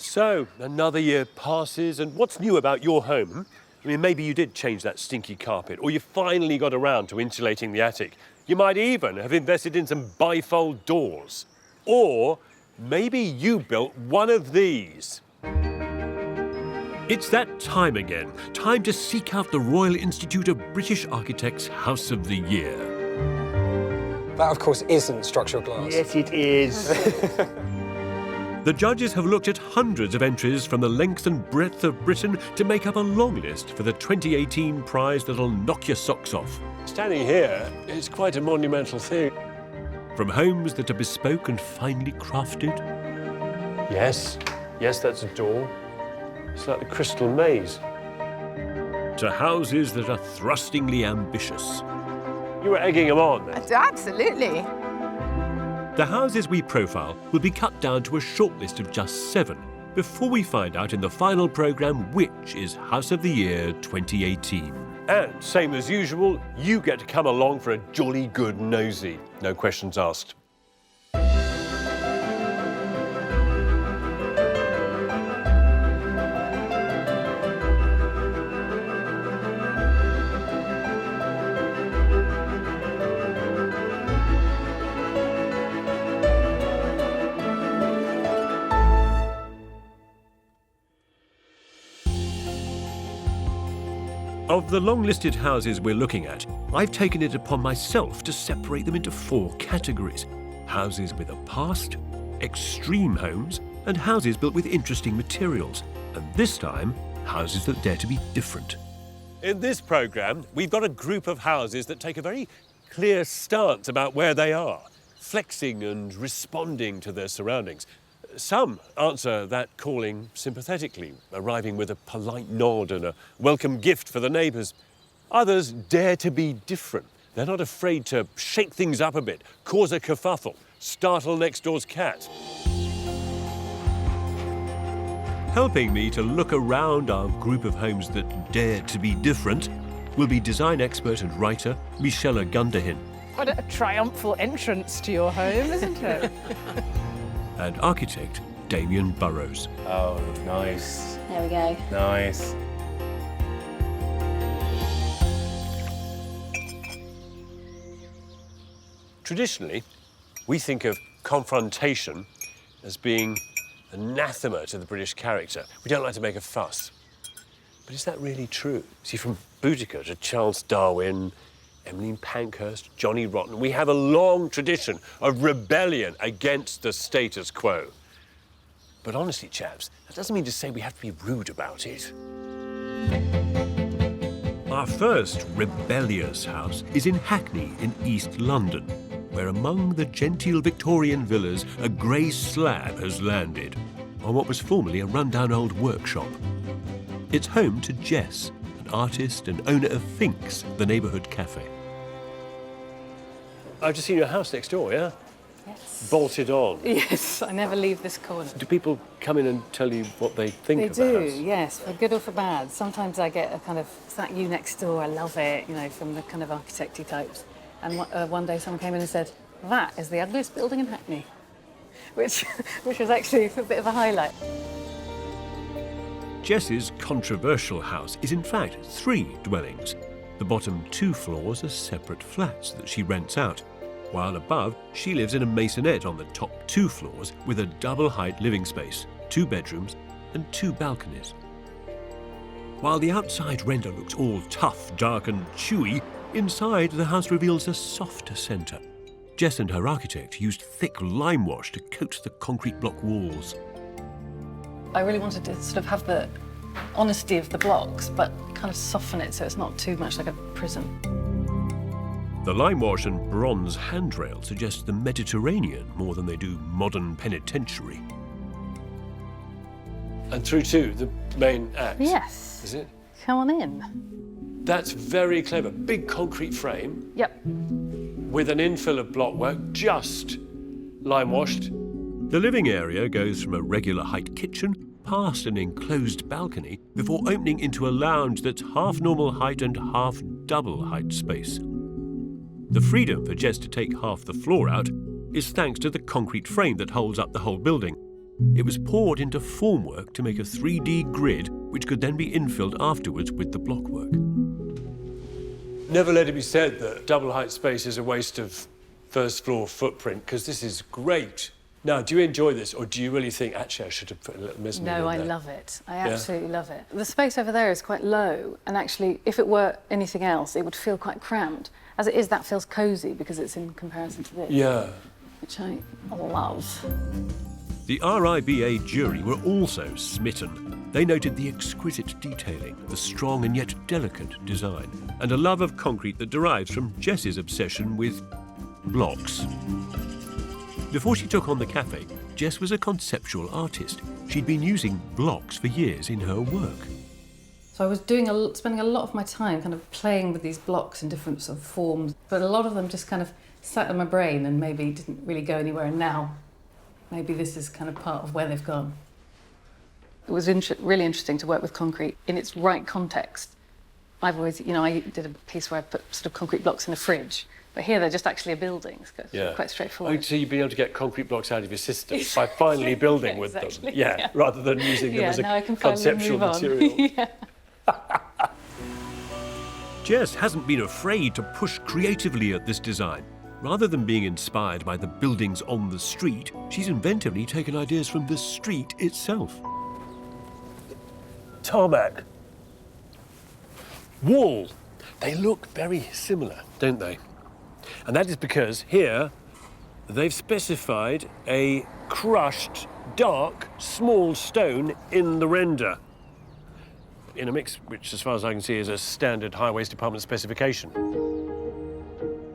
So, another year passes, and what's new about your home? I mean, maybe you did change that stinky carpet, or you finally got around to insulating the attic. You might even have invested in some bifold doors. Or maybe you built one of these. It's that time again. Time to seek out the Royal Institute of British Architects House of the Year. That, of course, isn't structural glass. Yes, it is. The judges have looked at hundreds of entries from the length and breadth of Britain to make up a long list for the 2018 prize that'll knock your socks off. Standing here is quite a monumental thing. From homes that are bespoke and finely crafted. Yes, that's a door. It's like the Crystal Maze. To houses that are thrustingly ambitious. You were egging them on then. Absolutely. The houses we profile will be cut down to a short list of just 7 before we find out in the final programme which is House of the Year 2018. And same as usual, you get to come along for a jolly good nosy. No questions asked. Of the long-listed houses we're looking at, I've taken it upon myself to separate them into 4 categories. Houses with a past, extreme homes, and houses built with interesting materials. And this time, houses that dare to be different. In this programme, we've got a group of houses that take a very clear stance about where they are, flexing and responding to their surroundings. Some answer that calling sympathetically, arriving with a polite nod and a welcome gift for the neighbours. Others dare to be different. They're not afraid to shake things up a bit, cause a kerfuffle, startle next door's cat. Helping me to look around our group of homes that dare to be different will be design expert and writer Michelle Gunderhin. What a triumphal entrance to your home, isn't it? And architect Damien Burrows. Oh, nice. There we go. Nice. Traditionally, we think of confrontation as being anathema to the British character. We don't like to make a fuss. But is that really true? See, from Boudicca to Charles Darwin, Emmeline Pankhurst, Johnny Rotten, we have a long tradition of rebellion against the status quo. But honestly, chaps, that doesn't mean to say we have to be rude about it. Our first rebellious house is in Hackney in East London, where among the genteel Victorian villas, a grey slab has landed on what was formerly a rundown old workshop. It's home to Jess, an artist and owner of Finks, the neighbourhood cafe. I've just seen your house next door, yeah? Yes. Bolted on. Yes, I never leave this corner. Do people come in and tell you what they think of the They house? do, yes, for good or for bad. Sometimes I get a kind of, it's that you next door, I love it, you know, from the kind of architecty types. And one day someone came in and said, that is the ugliest building in Hackney, which was actually a bit of a highlight. Jess's controversial house is in fact 3 dwellings. The bottom 2 floors are separate flats that she rents out, while above she lives in a maisonette on the top 2 floors with a double-height living space, 2 bedrooms and 2 balconies. While the outside render looks all tough, dark and chewy, inside the house reveals a softer centre. Jess and her architect used thick lime wash to coat the concrete block walls. I really wanted to sort of have the honesty of the blocks, but kind of soften it so it's not too much like a prison. The lime wash and bronze handrail suggest the Mediterranean more than they do modern penitentiary. And through to the main act. Yes. Is it? Come on in. That's very clever. Big concrete frame. Yep. With an infill of blockwork, just lime washed. The living area goes from a regular height kitchen past an enclosed balcony before opening into a lounge that's half normal height and half double height space. The freedom for Jess to take half the floor out is thanks to the concrete frame that holds up the whole building. It was poured into formwork to make a 3D grid, which could then be infilled afterwards with the blockwork. Never let it be said that double height space is a waste of first floor footprint, because this is great. Now, do you enjoy this, or do you really think, actually, I should have put a little mezzanine in No, I there? love it. I absolutely love it. The space over there is quite low, and actually, if it were anything else, it would feel quite cramped. As it is, that feels cosy because it's in comparison to this. Yeah. Which I love. The RIBA jury were also smitten. They noted the exquisite detailing, the strong and yet delicate design, and a love of concrete that derives from Jess's obsession with blocks. Before she took on the cafe, Jess was a conceptual artist. She'd been using blocks for years in her work. So I was spending a lot of my time kind of playing with these blocks in different sort of forms, but a lot of them just kind of sat in my brain and maybe didn't really go anywhere, and now maybe this is kind of part of where they've gone. It was really interesting to work with concrete in its right context. I've always, I did a piece where I put sort of concrete blocks in a fridge, but here they're just actually a building, so it's quite straightforward. Oh, so you've been able to get concrete blocks out of your system by finally building with them. Yeah, rather than using them as a conceptual material. Jess hasn't been afraid to push creatively at this design. Rather than being inspired by the buildings on the street, she's inventively taken ideas from the street itself. Tarmac. Wall. They look very similar, don't they? And that is because here they've specified a crushed, dark, small stone in the render, in a mix which, as far as I can see, is a standard Highways Department specification.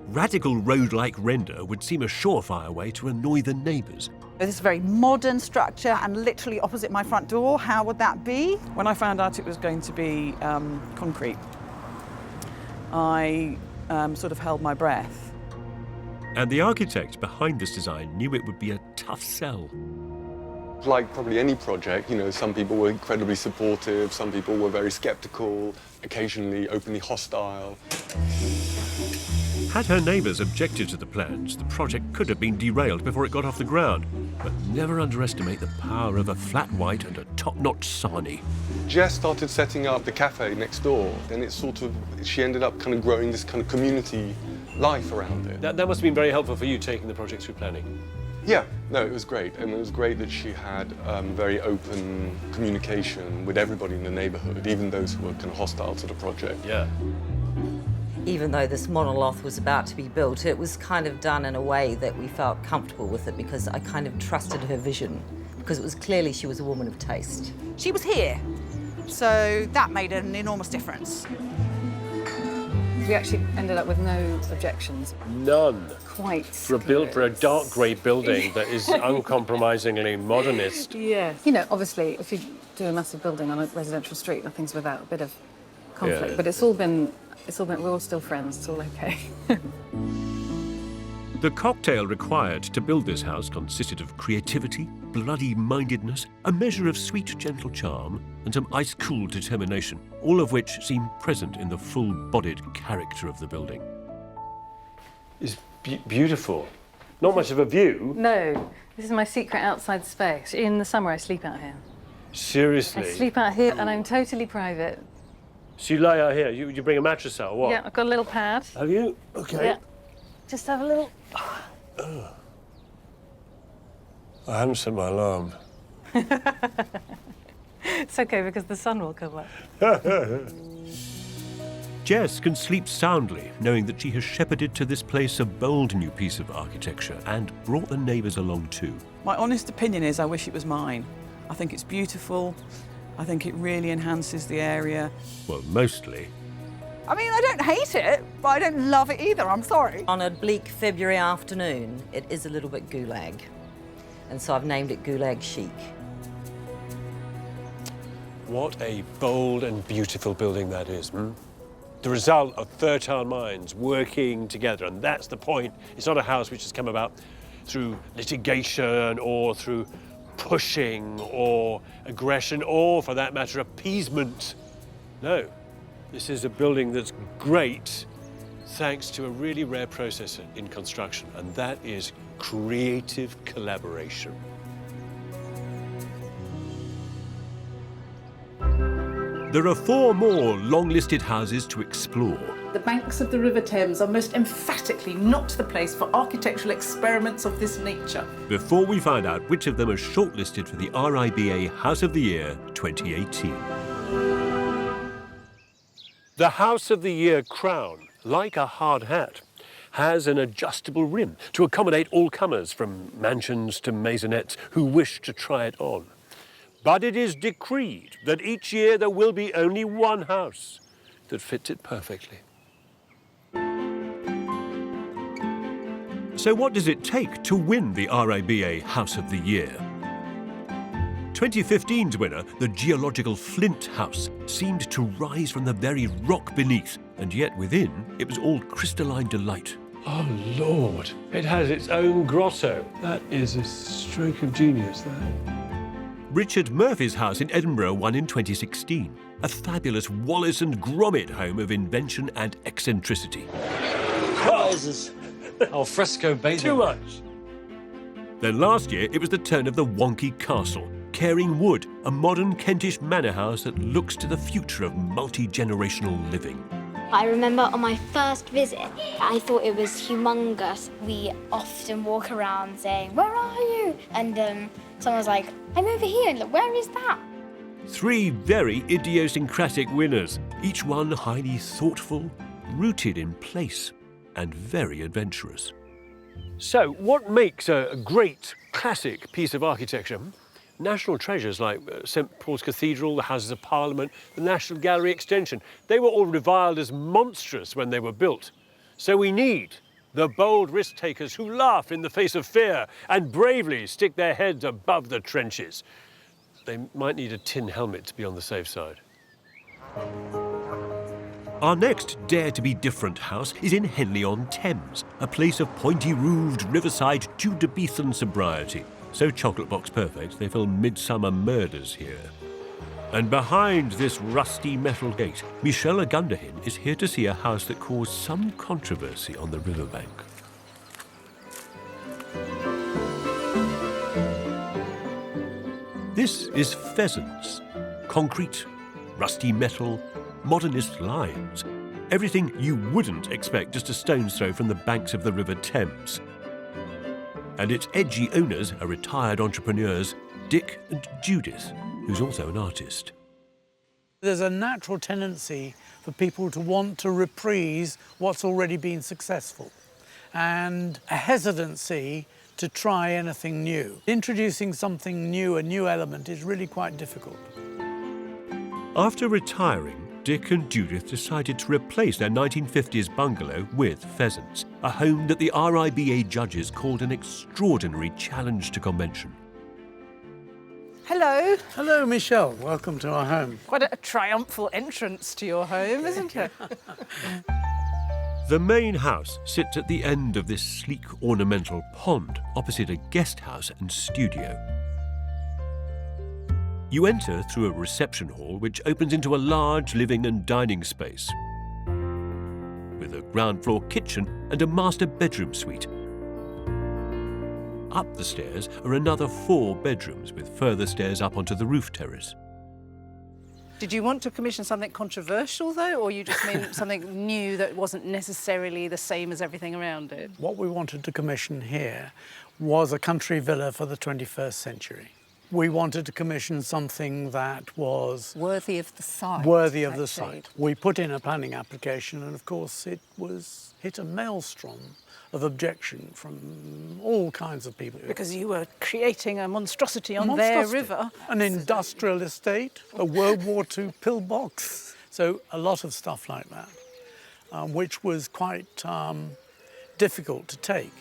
Radical road-like render would seem a surefire way to annoy the neighbours. This is a very modern structure and literally opposite my front door. How would that be? When I found out it was going to be concrete, I sort of held my breath. And the architect behind this design knew it would be a tough sell. Like probably any project, some people were incredibly supportive, some people were very sceptical, occasionally openly hostile. Had her neighbours objected to the plans, the project could have been derailed before it got off the ground. But never underestimate the power of a flat white and a top-notch sarnie. Jess started setting up the cafe next door, and she ended up kind of growing this kind of community life around it. That must have been very helpful for you, taking the project through planning. Yeah, no, it was great. And it was great that she had very open communication with everybody in the neighbourhood, even those who were kind of hostile to the project. Yeah. Even though this monolith was about to be built, it was kind of done in a way that we felt comfortable with it, because I kind of trusted her vision, because it was clearly she was a woman of taste. She was here, so that made an enormous difference. We actually ended up with no objections. None. Quite. For a dark grey building that is uncompromisingly modernist. Yes. Obviously, if you do a massive building on a residential street, nothing's without a bit of conflict. Yeah. But it's all been, we're all still friends, it's all okay. The cocktail required to build this house consisted of creativity, bloody-mindedness, a measure of sweet, gentle charm, and some ice-cool determination, all of which seem present in the full-bodied character of the building. It's beautiful. Not much of a view. No, this is my secret outside space. In the summer, I sleep out here. Seriously? I sleep out here, and I'm totally private. So you lie out here? You bring a mattress out, or what? Yeah, I've got a little pad. Have you? Okay. Yeah. Just have a little... I hadn't set my alarm. It's okay, because the sun will come up. Jess can sleep soundly, knowing that she has shepherded to this place a bold new piece of architecture and brought the neighbours along too. My honest opinion is I wish it was mine. I think it's beautiful. I think it really enhances the area. Well, mostly. I mean, I don't hate it, but I don't love it either, I'm sorry. On a bleak February afternoon, it is a little bit gulag. And so I've named it Gulag Chic. What a bold and beautiful building that is, The result of fertile minds working together, and that's the point. It's not a house which has come about through litigation or through pushing or aggression or, for that matter, appeasement. No, this is a building that's great thanks to a really rare process in construction, and that is creative collaboration. There are 4 more long-listed houses to explore. The banks of the River Thames are most emphatically not the place for architectural experiments of this nature. Before we find out which of them are shortlisted for the RIBA House of the Year 2018. The House of the Year crown, like a hard hat, has an adjustable rim to accommodate all comers from mansions to maisonettes who wish to try it on. But it is decreed that each year there will be only one house that fits it perfectly. So what does it take to win the RIBA House of the Year? 2015's winner, the geological Flint House, seemed to rise from the very rock beneath, and yet within it was all crystalline delight. Oh Lord, it has its own grotto. That is a stroke of genius, that. Richard Murphy's house in Edinburgh won in 2016, a fabulous Wallace and Gromit home of invention and eccentricity. Al fresco basil. Too much. Then last year it was the turn of the wonky castle, Caring Wood, a modern Kentish manor house that looks to the future of multi-generational living. I remember on my first visit, I thought it was humongous. We often walk around saying, "Where are you?" And someone was like, "I'm over here, and look, where is that?" 3 very idiosyncratic winners, each one highly thoughtful, rooted in place, and very adventurous. So, what makes a great classic piece of architecture? National treasures like St Paul's Cathedral, the Houses of Parliament, the National Gallery extension, they were all reviled as monstrous when they were built. So we need the bold risk-takers who laugh in the face of fear and bravely stick their heads above the trenches. They might need a tin helmet to be on the safe side. Our next Dare to be Different house is in Henley on Thames, a place of pointy-roofed riverside Tudor-Beathan sobriety. So chocolate box perfect, they film Midsummer Murders here. And behind this rusty metal gate, Michelle Agundahin is here to see a house that caused some controversy on the riverbank. This is Pheasants. Concrete, rusty metal, modernist lines. Everything you wouldn't expect just a stone's throw from the banks of the River Thames. And its edgy owners are retired entrepreneurs, Dick and Judith, who's also an artist. There's a natural tendency for people to want to reprise what's already been successful, and a hesitancy to try anything new. Introducing something new, a new element, is really quite difficult. After retiring, Dick and Judith decided to replace their 1950s bungalow with Pheasants, a home that the RIBA judges called an extraordinary challenge to convention. Hello. Hello, Michelle. Welcome to our home. Quite a triumphal entrance to your home, isn't it? The main house sits at the end of this sleek ornamental pond, opposite a guest house and studio. You enter through a reception hall which opens into a large living and dining space, with a ground floor kitchen and a master bedroom suite. Up the stairs are another 4 bedrooms with further stairs up onto the roof terrace. Did you want to commission something controversial, though, or you just meant something new that wasn't necessarily the same as everything around it? What we wanted to commission here was a country villa for the 21st century. We wanted to commission something that was Worthy of the site. worthy of the site. We put in a planning application, and of course it was hit a maelstrom of objection from all kinds of people. Because you were creating a monstrosity on their river. An industrial estate, a World War II pillbox. So a lot of stuff like that, which was quite difficult to take.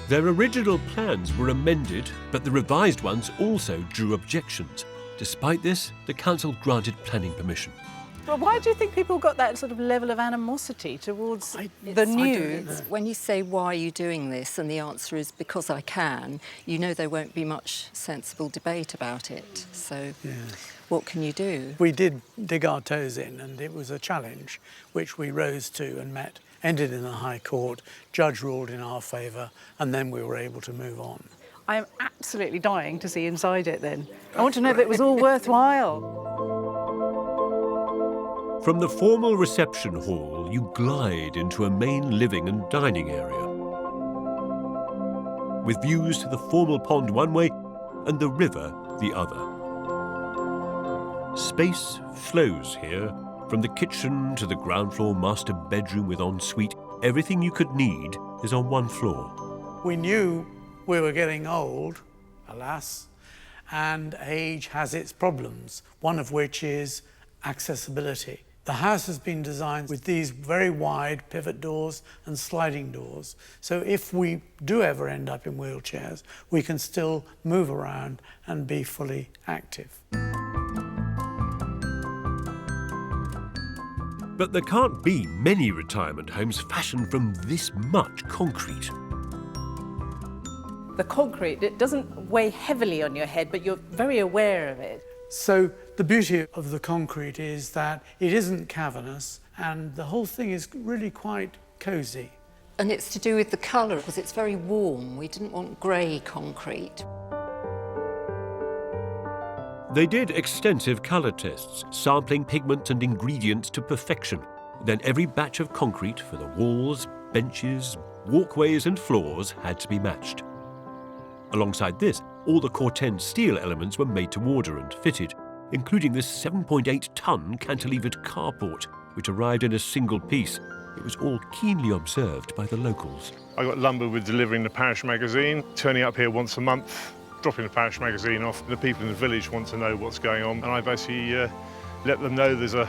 Their original plans were amended, but the revised ones also drew objections. Despite this, the council granted planning permission. Well, why do you think people got that sort of level of animosity towards the new? When you say, why are you doing this, and the answer is because I can, you know there won't be much sensible debate about it. So what can you do? We did dig our toes in, and it was a challenge which we rose to and met. Ended in the High Court, judge ruled in our favour, and then we were able to move on. I'm absolutely dying to see inside it then. I want to know if it was all worthwhile. From the formal reception hall, you glide into a main living and dining area, with views to the formal pond one way and the river the other. Space flows here, from the kitchen to the ground floor master bedroom with ensuite. Everything you could need is on one floor. We knew we were getting old, alas, and age has its problems, one of which is accessibility. The house has been designed with these very wide pivot doors and sliding doors, so if we do ever end up in wheelchairs, we can still move around and be fully active. But there can't be many retirement homes fashioned from this much concrete. The concrete, it doesn't weigh heavily on your head, but you're very aware of it. So the beauty of the concrete is that it isn't cavernous and the whole thing is really quite cosy. And it's to do with the colour, because it's very warm. We didn't want grey concrete. They did extensive colour tests, sampling pigments and ingredients to perfection. Then every batch of concrete for the walls, benches, walkways and floors had to be matched. Alongside this, all the Corten steel elements were made to order and fitted, including this 7.8-ton cantilevered carport, which arrived in a single piece. It was all keenly observed by the locals. I got lumbered with delivering the parish magazine, turning up here once a month, dropping the parish magazine off. The people in the village want to know what's going on, and I basically let them know there's a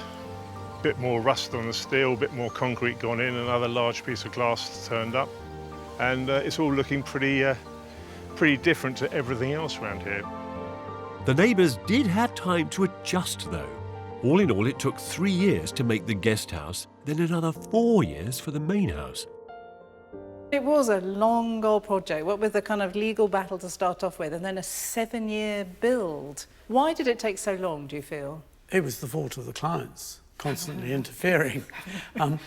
bit more rust on the steel, a bit more concrete gone in, another large piece of glass turned up, and it's all looking pretty different to everything else around here. The neighbours did have time to adjust, though. All in all, it took 3 years to make the guest house, then another 4 years for the main house. It was a long old project, what with the kind of legal battle to start off with, and then a 7-year build. Why did it take so long, do you feel? It was the fault of the clients, constantly interfering. And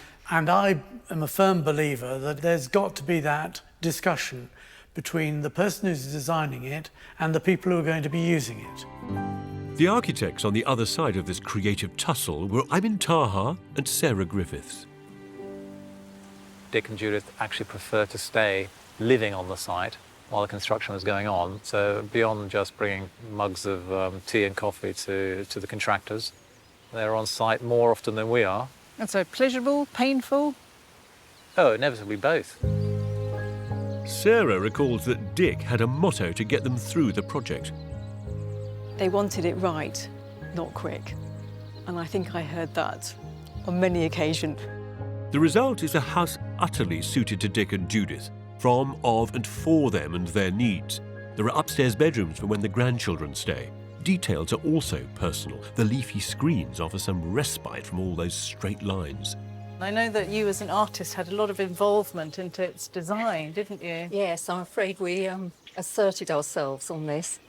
I am a firm believer that there's got to be that discussion between the person who's designing it and the people who are going to be using it. The architects on the other side of this creative tussle were Ivan Taha and Sarah Griffiths. Dick and Judith actually preferred to stay living on the site while the construction was going on. So beyond just bringing mugs of tea and coffee to the contractors, they're on site more often than we are. And so pleasurable, painful? Oh, inevitably both. Sarah recalls that Dick had a motto to get them through the project. They wanted it right, not quick. And I think I heard that on many occasions. The result is a house utterly suited to Dick and Judith, from, of and for them and their needs. There are upstairs bedrooms for when the grandchildren stay. Details are also personal. The leafy screens offer some respite from all those straight lines. I know that you as an artist had a lot of involvement into its design, didn't you? Yes, I'm afraid we asserted ourselves on this.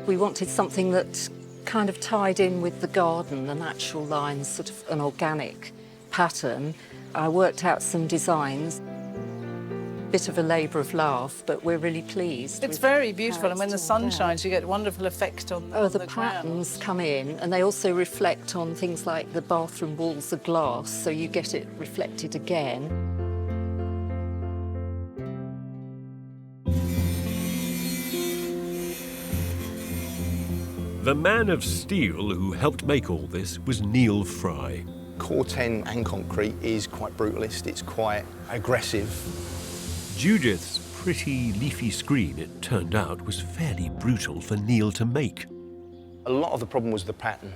We wanted something that kind of tied in with the garden, the natural lines, sort of an organic pattern. I worked out some designs. Bit of a labour of love, but we're really pleased. It's very beautiful, and when the sun shines, you get a wonderful effect on the patterns come in, and they also reflect on things like the bathroom walls are glass, so you get it reflected again. The man of steel who helped make all this was Neil Fry. Corten and concrete is quite brutalist, it's quite aggressive. Judith's pretty leafy screen, it turned out, was fairly brutal for Neil to make. A lot of the problem was the pattern,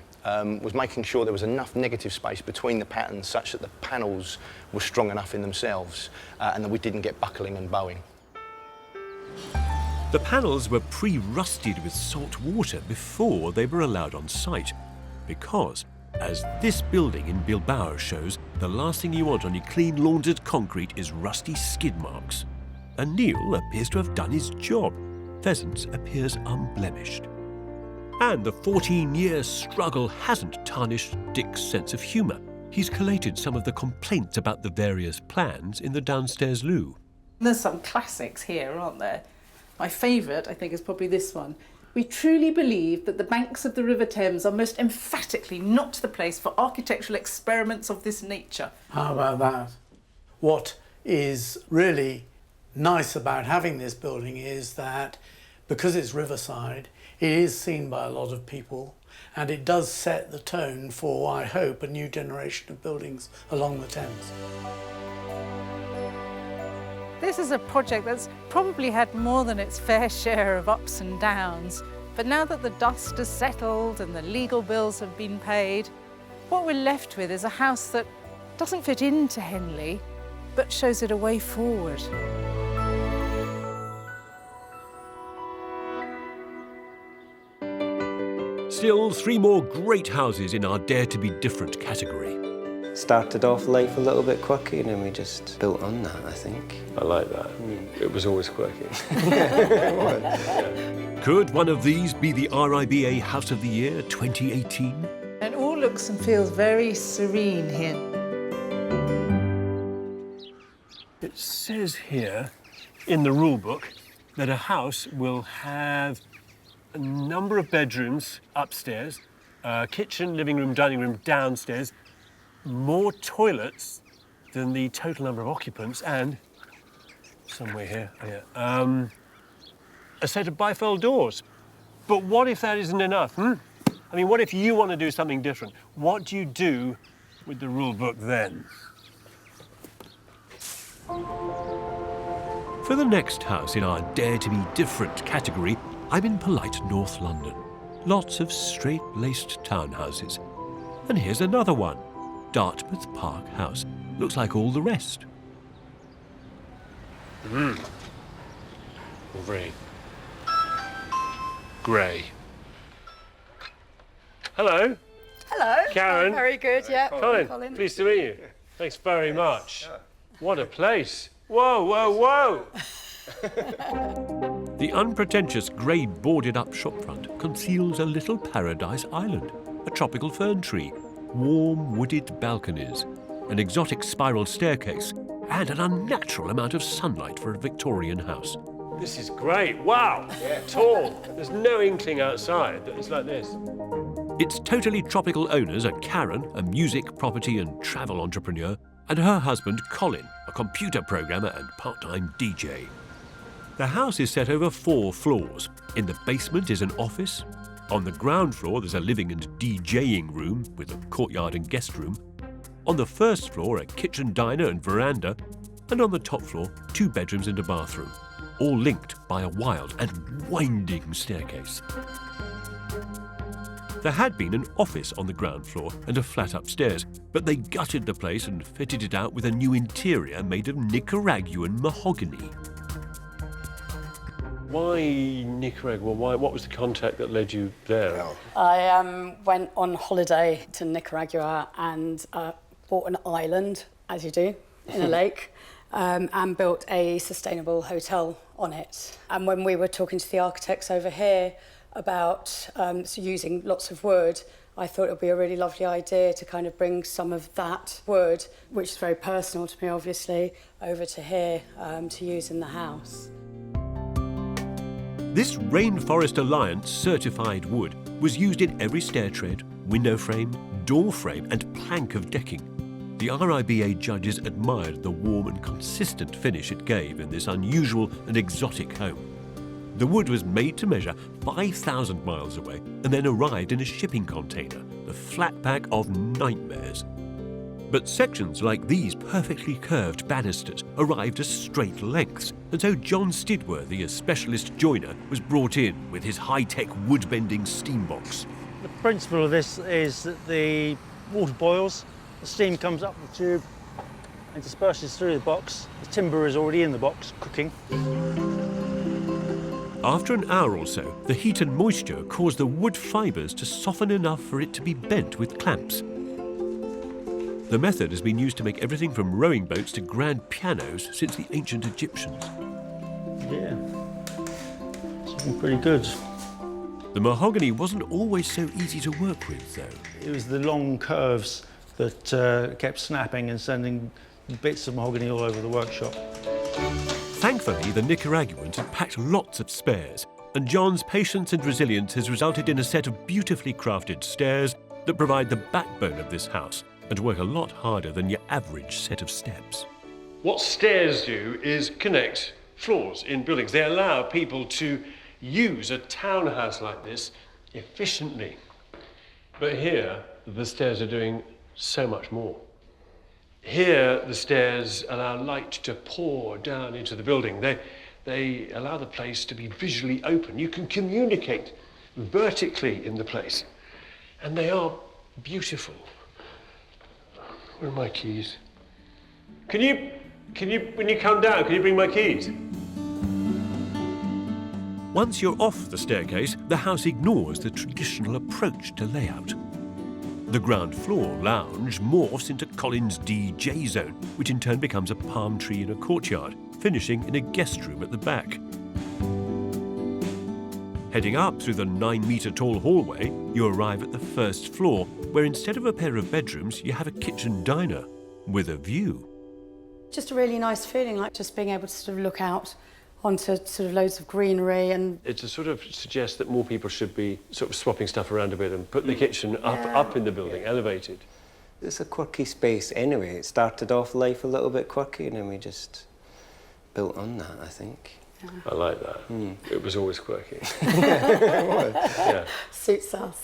was making sure there was enough negative space between the patterns such that the panels were strong enough in themselves and that we didn't get buckling and bowing. The panels were pre-rusted with salt water before they were allowed on site, because, as this building in Bilbao shows, the last thing you want on your clean laundered concrete is rusty skid marks. And Neil appears to have done his job. Pheasants appears unblemished. And the 14-year struggle hasn't tarnished Dick's sense of humour. He's collated some of the complaints about the various plans in the downstairs loo. There's some classics here, aren't there? My favourite, I think, is probably this one. We truly believe that the banks of the River Thames are most emphatically not the place for architectural experiments of this nature. How about that? What is really nice about having this building is that because it's riverside, it is seen by a lot of people, and it does set the tone for, I hope, a new generation of buildings along the Thames. This is a project that's probably had more than its fair share of ups and downs, but now that the dust has settled and the legal bills have been paid, what we're left with is a house that doesn't fit into Henley, but shows it a way forward. Still 3 more great houses in our Dare to be Different category. Started off life a little bit quirky and then we just built on that, I think. I like that. It was always quirky. Could one of these be the RIBA House of the Year 2018? It all looks and feels very serene here. It says here in the rule book that a house will have a number of bedrooms upstairs, kitchen, living room, dining room downstairs, more toilets than the total number of occupants, and somewhere here, a set of bifold doors. But what if that isn't enough? I mean, what if you want to do something different? What do you do with the rule book then? For the next house in our Dare to be Different category, I'm in polite North London. Lots of straight-laced townhouses. And here's another one. Dartmouth Park house. Looks like all the rest. Grey. Grey. Hello. Hello. Karen. Very good, yeah. Colin, pleased to meet you. Thanks very much. What a place. Whoa, whoa, whoa. The unpretentious grey boarded-up shopfront conceals a little paradise island, a tropical fern tree, warm wooded balconies, an exotic spiral staircase, and an unnatural amount of sunlight for a Victorian house. This is great. Wow. Yeah. Tall. There's no inkling outside that it's like this. Its totally tropical owners are Karen, a music, property and travel entrepreneur, and her husband, Colin, a computer programmer and part-time DJ. The house is set over 4 floors. In the basement is an office. On the ground floor, there's a living and DJing room with a courtyard and guest room. On the first floor, a kitchen, diner and veranda. And on the top floor, 2 bedrooms and a bathroom, all linked by a wild and winding staircase. There had been an office on the ground floor and a flat upstairs, but they gutted the place and fitted it out with a new interior made of Nicaraguan mahogany. Why Nicaragua? What was the contact that led you there? I went on holiday to Nicaragua and bought an island, as you do, in a lake, and built a sustainable hotel on it. And when we were talking to the architects over here about using lots of wood, I thought it would be a really lovely idea to kind of bring some of that wood, which is very personal to me, obviously, over to here to use in the house. This Rainforest Alliance certified wood was used in every stair tread, window frame, door frame and plank of decking. The RIBA judges admired the warm and consistent finish it gave in this unusual and exotic home. The wood was made to measure 5,000 miles away and then arrived in a shipping container, the flat pack of nightmares. But sections like these perfectly curved banisters arrived as straight lengths, and so John Stidworthy, a specialist joiner, was brought in with his high-tech wood-bending steam box. The principle of this is that the water boils, the steam comes up the tube and disperses through the box. The timber is already in the box, cooking. After an hour or so, the heat and moisture caused the wood fibres to soften enough for it to be bent with clamps. The method has been used to make everything from rowing boats to grand pianos since the ancient Egyptians. Yeah, it's looking pretty good. The mahogany wasn't always so easy to work with, though. It was the long curves that kept snapping and sending bits of mahogany all over the workshop. Thankfully, the Nicaraguans had packed lots of spares, and John's patience and resilience has resulted in a set of beautifully crafted stairs that provide the backbone of this house and work a lot harder than your average set of steps. What stairs do is connect floors in buildings. They allow people to use a townhouse like this efficiently. But here, the stairs are doing so much more. Here, the stairs allow light to pour down into the building. They allow the place to be visually open. You can communicate vertically in the place. And they are beautiful. Where are my keys? Can you, when you come down, can you bring my keys? Once you're off the staircase, the house ignores the traditional approach to layout. The ground floor lounge morphs into Colin's DJ zone, which in turn becomes a palm tree in a courtyard, finishing in a guest room at the back. Heading up through the 9-metre-tall hallway, you arrive at the first floor, where instead of a pair of bedrooms, you have a kitchen diner with a view. Just a really nice feeling, like just being able to sort of look out onto sort of loads of greenery. And It sort of suggests that more people should be sort of swapping stuff around a bit and put the kitchen up in the building, elevated. It's a quirky space anyway. It started off life a little bit quirky and then we just built on that, I think. I like that. It was always quirky. yeah. Suits us.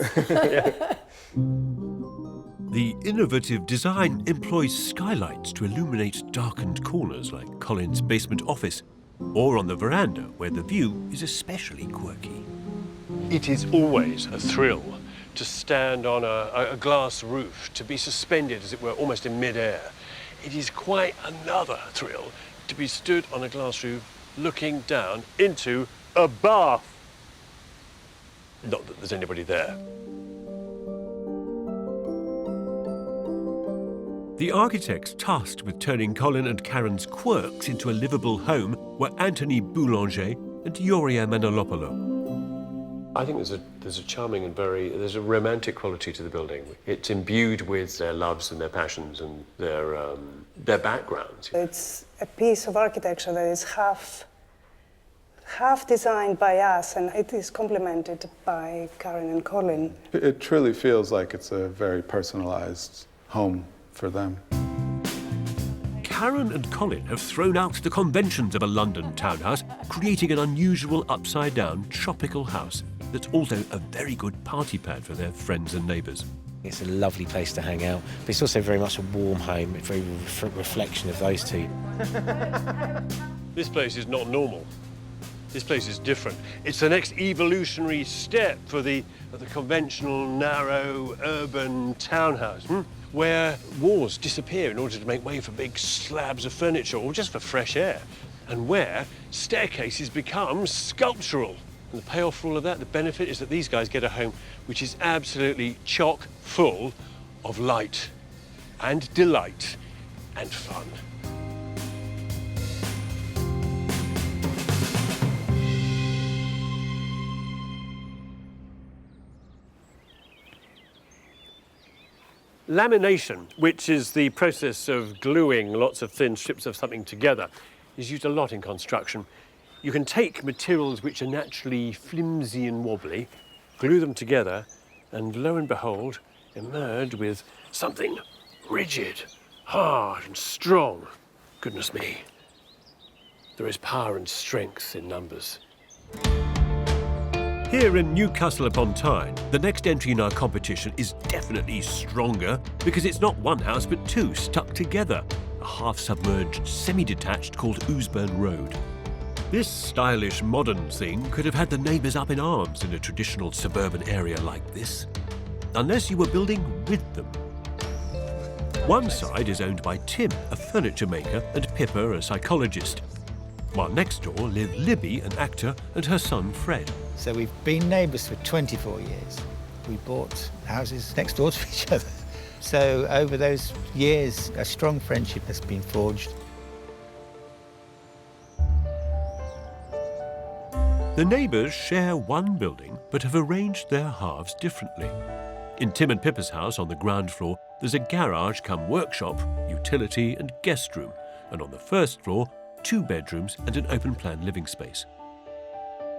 The innovative design employs skylights to illuminate darkened corners like Colin's basement office, or on the veranda where the view is especially quirky. It is always a thrill to stand on a glass roof, to be suspended, as it were, almost in mid-air. It is quite another thrill to be stood on a glass roof looking down into a bath. Not that there's anybody there. The architects tasked with turning Colin and Karen's quirks into a livable home were Anthony Boulanger and Yoria Manolopoulou. I think there's a charming and there's a romantic quality to the building. It's imbued with their loves and their passions and their backgrounds. It's a piece of architecture that is half designed by us, and it is complemented by Karen and Colin. It truly feels like it's a very personalised home for them. Karen and Colin have thrown out the conventions of a London townhouse, creating an unusual upside-down tropical house that's also a very good party pad for their friends and neighbours. It's a lovely place to hang out, but it's also very much a warm home, a very reflection of those two. This place is not normal. This place is different. It's the next evolutionary step for the conventional, narrow, urban townhouse, where walls disappear in order to make way for big slabs of furniture or just for fresh air, and where staircases become sculptural. And the payoff for all of that, the benefit, is that these guys get a home which is absolutely chock full of light and delight and fun. Lamination, which is the process of gluing lots of thin strips of something together, is used a lot in construction. You can take materials which are naturally flimsy and wobbly, glue them together, and lo and behold, emerge with something rigid, hard and strong. Goodness me, there is power and strength in numbers. Here in Newcastle upon Tyne, the next entry in our competition is definitely stronger because it's not one house but two stuck together, a half-submerged semi-detached called Urn Road. This stylish modern thing could have had the neighbours up in arms in a traditional suburban area like this, unless you were building with them. One side is owned by Tim, a furniture maker, and Pippa, a psychologist, while next door live Libby, an actor, and her son Fred. So we've been neighbours for 24 years. We bought houses next door to each other. So over those years, a strong friendship has been forged. The neighbours share one building, but have arranged their halves differently. In Tim and Pippa's house on the ground floor, there's a garage come workshop, utility and guest room. And on the first floor, 2 bedrooms and an open-plan living space.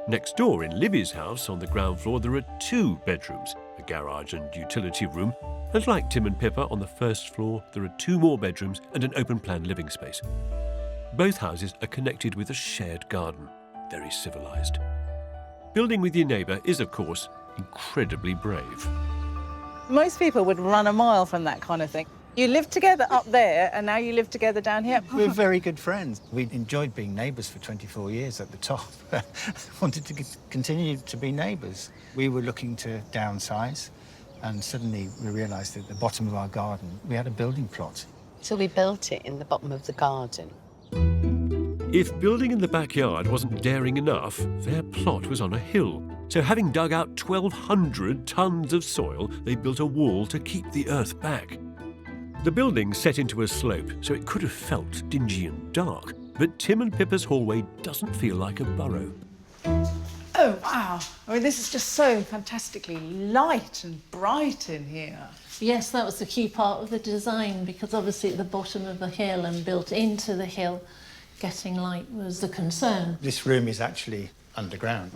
Next door in Libby's house on the ground floor there are 2 bedrooms, a garage and utility room, and like Tim and Pippa on the first floor there are 2 more bedrooms and an open-plan living space. Both houses are connected with a shared garden, very civilised. Building with your neighbour is, of course, incredibly brave. Most people would run a mile from that kind of thing. You lived together up there, and now you live together down here. We're very good friends. We enjoyed being neighbours for 24 years at the top. Wanted to continue to be neighbours. We were looking to downsize, and suddenly we realised that at the bottom of our garden, we had a building plot. So we built it in the bottom of the garden. If building in the backyard wasn't daring enough, their plot was on a hill. So having dug out 1,200 tons of soil, they built a wall to keep the earth back. The building set into a slope, so it could have felt dingy and dark, but Tim and Pippa's hallway doesn't feel like a burrow. Oh, wow. I mean, this is just so fantastically light and bright in here. Yes, that was the key part of the design, because obviously at the bottom of the hill and built into the hill, getting light was the concern. This room is actually underground.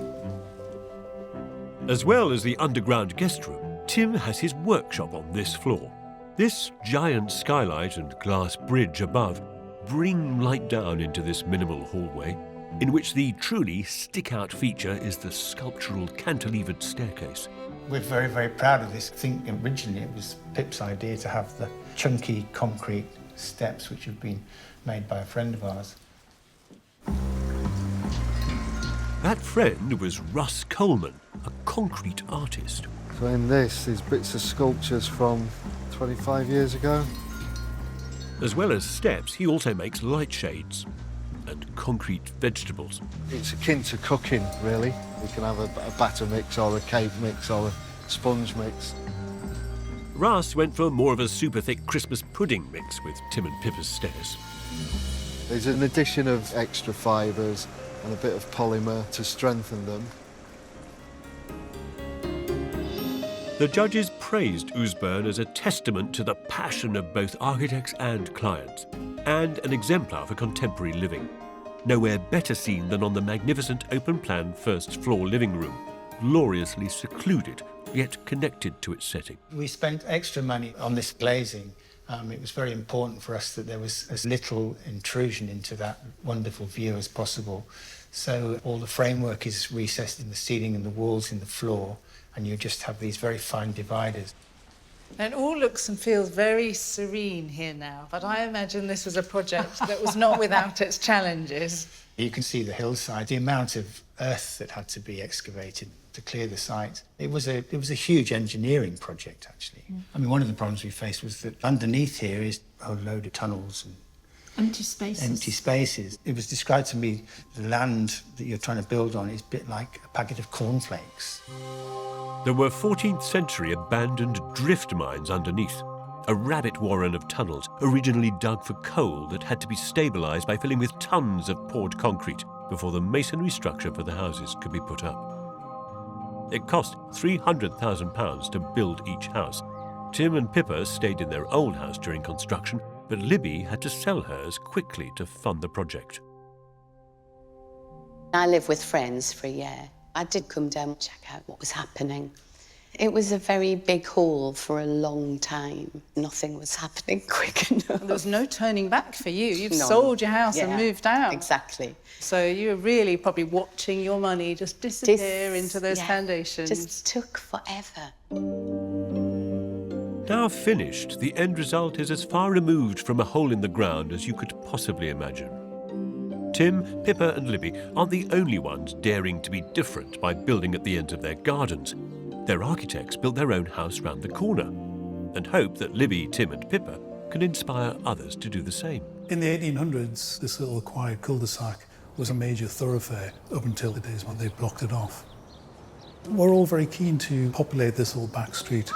As well as the underground guest room, Tim has his workshop on this floor. This giant skylight and glass bridge above bring light down into this minimal hallway, in which the truly stick-out feature is the sculptural cantilevered staircase. We're very, very proud of this. I think originally it was Pip's idea to have the chunky concrete steps which have been made by a friend of ours. That friend was Russ Coleman, a concrete artist. So in this is bits of sculptures from 25 years ago. As well as steps, he also makes light shades and concrete vegetables. It's akin to cooking, really. We can have a batter mix or a cake mix or a sponge mix. Russ went for more of a super thick Christmas pudding mix with Tim and Pippa's stairs. There's an addition of extra fibres and a bit of polymer to strengthen them. The judges praised Ousburn as a testament to the passion of both architects and clients, and an exemplar for contemporary living. Nowhere better seen than on the magnificent open-plan first-floor living room, gloriously secluded, yet connected to its setting. We spent extra money on this glazing. It was very important for us that there was as little intrusion into that wonderful view as possible. So all the framework is recessed in the ceiling and the walls in the floor, and you just have these very fine dividers. And it all looks and feels very serene here now, but I imagine this was a project that was not without its challenges. You can see the hillside, the amount of earth that had to be excavated to clear the site. It was a huge engineering project, actually. I mean, one of the problems we faced was that underneath here is a whole load of tunnels and empty spaces. It was described to me, the land that you're trying to build on is a bit like a packet of cornflakes. There were 14th century abandoned drift mines underneath, a rabbit warren of tunnels originally dug for coal that had to be stabilised by filling with tons of poured concrete before the masonry structure for the houses could be put up. It cost £300,000 to build each house. Tim and Pippa stayed in their old house during construction, but Libby had to sell hers quickly to fund the project. I lived with friends for a year. I did come down and check out what was happening. It was a very big haul for a long time. Nothing was happening quick enough. There was no turning back for you. You've None. sold your house and moved out. Exactly. So you were really probably watching your money just disappear into those foundations. Just took forever. Now finished, the end result is as far removed from a hole in the ground as you could possibly imagine. Tim, Pippa and Libby aren't the only ones daring to be different by building at the ends of their gardens. Their architects built their own house round the corner and hope that Libby, Tim and Pippa can inspire others to do the same. In the 1800s, this little quiet cul-de-sac was a major thoroughfare up until the days when they blocked it off. We're all very keen to populate this old back street.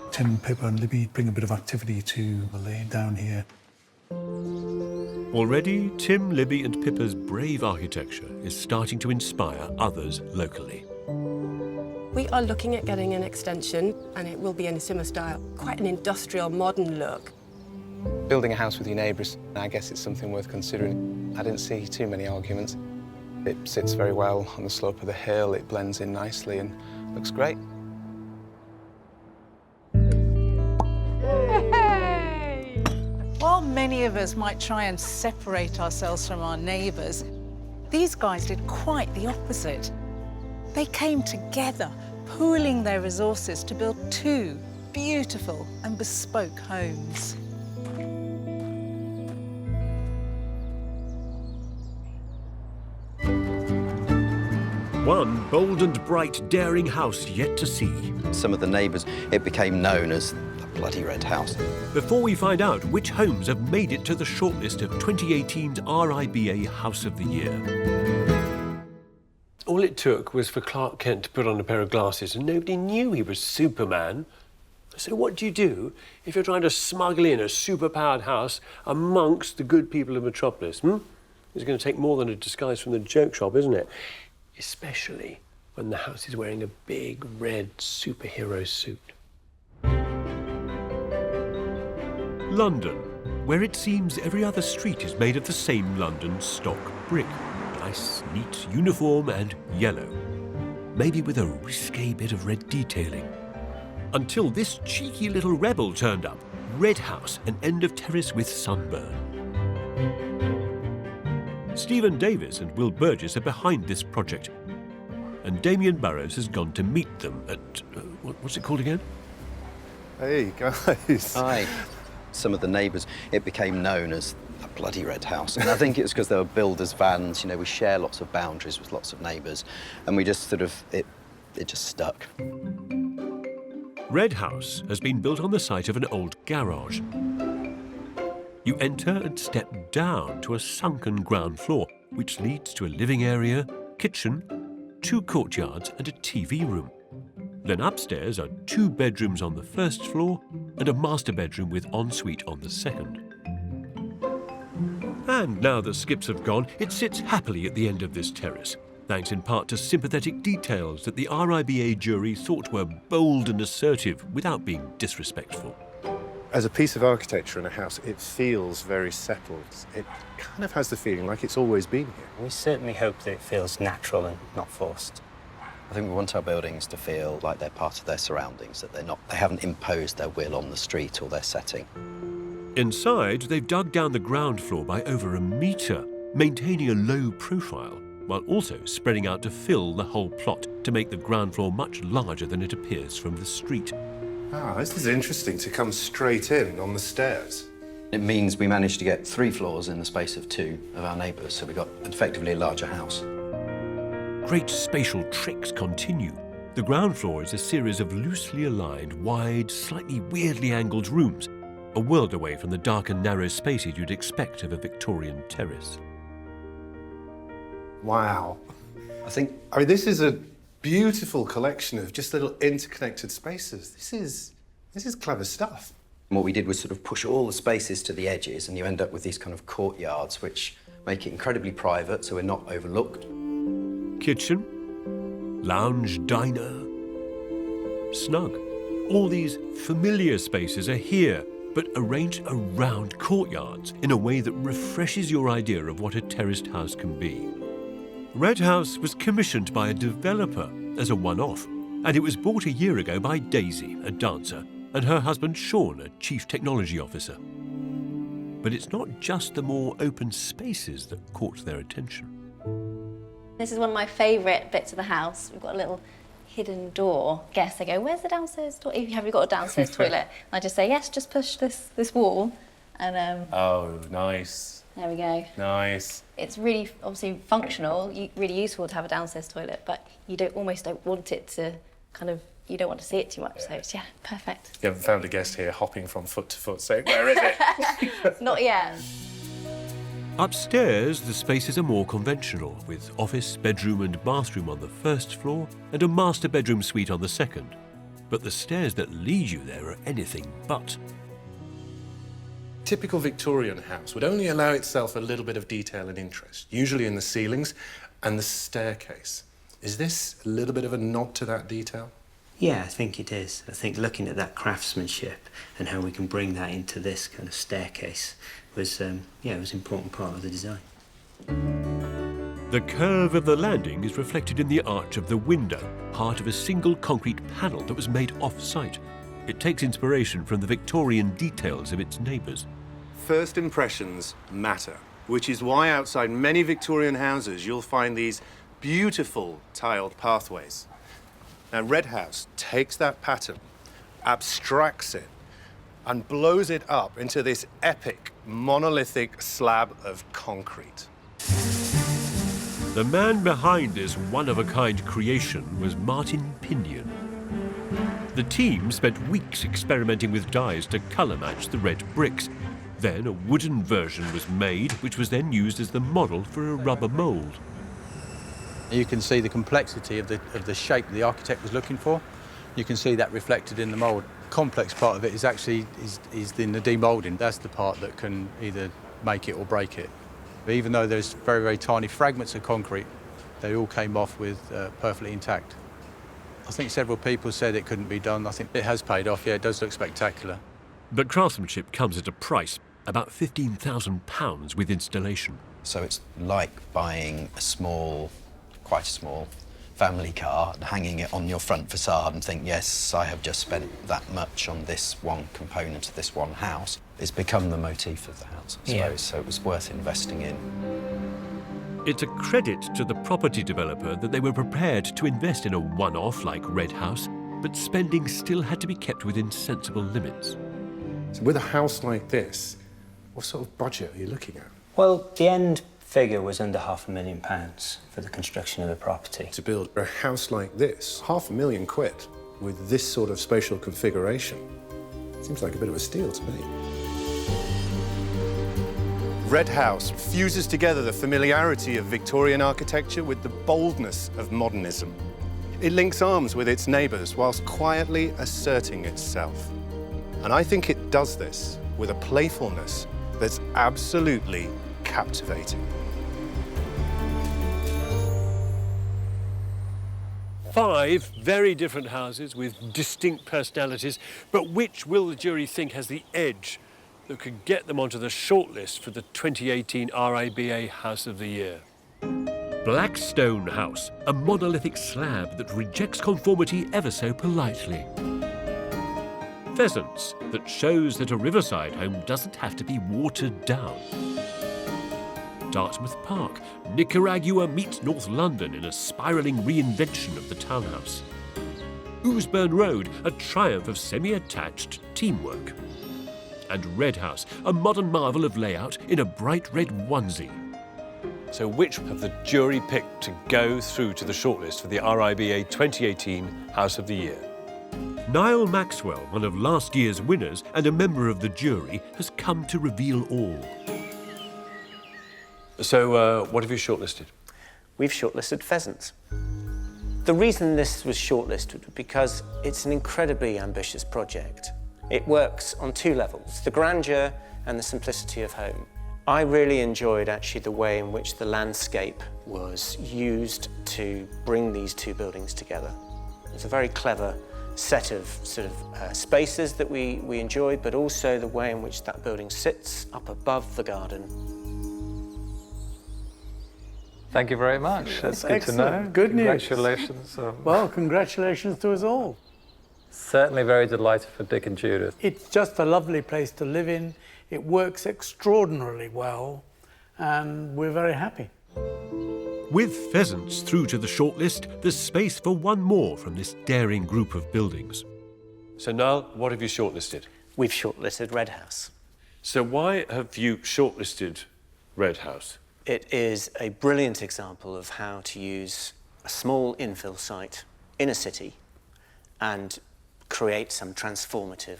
Tim, Pippa and Libby bring a bit of activity to the lane down here. Already, Tim, Libby and Pippa's brave architecture is starting to inspire others locally. We are looking at getting an extension, and it will be in a similar style, quite an industrial, modern look. Building a house with your neighbours, I guess it's something worth considering. I didn't see too many arguments. It sits very well on the slope of the hill, it blends in nicely and looks great. While many of us might try and separate ourselves from our neighbours, these guys did quite the opposite. They came together, pooling their resources to build 2 beautiful and bespoke homes. One bold and bright, daring house yet to see. Some of the neighbours, it became known as the bloody red house. Before we find out which homes have made it to the shortlist of 2018's RIBA House of the Year. All it took was for Clark Kent to put on a pair of glasses and nobody knew he was Superman. So what do you do if you're trying to smuggle in a super-powered house amongst the good people of Metropolis, It's going to take more than a disguise from the joke shop, isn't it? Especially when the house is wearing a big red superhero suit. London, where it seems every other street is made of the same London stock brick. Nice, neat, uniform and yellow. Maybe with a risque bit of red detailing. Until this cheeky little rebel turned up. Red House, an end of terrace with sunburn. Stephen Davis and Will Burgess are behind this project. And Damien Burrows has gone to meet them at... what's it called again? Hey, guys. Hi. Some of the neighbours, it became known as the bloody red house. And I think it was because they were builders' vans. You know, we share lots of boundaries with lots of neighbours. And we just sort of... it just stuck. Red House has been built on the site of an old garage. You enter and step down to a sunken ground floor, which leads to a living area, kitchen, 2 courtyards and a TV room. Then upstairs are 2 bedrooms on the first floor and a master bedroom with ensuite on the second. And now the skips have gone, it sits happily at the end of this terrace, thanks in part to sympathetic details that the RIBA jury thought were bold and assertive without being disrespectful. As a piece of architecture in a house, it feels very settled. It kind of has the feeling like it's always been here. We certainly hope that it feels natural and not forced. I think we want our buildings to feel like they're part of their surroundings, that they haven't imposed their will on the street or their setting. Inside, they've dug down the ground floor by over a metre, maintaining a low profile, while also spreading out to fill the whole plot to make the ground floor much larger than it appears from the street. Ah, this is interesting to come straight in on the stairs. It means we managed to get 3 floors in the space of 2 of our neighbours, so we got effectively a larger house. Great spatial tricks continue. The ground floor is a series of loosely aligned, wide, slightly weirdly angled rooms, a world away from the dark and narrow spaces you'd expect of a Victorian terrace. Wow. I mean, this is a beautiful collection of just little interconnected spaces. This is clever stuff. And what we did was sort of push all the spaces to the edges, and you end up with these kind of courtyards, which make it incredibly private, so we're not overlooked. Kitchen, lounge, diner, snug. All these familiar spaces are here, but arranged around courtyards in a way that refreshes your idea of what a terraced house can be. Red House was commissioned by a developer as a one-off, and it was bought a year ago by Daisy, a dancer, and her husband Sean, a chief technology officer. But it's not just the more open spaces that caught their attention. This is one of my favourite bits of the house. We've got a little hidden door. Guests, they go, where's the downstairs toilet? Have you got a downstairs toilet? And I just say, yes, just push this wall. And oh, nice. There we go. Nice. It's really, obviously, functional, really useful to have a downstairs toilet, but you almost don't want it to you don't want to see it too much, so it's, perfect. You haven't found a guest here hopping from foot to foot saying, where is it? Not yet. Upstairs, the spaces are more conventional, with office, bedroom and bathroom on the first floor and a master bedroom suite on the second. But the stairs that lead you there are anything but. Typical Victorian house would only allow itself a little bit of detail and interest, usually in the ceilings and the staircase. Is this a little bit of a nod to that detail? Yeah, I think it is. I think looking at that craftsmanship and how we can bring that into this kind of staircase was, it was an important part of the design. The curve of the landing is reflected in the arch of the window, part of a single concrete panel that was made off-site. It takes inspiration from the Victorian details of its neighbours. First impressions matter, which is why outside many Victorian houses you'll find these beautiful tiled pathways. Now, Red House takes that pattern, abstracts it, and blows it up into this epic monolithic slab of concrete. The man behind this one-of-a-kind creation was Martin Pinion. The team spent weeks experimenting with dyes to colour match the red bricks. Then a wooden version was made, which was then used as the model for a rubber mould. You can see the complexity of the shape the architect was looking for. You can see that reflected in the mould. Complex part of it is actually in the demoulding. That's the part that can either make it or break it. Even though there's very, very tiny fragments of concrete, they all came off with perfectly intact. I think several people said it couldn't be done. I think it has paid off. Yeah, it does look spectacular. But craftsmanship comes at a price, about £15,000 with installation. So it's like buying quite a small family car and hanging it on your front facade and think, yes, I have just spent that much on this one component of this one house. It's become the motif of the house, I suppose, so it was worth investing in. It's a credit to the property developer that they were prepared to invest in a one-off like Red House, but spending still had to be kept within sensible limits. So with a house like this, what sort of budget are you looking at? Well, the end figure was under £500,000 for the construction of the property. To build a house like this, £500,000 with this sort of spatial configuration, seems like a bit of a steal to me. Red House fuses together the familiarity of Victorian architecture with the boldness of modernism. It links arms with its neighbours whilst quietly asserting itself. And I think it does this with a playfulness that's absolutely captivating. Five very different houses with distinct personalities, but which will the jury think has the edge that could get them onto the shortlist for the 2018 RIBA House of the Year? Blackstone House, a monolithic slab that rejects conformity ever so politely. Pheasants, that shows that a riverside home doesn't have to be watered down. Dartmouth Park, Nicaragua meets North London in a spiralling reinvention of the townhouse. Urn Road, a triumph of semi-attached teamwork. And Red House, a modern marvel of layout in a bright red onesie. So which have the jury picked to go through to the shortlist for the RIBA 2018 House of the Year? Niall Maxwell, one of last year's winners and a member of the jury, has come to reveal all. So, what have you shortlisted? We've shortlisted Pheasants. The reason this was shortlisted was because it's an incredibly ambitious project. It works on two levels, the grandeur and the simplicity of home. I really enjoyed actually the way in which the landscape was used to bring these two buildings together. It's a very clever set of spaces that we enjoyed, but also the way in which that building sits up above the garden. Thank you very much. That's good to know. Good news. Congratulations. Well, congratulations to us all. Certainly very delighted for Dick and Judith. It's just a lovely place to live in. It works extraordinarily well, and we're very happy. With Pheasants through to the shortlist, there's space for one more from this daring group of buildings. So Niall, what have you shortlisted? We've shortlisted Red House. So why have you shortlisted Red House? It is a brilliant example of how to use a small infill site in a city and create some transformative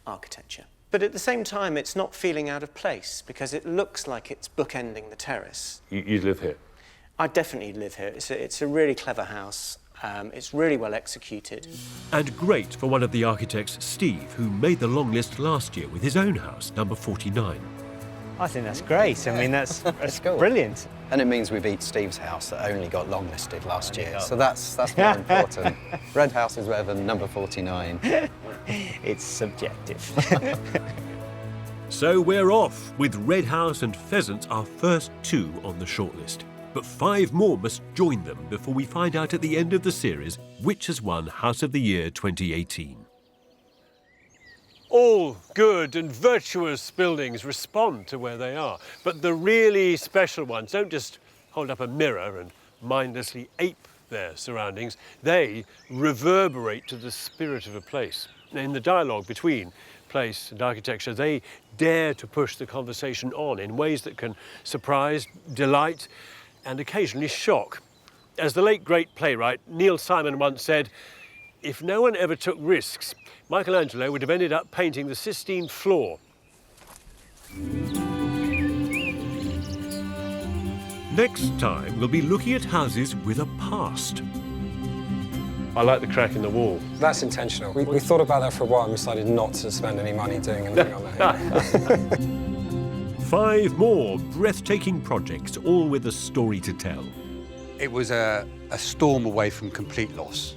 architecture. But at the same time, it's not feeling out of place because it looks like it's bookending the terrace. You live here? I definitely live here. It's a really clever house. It's really well executed. And great for one of the architects, Steve, who made the long list last year with his own house, number 49. I think that's great. I mean, that's cool. Brilliant. And it means we beat Steve's house that only got longlisted last year. So that's more important. Red House is better than number 49. It's subjective. So we're off with Red House and Pheasants, our first 2 on the shortlist. But 5 more must join them before we find out at the end of the series which has won House of the Year 2018. All good and virtuous buildings respond to where they are, but the really special ones don't just hold up a mirror and mindlessly ape their surroundings. They reverberate to the spirit of a place. In the dialogue between place and architecture, they dare to push the conversation on in ways that can surprise, delight, and occasionally shock. As the late great playwright Neil Simon once said, if no one ever took risks, Michelangelo would have ended up painting the Sistine floor. Next time, we'll be looking at houses with a past. I like the crack in the wall. That's intentional. We thought about that for a while and decided not to spend any money doing anything on that. 5 more breathtaking projects, all with a story to tell. It was a storm away from complete loss.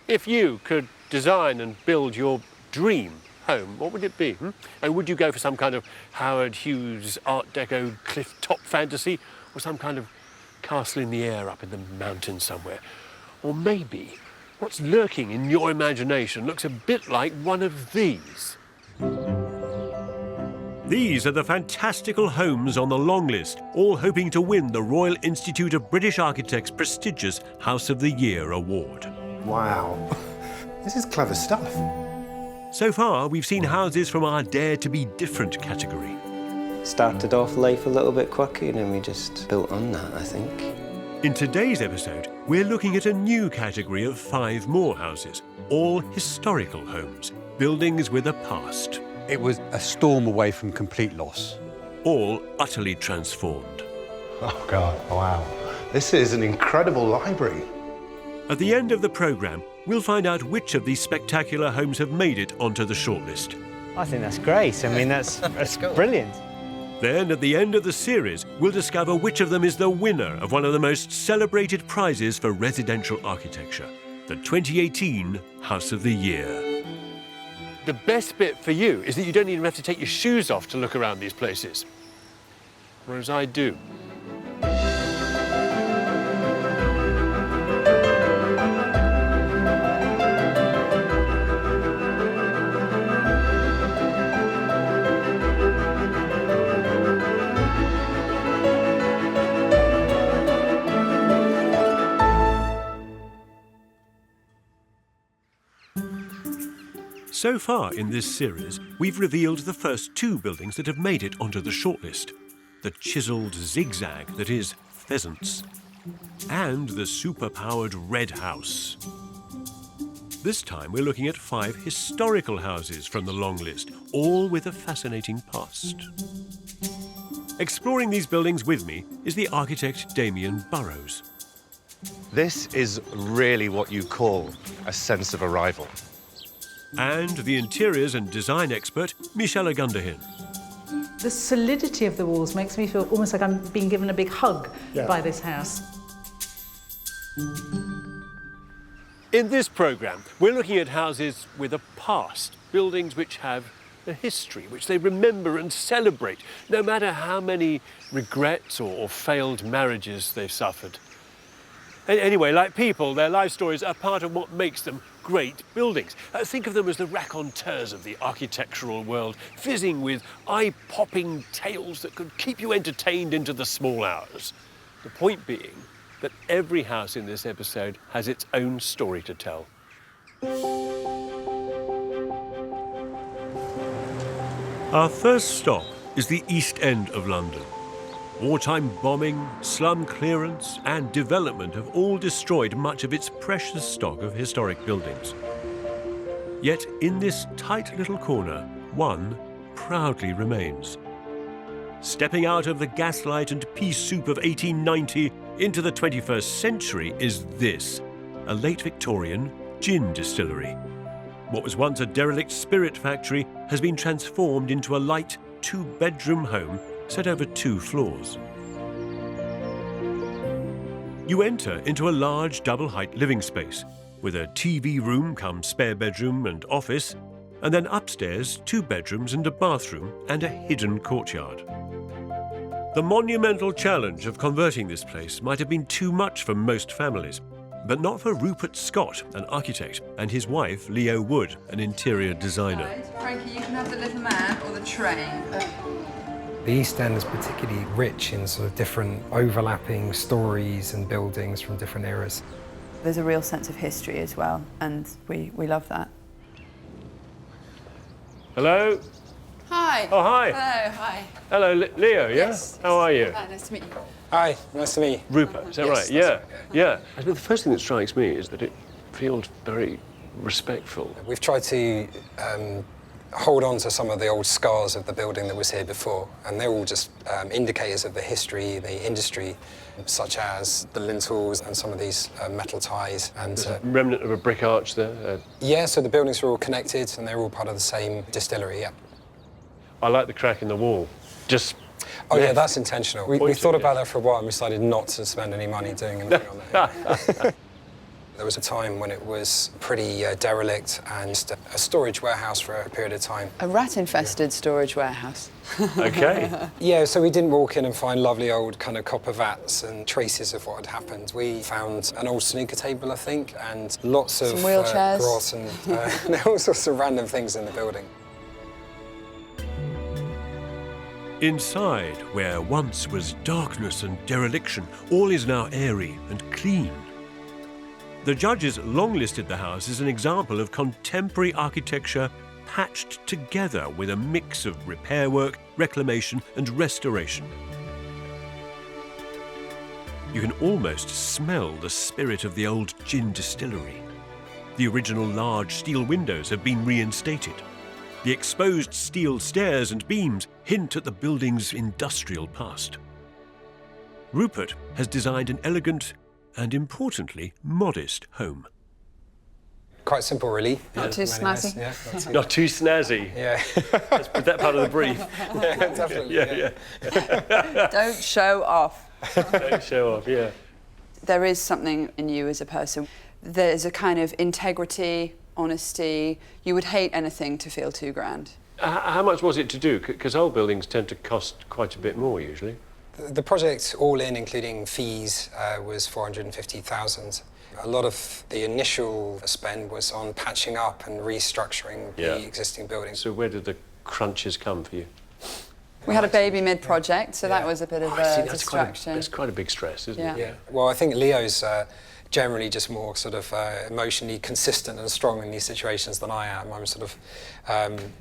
If you could design and build your dream home, what would it be? And would you go for some kind of Howard Hughes Art Deco cliff top fantasy, or some kind of castle in the air up in the mountains somewhere? Or maybe what's lurking in your imagination looks a bit like one of these. These are the fantastical homes on the long list, all hoping to win the Royal Institute of British Architects' prestigious House of the Year award. Wow, this is clever stuff. So far, we've seen houses from our Dare to be Different category. Started off life a little bit quirky and then we just built on that, I think. In today's episode, we're looking at a new category of 5 more houses, all historical homes, buildings with a past. It was a storm away from complete loss. All utterly transformed. Oh God, wow. This is an incredible library. At the end of the programme, we'll find out which of these spectacular homes have made it onto the shortlist. I think that's great. I mean, that's cool. Brilliant. Then, at the end of the series, we'll discover which of them is the winner of one of the most celebrated prizes for residential architecture, the 2018 House of the Year. The best bit for you is that you don't even have to take your shoes off to look around these places, whereas I do. So far in this series, we've revealed the first 2 buildings that have made it onto the shortlist. The chiselled zigzag that is Pheasants, and the super-powered Red House. This time we're looking at 5 historical houses from the long list, all with a fascinating past. Exploring these buildings with me is the architect Damien Burrows. This is really what you call a sense of arrival. And the interiors and design expert, Michelle Gunderhin. The solidity of the walls makes me feel almost like I'm being given a big hug by this house. In this programme, we're looking at houses with a past, buildings which have a history, which they remember and celebrate, no matter how many regrets or failed marriages they've suffered. Anyway, like people, their life stories are part of what makes them great buildings. Think of them as the raconteurs of the architectural world, fizzing with eye-popping tales that could keep you entertained into the small hours. The point being that every house in this episode has its own story to tell. Our first stop is the East End of London. Wartime bombing, slum clearance and development have all destroyed much of its precious stock of historic buildings. Yet in this tight little corner, one proudly remains. Stepping out of the gaslight and pea soup of 1890 into the 21st century is this, a late Victorian gin distillery. What was once a derelict spirit factory has been transformed into a light two-bedroom home set over 2 floors. You enter into a large double-height living space with a TV room cum spare bedroom and office, and then upstairs 2 bedrooms and a bathroom and a hidden courtyard. The monumental challenge of converting this place might have been too much for most families, but not for Rupert Scott, an architect, and his wife, Leo Wood, an interior designer. Frankie, you can have the little man or the train. The East End is particularly rich in sort of different overlapping stories and buildings from different eras. There's a real sense of history as well, and we love that. Hello? Hi. Oh, hi. Hello, hi. Hello, Leo, yeah? Yes. How are you? Hi, nice to meet you. Hi, nice to meet you. Rupert, is that Yes, right? Yeah, yeah. I mean, the first thing that strikes me is that it feels very respectful. We've tried to hold on to some of the old scars of the building that was here before, and they're all just indicators of the history, the industry, such as the lintels and some of these metal ties. And There's a remnant of a brick arch there. Yeah, so the buildings are all connected and they're all part of the same distillery, yeah. I like the crack in the wall. Just... Oh yeah, that's intentional. We thought about that for a while and we decided not to spend any money doing anything on that. There was a time when it was pretty derelict and just a storage warehouse for a period of time. A rat-infested storage warehouse. Okay. Yeah, so we didn't walk in and find lovely old kind of copper vats and traces of what had happened. We found an old snooker table, I think, and lots of some wheelchairs. Grass and all sorts of random things in the building. Inside, where once was darkness and dereliction, all is now airy and clean. The judges longlisted the house as an example of contemporary architecture patched together with a mix of repair work, reclamation and restoration. You can almost smell the spirit of the old gin distillery. The original large steel windows have been reinstated. The exposed steel stairs and beams hint at the building's industrial past. Rupert has designed an elegant and, importantly, modest home. Quite simple, really. Not too snazzy. Yeah, not too snazzy. Yeah. Let's put that part of the brief. Yeah, definitely. Yeah. Don't show off. Don't show off, yeah. There is something in you as a person. There's a kind of integrity, honesty. You would hate anything to feel $2,000. How much was it to do? Because old buildings tend to cost quite a bit more, usually. The project, all in, including fees, was $450,000. A lot of the initial spend was on patching up and restructuring the existing buildings. So where did the crunches come for you? We had a baby mid-project, so that was a bit of a distraction. That's quite a big stress, isn't it? Yeah. Well, I think Leo's generally just more sort of emotionally consistent and strong in these situations than I am. I'm sort of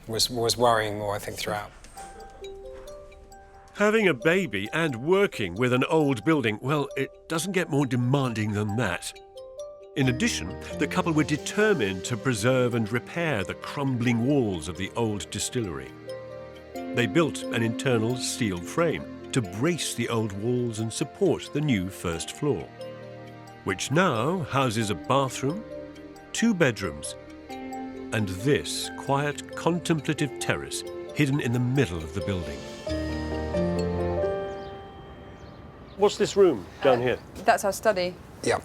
was worrying more, I think, throughout. Having a baby and working with an old building, well, it doesn't get more demanding than that. In addition, the couple were determined to preserve and repair the crumbling walls of the old distillery. They built an internal steel frame to brace the old walls and support the new first floor, which now houses a bathroom, 2 bedrooms, and this quiet, contemplative terrace hidden in the middle of the building. What's this room down here? That's our study. Yeah.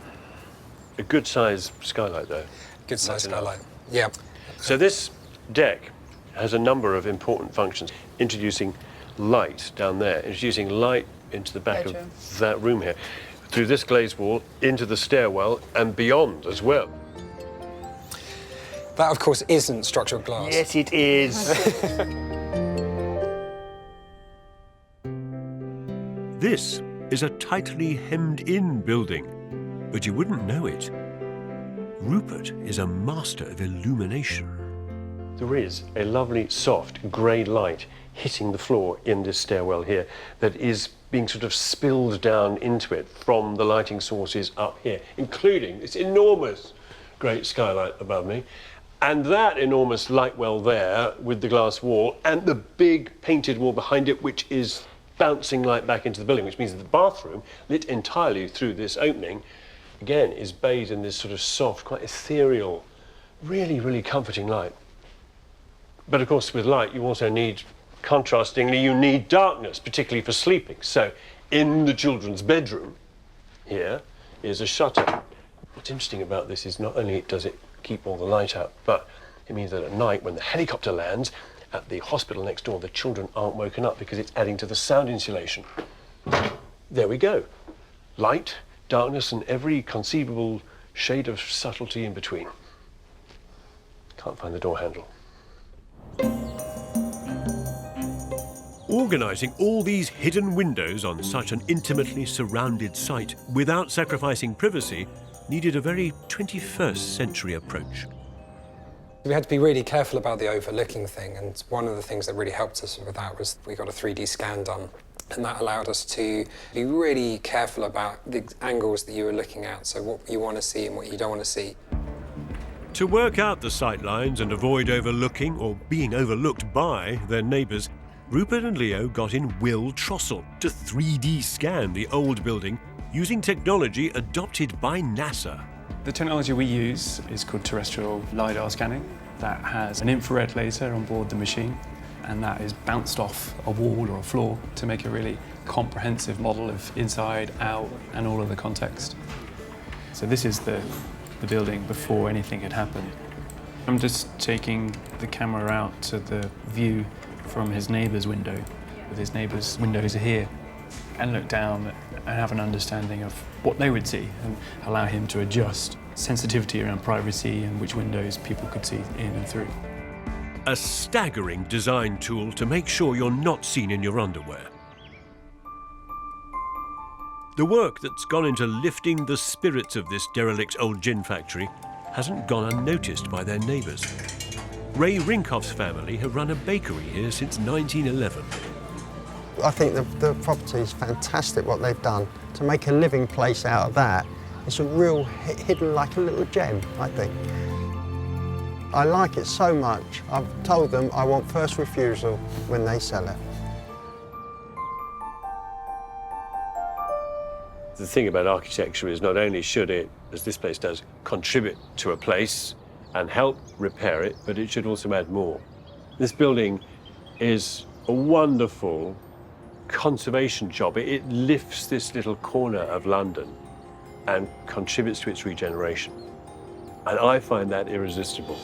A good size skylight, though. Good size skylight. Yeah. So this deck has a number of important functions. Introducing light down there, introducing light into the back of that room here, through this glazed wall, into the stairwell, and beyond as well. That, of course, isn't structural glass. Yes, it is. This is a tightly hemmed-in building, but you wouldn't know it. Rupert is a master of illumination. There is a lovely, soft, grey light hitting the floor in this stairwell here that is being sort of spilled down into it from the lighting sources up here, including this enormous great skylight above me, and that enormous light well there with the glass wall, and the big painted wall behind it, which is bouncing light back into the building, which means that the bathroom, lit entirely through this opening, again, is bathed in this sort of soft, quite ethereal, really, really comforting light. But of course, with light, you also need, contrastingly, you need darkness, particularly for sleeping. So in the children's bedroom here is a shutter. What's interesting about this is not only does it keep all the light out, but it means that at night, when the helicopter lands at the hospital next door, the children aren't woken up because it's adding to the sound insulation. There we go. Light, darkness, and every conceivable shade of subtlety in between. Can't find the door handle. Organising all these hidden windows on such an intimately surrounded site without sacrificing privacy needed a very 21st century approach. We had to be really careful about the overlooking thing, and one of the things that really helped us with that was we got a 3D scan done, and that allowed us to be really careful about the angles that you were looking at, so what you want to see and what you don't want to see. To work out the sight lines and avoid overlooking or being overlooked by their neighbours, Rupert and Leo got in Will Trossel to 3D scan the old building using technology adopted by NASA. The technology we use is called terrestrial LiDAR scanning. That has an infrared laser on board the machine, and that is bounced off a wall or a floor to make a really comprehensive model of inside, out, and all of the context. So this is the building before anything had happened. I'm just taking the camera out to the view from his neighbour's window, with his neighbour's windows are here, and look down and have an understanding of what they would see and allow him to adjust sensitivity around privacy and which windows people could see in and through. A staggering design tool to make sure you're not seen in your underwear. The work that's gone into lifting the spirits of this derelict old gin factory hasn't gone unnoticed by their neighbours. Ray Rinkoff's family have run a bakery here since 1911. I think the property is fantastic what they've done. To make a living place out of that, it's a real hidden like a little gem, I think. I like it so much, I've told them I want first refusal when they sell it. The thing about architecture is not only should it, as this place does, contribute to a place and help repair it, but it should also add more. This building is a wonderful conservation job. It lifts this little corner of London and contributes to its regeneration. And I find that irresistible.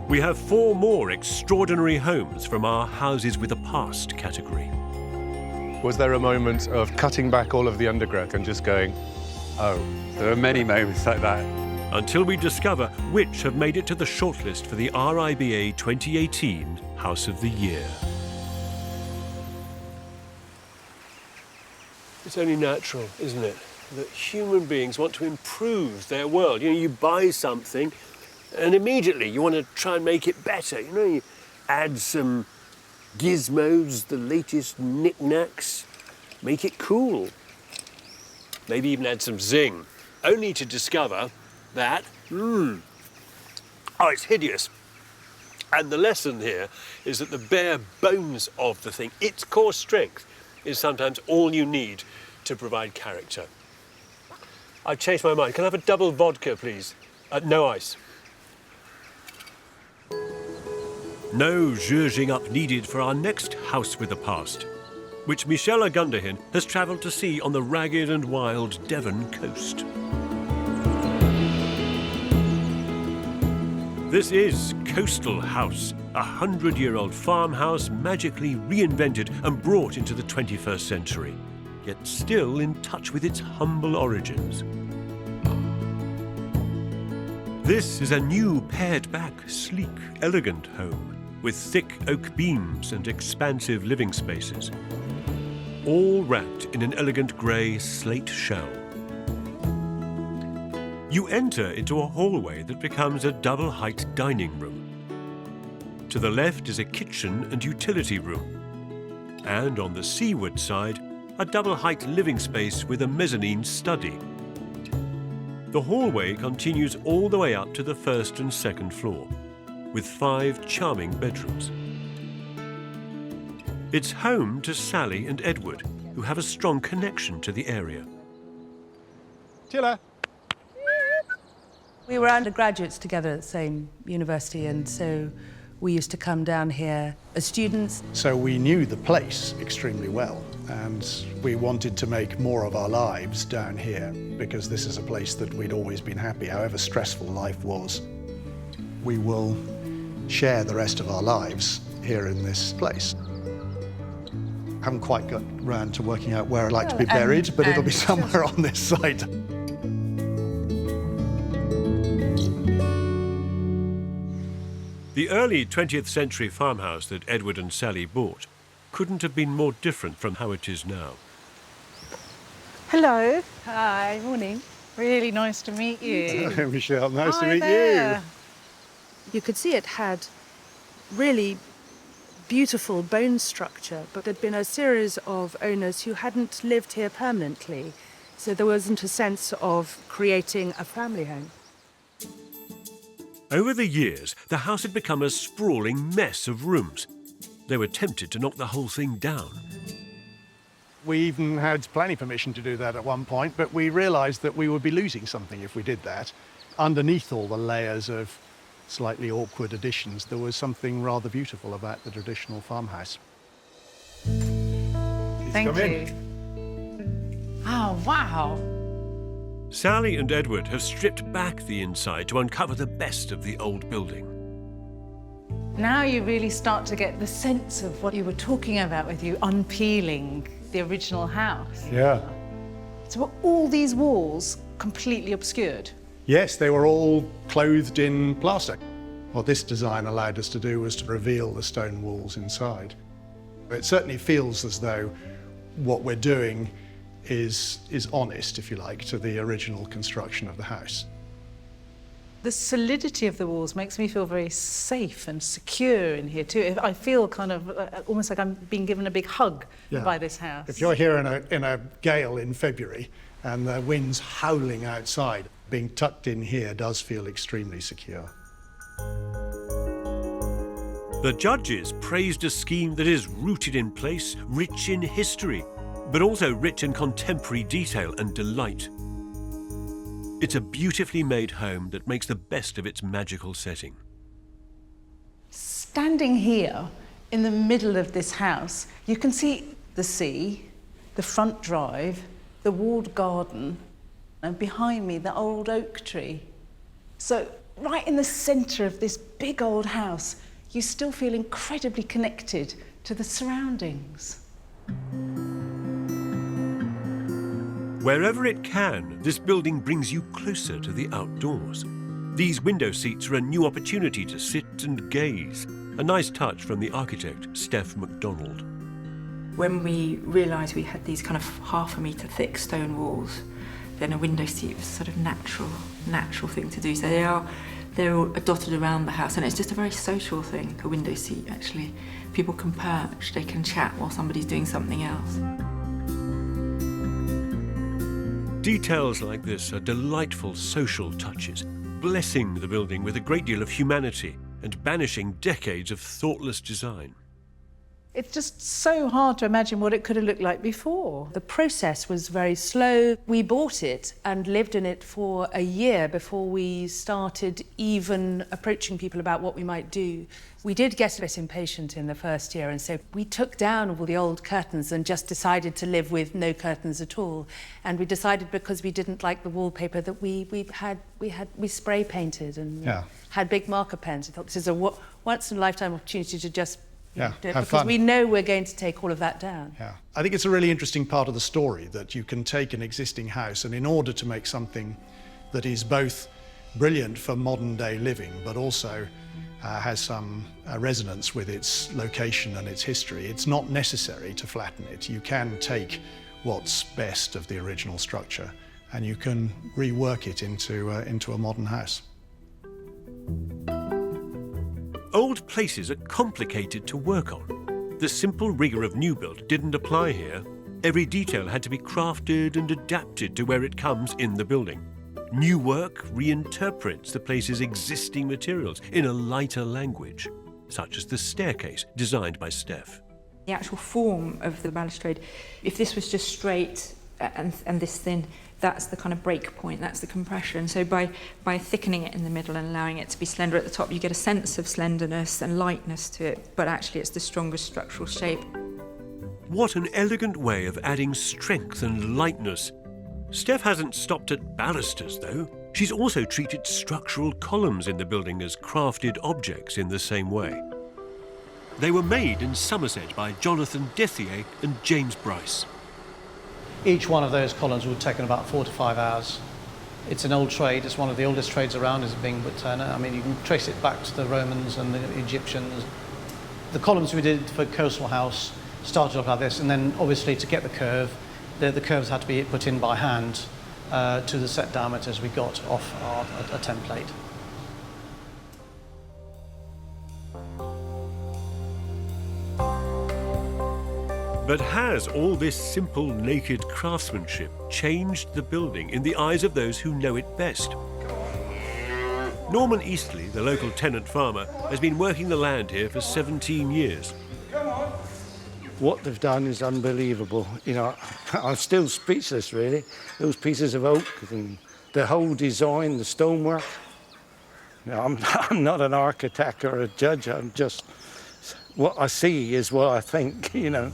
We have 4 more extraordinary homes from our Houses with a Past category. Was there a moment of cutting back all of the undergrowth and just going, oh, there are many moments like that? Until we discover which have made it to the shortlist for the RIBA 2018 House of the Year. It's only natural, isn't it, that human beings want to improve their world. You know, you buy something and immediately you want to try and make it better. You know, you add some gizmos, the latest knickknacks, make it cool. Maybe even add some zing, only to discover that, oh, it's hideous. And the lesson here is that the bare bones of the thing, its core strength, is sometimes all you need to provide character. I've changed my mind. Can I have a double vodka, please? No ice. No zhuzhing up needed for our next House with a Past, which Michelle Agundahin has travelled to see on the ragged and wild Devon coast. This is Coastal House, a 100-year-old farmhouse magically reinvented and brought into the 21st century, yet still in touch with its humble origins. This is a new pared-back, sleek, elegant home with thick oak beams and expansive living spaces, all wrapped in an elegant grey slate shell. You enter into a hallway that becomes a double-height dining room. To the left is a kitchen and utility room, And on the seaward side, a double-height living space with a mezzanine study. The hallway continues all the way up to the first and second floor, with 5 charming bedrooms. It's home to Sally and Edward, who have a strong connection to the area. Tilla. We were undergraduates together at the same university, and so we used to come down here as students. So we knew the place extremely well, and we wanted to make more of our lives down here because this is a place that we'd always been happy, however stressful life was. We will share the rest of our lives here in this place. Haven't quite got round to working out where I'd like to be buried, but it'll be somewhere on this site. The early 20th century farmhouse that Edward and Sally bought couldn't have been more different from how it is now. Hello. Hi, morning. Really nice to meet you. Hello, Michelle. Nice to Hi meet there. You could see it had really beautiful bone structure, but there'd been a series of owners who hadn't lived here permanently, so there wasn't a sense of creating a family home. Over the years, the house had become a sprawling mess of rooms. They were tempted to knock the whole thing down. We even had planning permission to do that at one point, but we realised that we would be losing something if we did that. Underneath all the layers of slightly awkward additions, there was something rather beautiful about the traditional farmhouse. Thank you. Oh, wow. Sally and Edward have stripped back the inside to uncover the best of the old building. Now you really start to get the sense of what you were talking about with you unpeeling the original house. Yeah. So were all these walls completely obscured? Yes, they were all clothed in plaster. What this design allowed us to do was to reveal the stone walls inside. It certainly feels as though what we're doing is honest, if you like, to the original construction of the house. The solidity of the walls makes me feel very safe and secure in here too. I feel kind of almost like I'm being given a big hug by this house. If you're here in a gale in February and the wind's howling outside, being tucked in here does feel extremely secure. The judges praised a scheme that is rooted in place, rich in history, but also rich in contemporary detail and delight. It's a beautifully made home that makes the best of its magical setting. Standing here in the middle of this house, you can see the sea, the front drive, the walled garden, and behind me, the old oak tree. So right in the centre of this big old house, you still feel incredibly connected to the surroundings. Wherever it can, this building brings you closer to the outdoors. These window seats are a new opportunity to sit and gaze. A nice touch from the architect, Steph MacDonald. When we realised we had these kind of 1/2 metre thick stone walls, then a window seat was sort of natural thing to do. So they're all dotted around the house, and it's just a very social thing, a window seat, actually. People can perch, they can chat while somebody's doing something else. Details like this are delightful social touches, blessing the building with a great deal of humanity and banishing decades of thoughtless design. It's just so hard to imagine what it could have looked like before. The process was very slow. We bought it and lived in it for a year before we started even approaching people about what we might do. We did get a bit impatient in the first year, and so we took down all the old curtains and just decided to live with no curtains at all. And we decided, because we didn't like the wallpaper, that we spray painted and had big marker pens. We thought this is a once in a lifetime opportunity to just do it, because we know we're going to take all of that down. Yeah, I think it's a really interesting part of the story that you can take an existing house, and in order to make something that is both brilliant for modern day living but also has some resonance with its location and its history, it's not necessary to flatten it. You can take what's best of the original structure and you can rework it into a modern house. Old places are complicated to work on. The simple rigour of new build didn't apply here. Every detail had to be crafted and adapted to where it comes in the building. New work reinterprets the place's existing materials in a lighter language, such as the staircase designed by Steph. The actual form of the balustrade, if this was just straight and this thin, that's the kind of break point, that's the compression. So by thickening it in the middle and allowing it to be slender at the top, you get a sense of slenderness and lightness to it, but actually it's the strongest structural shape. What an elegant way of adding strength and lightness. Steph hasn't stopped at balusters, though. She's also treated structural columns in the building as crafted objects in the same way. They were made in Somerset by Jonathan Dethier and James Bryce. Each one of those columns would have taken about 4 to 5 hours. It's an old trade. It's one of the oldest trades around, is being wood turner. I mean, you can trace it back to the Romans and the Egyptians. The columns we did for Coastal House started off like this, and then obviously to get the curve, the curves had to be put in by hand to the set diameters we got off a template. But has all this simple, naked craftsmanship changed the building in the eyes of those who know it best? Norman Eastley, the local tenant farmer, has been working the land here for 17 years. What they've done is unbelievable. You know, I'm still speechless, really. Those pieces of oak and the whole design, the stonework. You know, I'm not an architect or a judge. I'm just, what I see is what I think, you know.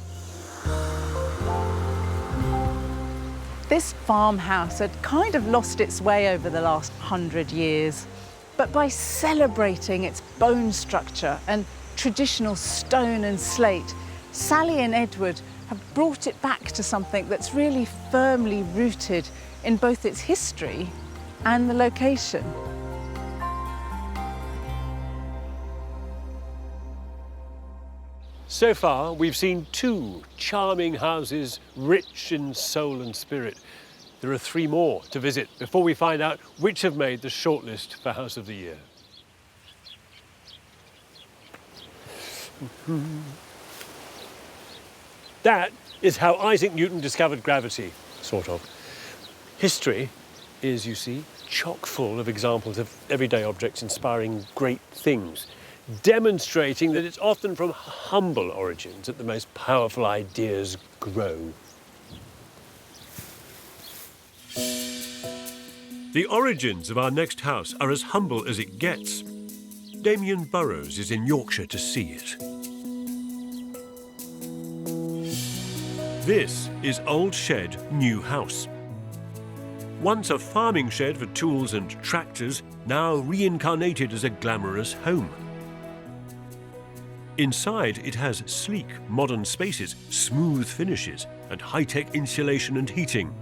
This farmhouse had kind of lost its way over the last 100 years, but by celebrating its bone structure and traditional stone and slate, Sally and Edward have brought it back to something that's really firmly rooted in both its history and the location. So far, we've seen 2 charming houses, rich in soul and spirit. There are 3 more to visit before we find out which have made the shortlist for House of the Year. That is how Isaac Newton discovered gravity, sort of. History is, you see, chock full of examples of everyday objects inspiring great things, demonstrating that it's often from humble origins that the most powerful ideas grow. The origins of our next house are as humble as it gets. Damien Burrows is in Yorkshire to see it. This is Old Shed, New House. Once a farming shed for tools and tractors, now reincarnated as a glamorous home. Inside, it has sleek, modern spaces, smooth finishes, and high-tech insulation and heating.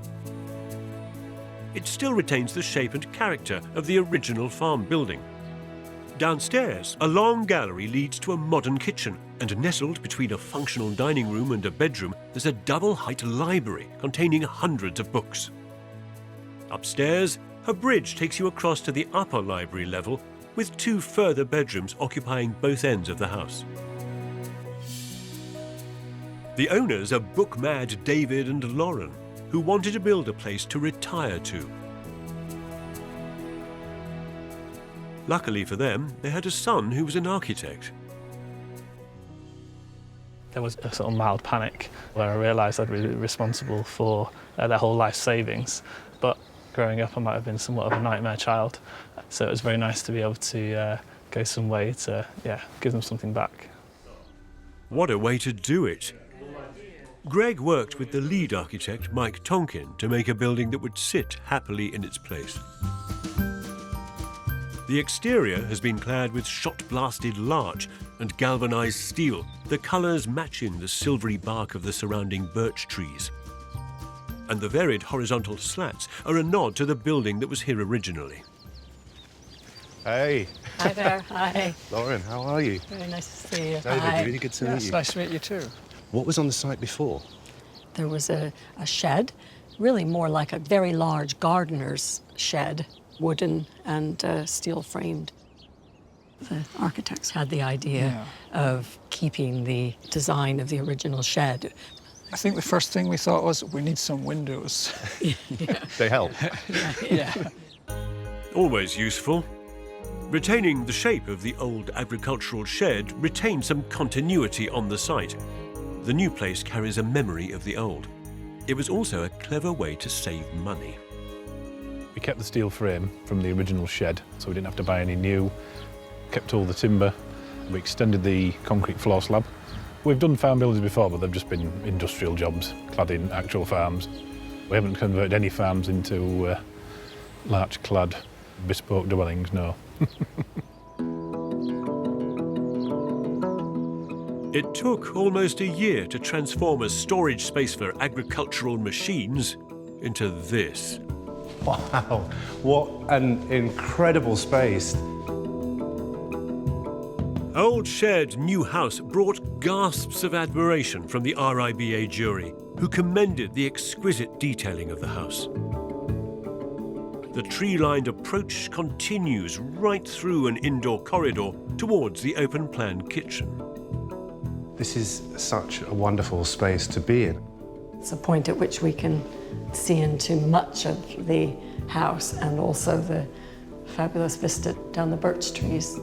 It still retains the shape and character of the original farm building. Downstairs, a long gallery leads to a modern kitchen, and nestled between a functional dining room and a bedroom, there's a double-height library containing hundreds of books. Upstairs, a bridge takes you across to the upper library level, with 2 further bedrooms occupying both ends of the house. The owners are book-mad David and Lauren, who wanted to build a place to retire to. Luckily for them, they had a son who was an architect. There was a sort of mild panic where I realised I'd be responsible for their whole life savings. But growing up, I might have been somewhat of a nightmare child. So it was very nice to be able to go some way to, give them something back. What a way to do it. Greg worked with the lead architect, Mike Tonkin, to make a building that would sit happily in its place. The exterior has been clad with shot-blasted larch and galvanised steel, the colours matching the silvery bark of the surrounding birch trees. And the varied horizontal slats are a nod to the building that was here originally. Hey. Hi there, hi. Lauren, how are you? Very nice to see you. David, Hi. really good to meet you. It's nice to meet you too. What was on the site before? There was a shed, really more like a very large gardener's shed, wooden and steel framed. The architects had the idea of keeping the design of the original shed. I think the first thing we thought was, we need some windows. They help. Yeah. Always useful. Retaining the shape of the old agricultural shed retained some continuity on the site. The new place carries a memory of the old. It was also a clever way to save money. We kept the steel frame from the original shed, so we didn't have to buy any new. Kept all the timber. We extended the concrete floor slab. We've done farm buildings before, but they've just been industrial jobs, cladding actual farms. We haven't converted any farms into larch-clad, bespoke dwellings, no. It took almost a year to transform a storage space for agricultural machines into this. Wow, what an incredible space. Old Shed, New House brought gasps of admiration from the RIBA jury, who commended the exquisite detailing of the house. The tree-lined approach continues right through an indoor corridor towards the open-plan kitchen. This is such a wonderful space to be in. It's a point at which we can see into much of the house and also the fabulous vista down the birch trees.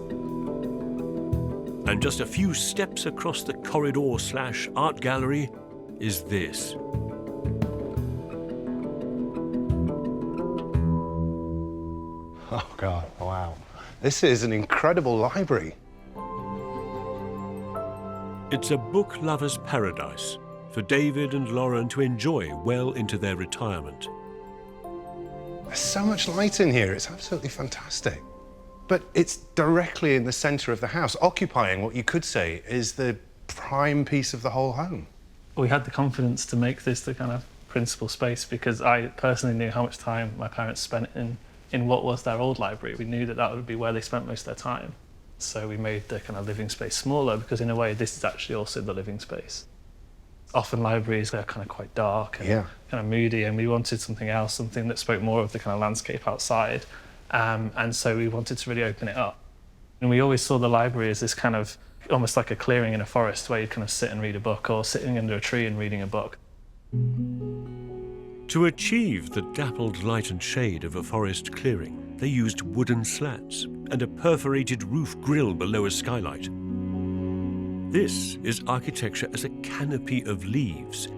And just a few steps across the corridor/art gallery is this. Oh God, wow. This is an incredible library. It's a book lover's paradise for David and Lauren to enjoy well into their retirement. There's so much light in here, it's absolutely fantastic. But it's directly in the centre of the house, occupying what you could say is the prime piece of the whole home. We had the confidence to make this the kind of principal space because I personally knew how much time my parents spent in what was their old library. We knew that that would be where they spent most of their time. So we made the kind of living space smaller because in a way this is actually also the living space. Often libraries, they're kind of quite dark and kind of moody, and we wanted something else, something that spoke more of the kind of landscape outside. And so we wanted to really open it up. And we always saw the library as this kind of, almost like a clearing in a forest where you'd kind of sit and read a book, or sitting under a tree and reading a book. To achieve the dappled light and shade of a forest clearing, they used wooden slats and a perforated roof grille below a skylight. This is architecture as a canopy of leaves.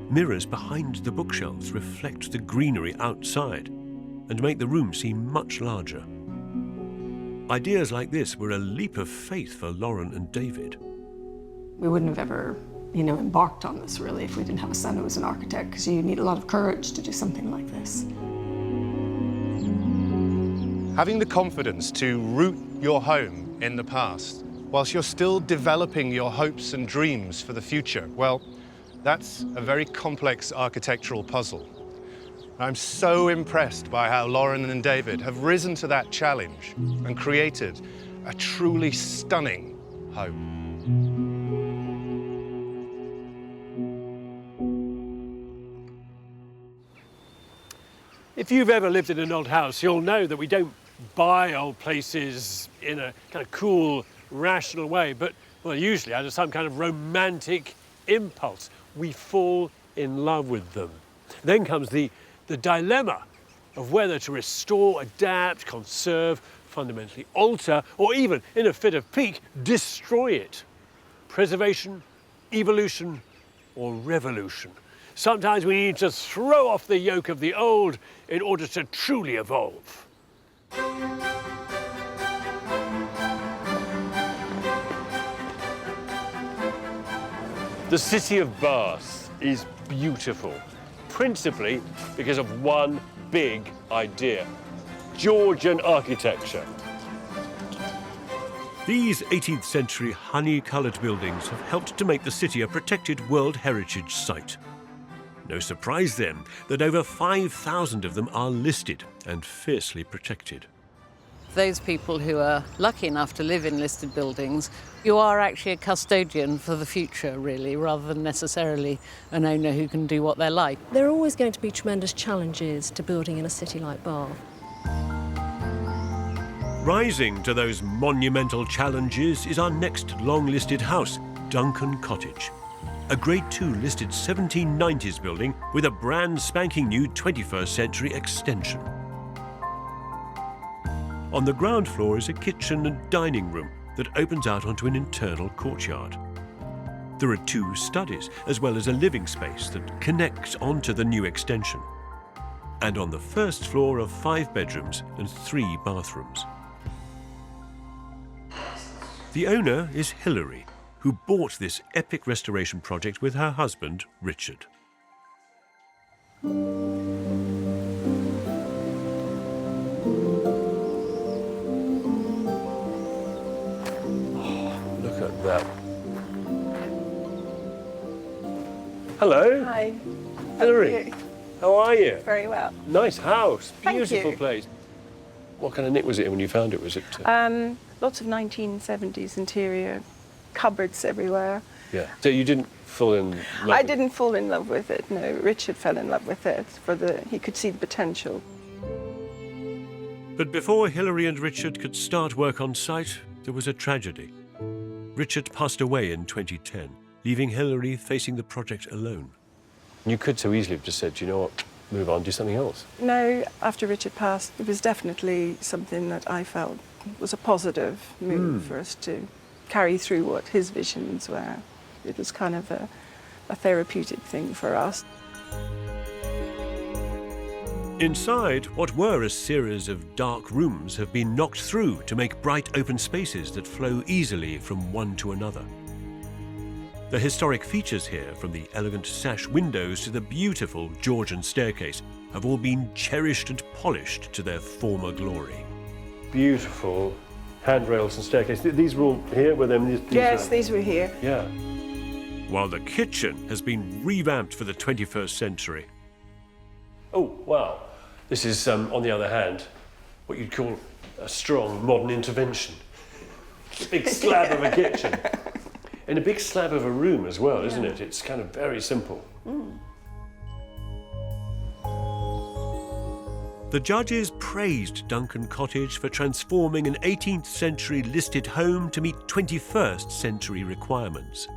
Mirrors behind the bookshelves reflect the greenery outside and make the room seem much larger. Ideas like this were a leap of faith for Lauren and David. We wouldn't have ever, embarked on this really if we didn't have a son who was an architect, because you need a lot of courage to do something like this. Having the confidence to root your home in the past, whilst you're still developing your hopes and dreams for the future, well, that's a very complex architectural puzzle. I'm so impressed by how Lauren and David have risen to that challenge and created a truly stunning home. If you've ever lived in an old house, you'll know that we don't buy old places in a kind of cool, rational way, but well, usually out of some kind of romantic impulse. We fall in love with them. Then comes the dilemma of whether to restore, adapt, conserve, fundamentally alter, or even, in a fit of pique, destroy it. Preservation, evolution, or revolution. Sometimes we need to throw off the yoke of the old in order to truly evolve. The city of Bath is beautiful, principally because of one big idea: Georgian architecture. These 18th century honey-coloured buildings have helped to make the city a protected World Heritage Site. No surprise then that over 5,000 of them are listed and fiercely protected. Those people who are lucky enough to live in listed buildings, you are actually a custodian for the future, really, rather than necessarily an owner who can do what they like. There are always going to be tremendous challenges to building in a city like Bath. Rising to those monumental challenges is our next long-listed house, Duncan Cottage, a Grade 2 listed 1790s building with a brand spanking new 21st century extension. On the ground floor is a kitchen and dining room that opens out onto an internal courtyard. There are 2 studies, as well as a living space that connects onto the new extension. And on the first floor are 5 bedrooms and 3 bathrooms. The owner is Hilary, who bought this epic restoration project with her husband, Richard. Look at that. Hello. Hi. Hilary. How are you? Very well. Nice house. Thank Beautiful you. place. What kind of nick was it when you found it? Was it? Lots of 1970s interior, cupboards everywhere. Yeah. So you didn't fall in love I with it? didn't fall in love with it. No, Richard fell in love with it he could see the potential. But before Hilary and Richard could start work on site, there was a tragedy. Richard passed away in 2010, leaving Hilary facing the project alone. You could so easily have just said, you know what, move on, do something else. No, after Richard passed, it was definitely something that I felt was a positive move for us to carry through what his visions were. It was kind of a therapeutic thing for us. Inside, what were a series of dark rooms have been knocked through to make bright open spaces that flow easily from one to another. The historic features here, from the elegant sash windows to the beautiful Georgian staircase, have all been cherished and polished to their former glory. Beautiful handrails and staircase. These were all here, were them? Yes, these were here. Yeah. While the kitchen has been revamped for the 21st century. Oh, wow. This is, on the other hand, what you'd call a strong modern intervention. A big slab of a kitchen. And a big slab of a room as well, isn't it? It's kind of very simple. The judges praised Duncan Cottage for transforming an 18th century listed home to meet 21st century requirements.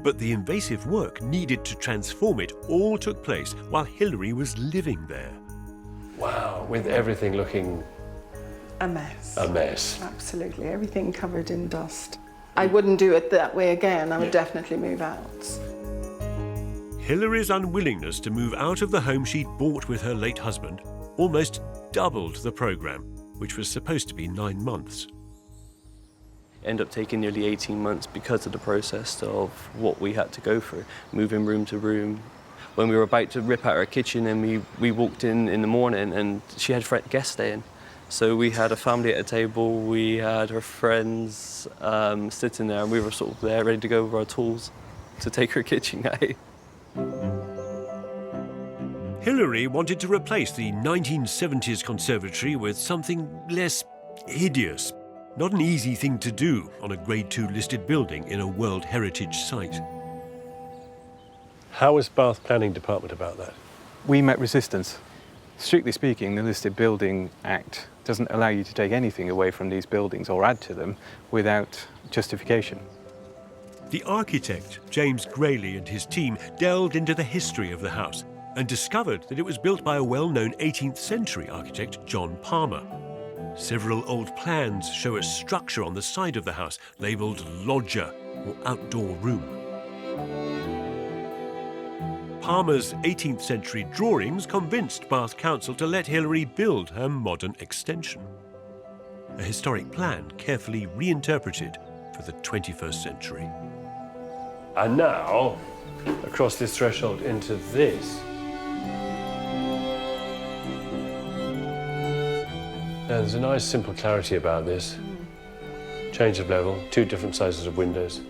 But the invasive work needed to transform it all took place while Hilary was living there. Wow, with everything looking A mess. a mess. Absolutely, everything covered in dust. I wouldn't do it that way again. I would definitely move out. Hilary's unwillingness to move out of the home she'd bought with her late husband almost doubled the programme, which was supposed to be 9 months. Ended up taking nearly 18 months because of the process of what we had to go through, moving room to room. When we were about to rip out our kitchen and we walked in the morning and she had guests staying. So we had a family at a table, we had her friends sitting there, and we were sort of there ready to go with our tools to take her kitchen out. Hilary wanted to replace the 1970s conservatory with something less hideous. Not an easy thing to do on a Grade 2 listed building in a World Heritage Site. How was Bath Planning Department about that? We met resistance. Strictly speaking, the Listed Building Act doesn't allow you to take anything away from these buildings or add to them without justification. The architect, James Grayley, and his team delved into the history of the house and discovered that it was built by a well-known 18th century architect, John Palmer. Several old plans show a structure on the side of the house labelled loggia, or outdoor room. Palmer's 18th century drawings convinced Bath Council to let Hilary build her modern extension. A historic plan carefully reinterpreted for the 21st century. And now, across this threshold into this. Now, there's a nice simple clarity about this. Change of level, 2 different sizes of windows.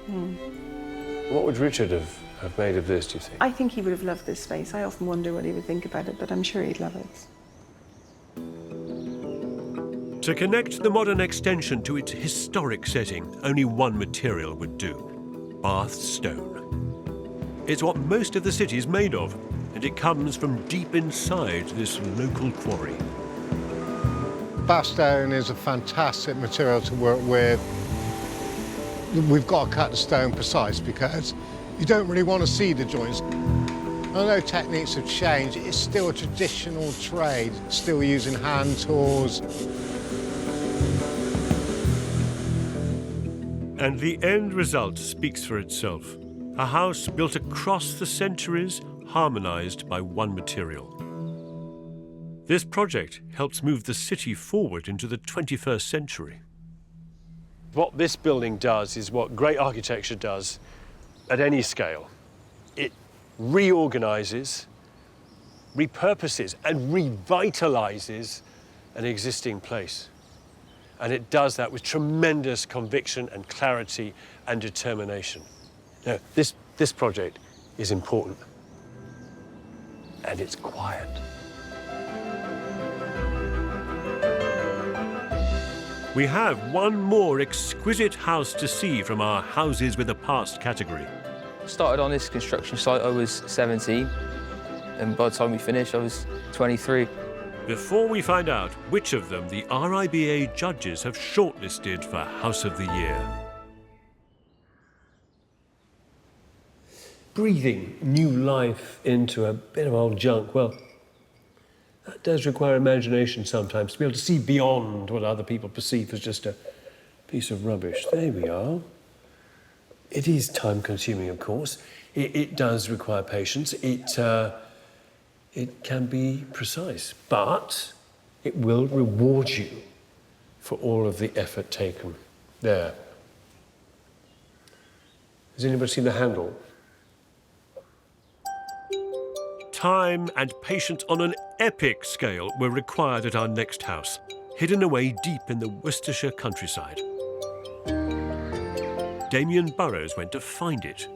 What would Richard have made of this, do you think? I think he would have loved this space. I often wonder what he would think about it, but I'm sure he'd love it. To connect the modern extension to its historic setting, only one material would do: Bath stone. It's what most of the city is made of, and it comes from deep inside this local quarry. Bath stone is a fantastic material to work with. We've got to cut the stone precise because you don't really want to see the joints. Although techniques have changed, it's still a traditional trade, still using hand tools. And the end result speaks for itself. A house built across the centuries, harmonised by one material. This project helps move the city forward into the 21st century. What this building does is what great architecture does at any scale. It reorganises, repurposes and revitalises an existing place. And it does that with tremendous conviction and clarity and determination. Now, this project is important. And it's quiet. We have one more exquisite house to see from our Houses with a Past category. Started on this construction site, I was 17, and by the time we finished, I was 23. Before we find out which of them the RIBA judges have shortlisted for House of the Year. Breathing new life into a bit of old junk, well, that does require imagination sometimes, to be able to see beyond what other people perceive as just a piece of rubbish. There we are. It is time-consuming, of course. It does require patience. It can be precise, but it will reward you for all of the effort taken. There. Has anybody seen the handle? Time and patience on an epic scale were required at our next house, hidden away deep in the Worcestershire countryside. Damien Burrows went to find it.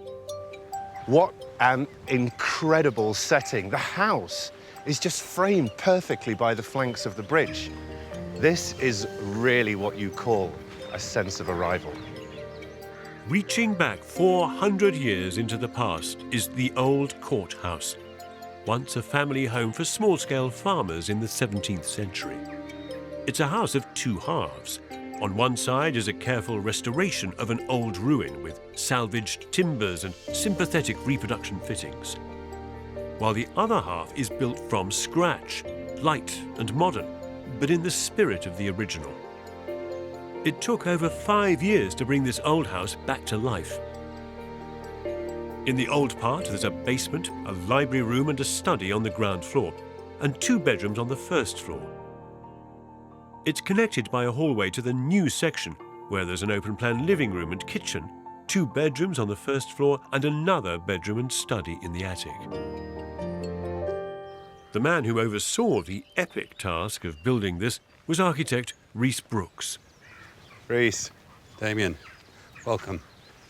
What an incredible setting. The house is just framed perfectly by the flanks of the bridge. This is really what you call a sense of arrival. Reaching back 400 years into the past is the Old Courthouse, once a family home for small-scale farmers in the 17th century. It's a house of two halves. On one side is a careful restoration of an old ruin with salvaged timbers and sympathetic reproduction fittings, while the other half is built from scratch, light and modern, but in the spirit of the original. It took over 5 years to bring this old house back to life. In the old part, there's a basement, a library room and a study on the ground floor, and 2 bedrooms on the first floor. It's connected by a hallway to the new section, where there's an open-plan living room and kitchen, 2 bedrooms on the first floor and another bedroom and study in the attic. The man who oversaw the epic task of building this was architect Rhys Brooks. Rhys, Damien, welcome.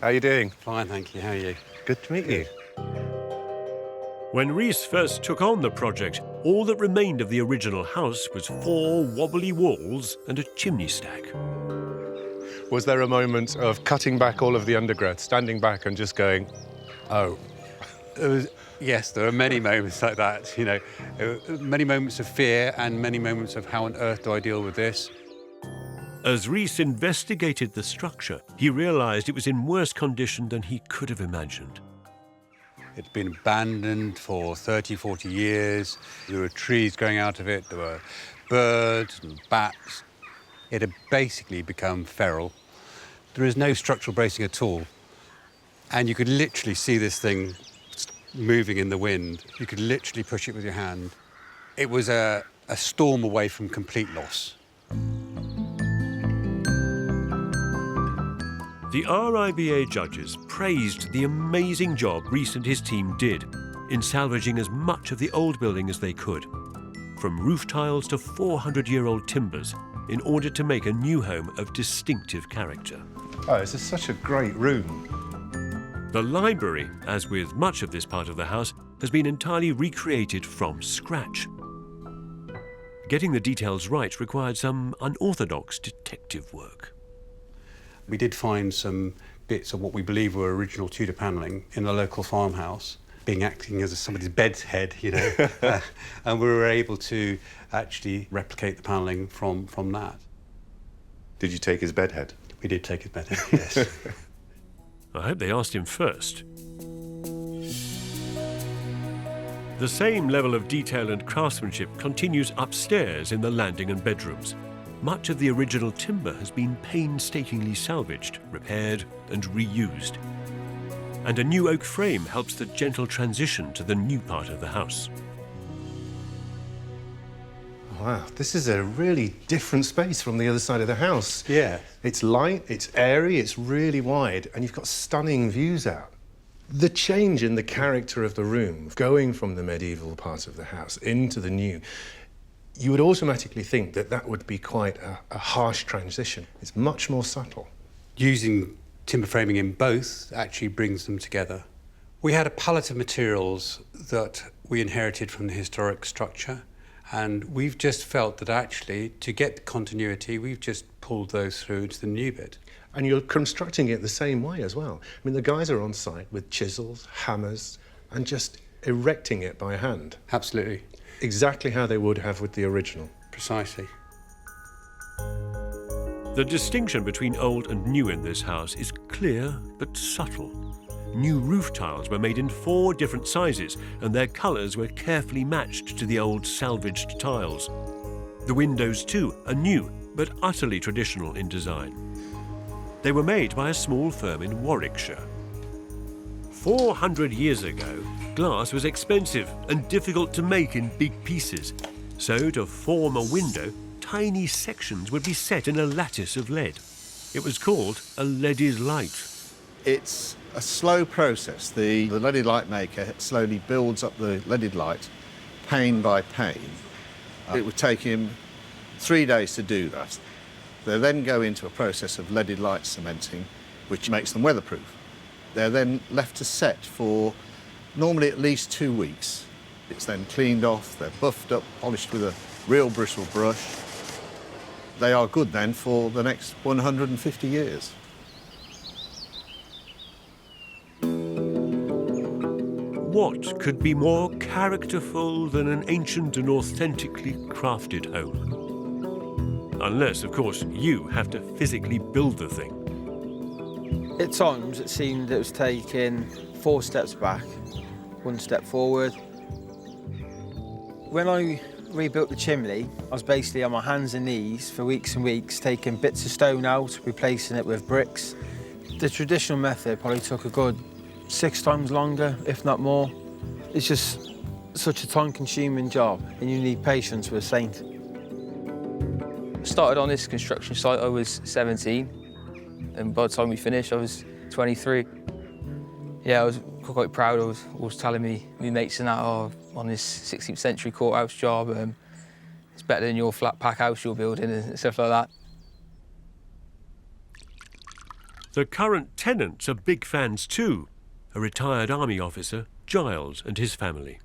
How are you doing? Fine, thank you. How are you? Good to meet you. When Rhys first took on the project, all that remained of the original house was 4 wobbly walls and a chimney stack. Was there a moment of cutting back all of the undergrowth, standing back and just going, oh? Yes, there are many moments like that, you know. Many moments of fear and many moments of how on earth do I deal with this? As Rhys investigated the structure, he realised it was in worse condition than he could have imagined. It'd been abandoned for 30, 40 years. There were trees growing out of it. There were birds and bats. It had basically become feral. There is no structural bracing at all. And you could literally see this thing moving in the wind. You could literally push it with your hand. It was a storm away from complete loss. The RIBA judges praised the amazing job Rhys and his team did in salvaging as much of the old building as they could, from roof tiles to 400-year-old timbers, in order to make a new home of distinctive character. Oh, this is such a great room. The library, as with much of this part of the house, has been entirely recreated from scratch. Getting the details right required some unorthodox detective work. We did find some bits of what we believe were original Tudor panelling in the local farmhouse, acting as somebody's bed's head, you know, and we were able to actually replicate the panelling from that. Did you take his bed head? We did take his bed head, yes. I hope they asked him first. The same level of detail and craftsmanship continues upstairs in the landing and bedrooms. Much of the original timber has been painstakingly salvaged, repaired and reused. And a new oak frame helps the gentle transition to the new part of the house. Wow, this is a really different space from the other side of the house. Yeah. It's light, it's airy, it's really wide, and you've got stunning views out. The change in the character of the room, going from the medieval part of the house into the new, you would automatically think that that would be quite a harsh transition. It's much more subtle. Using timber framing in both actually brings them together. We had a palette of materials that we inherited from the historic structure, and we've just felt that actually, to get continuity, we've just pulled those through into the new bit. And you're constructing it the same way as well. I mean, the guys are on site with chisels, hammers, and just erecting it by hand. Absolutely. Exactly how they would have with the original. Precisely. The distinction between old and new in this house is clear but subtle. New roof tiles were made in 4 different sizes, and their colours were carefully matched to the old salvaged tiles. The windows, too, are new, but utterly traditional in design. They were made by a small firm in Warwickshire. 400 years ago, glass was expensive and difficult to make in big pieces. So, to form a window, tiny sections would be set in a lattice of lead. It was called a leaded light. It's a slow process. The leaded light maker slowly builds up the leaded light, pane by pane. It would take him 3 days to do that. They then go into a process of leaded light cementing, which makes them weatherproof. They're then left to set for normally at least 2 weeks. It's then cleaned off, they're buffed up, polished with a real bristle brush. They are good then for the next 150 years. What could be more characterful than an ancient and authentically crafted home? Unless, of course, you have to physically build the thing. At times, it seemed it was taking 4 steps back, 1 step forward. When I rebuilt the chimney, I was basically on my hands and knees for weeks and weeks, taking bits of stone out, replacing it with bricks. The traditional method probably took a good 6 times longer, if not more. It's just such a time-consuming job, and you need patience with a saint. Started on this construction site, I was 17, and by the time we finished, I was 23. Yeah, I was quite proud. I was telling my mates and that, oh, on this 16th century courthouse job, it's better than your flat pack house you're building and stuff like that. The current tenants are big fans too. A retired army officer, Giles, and his family.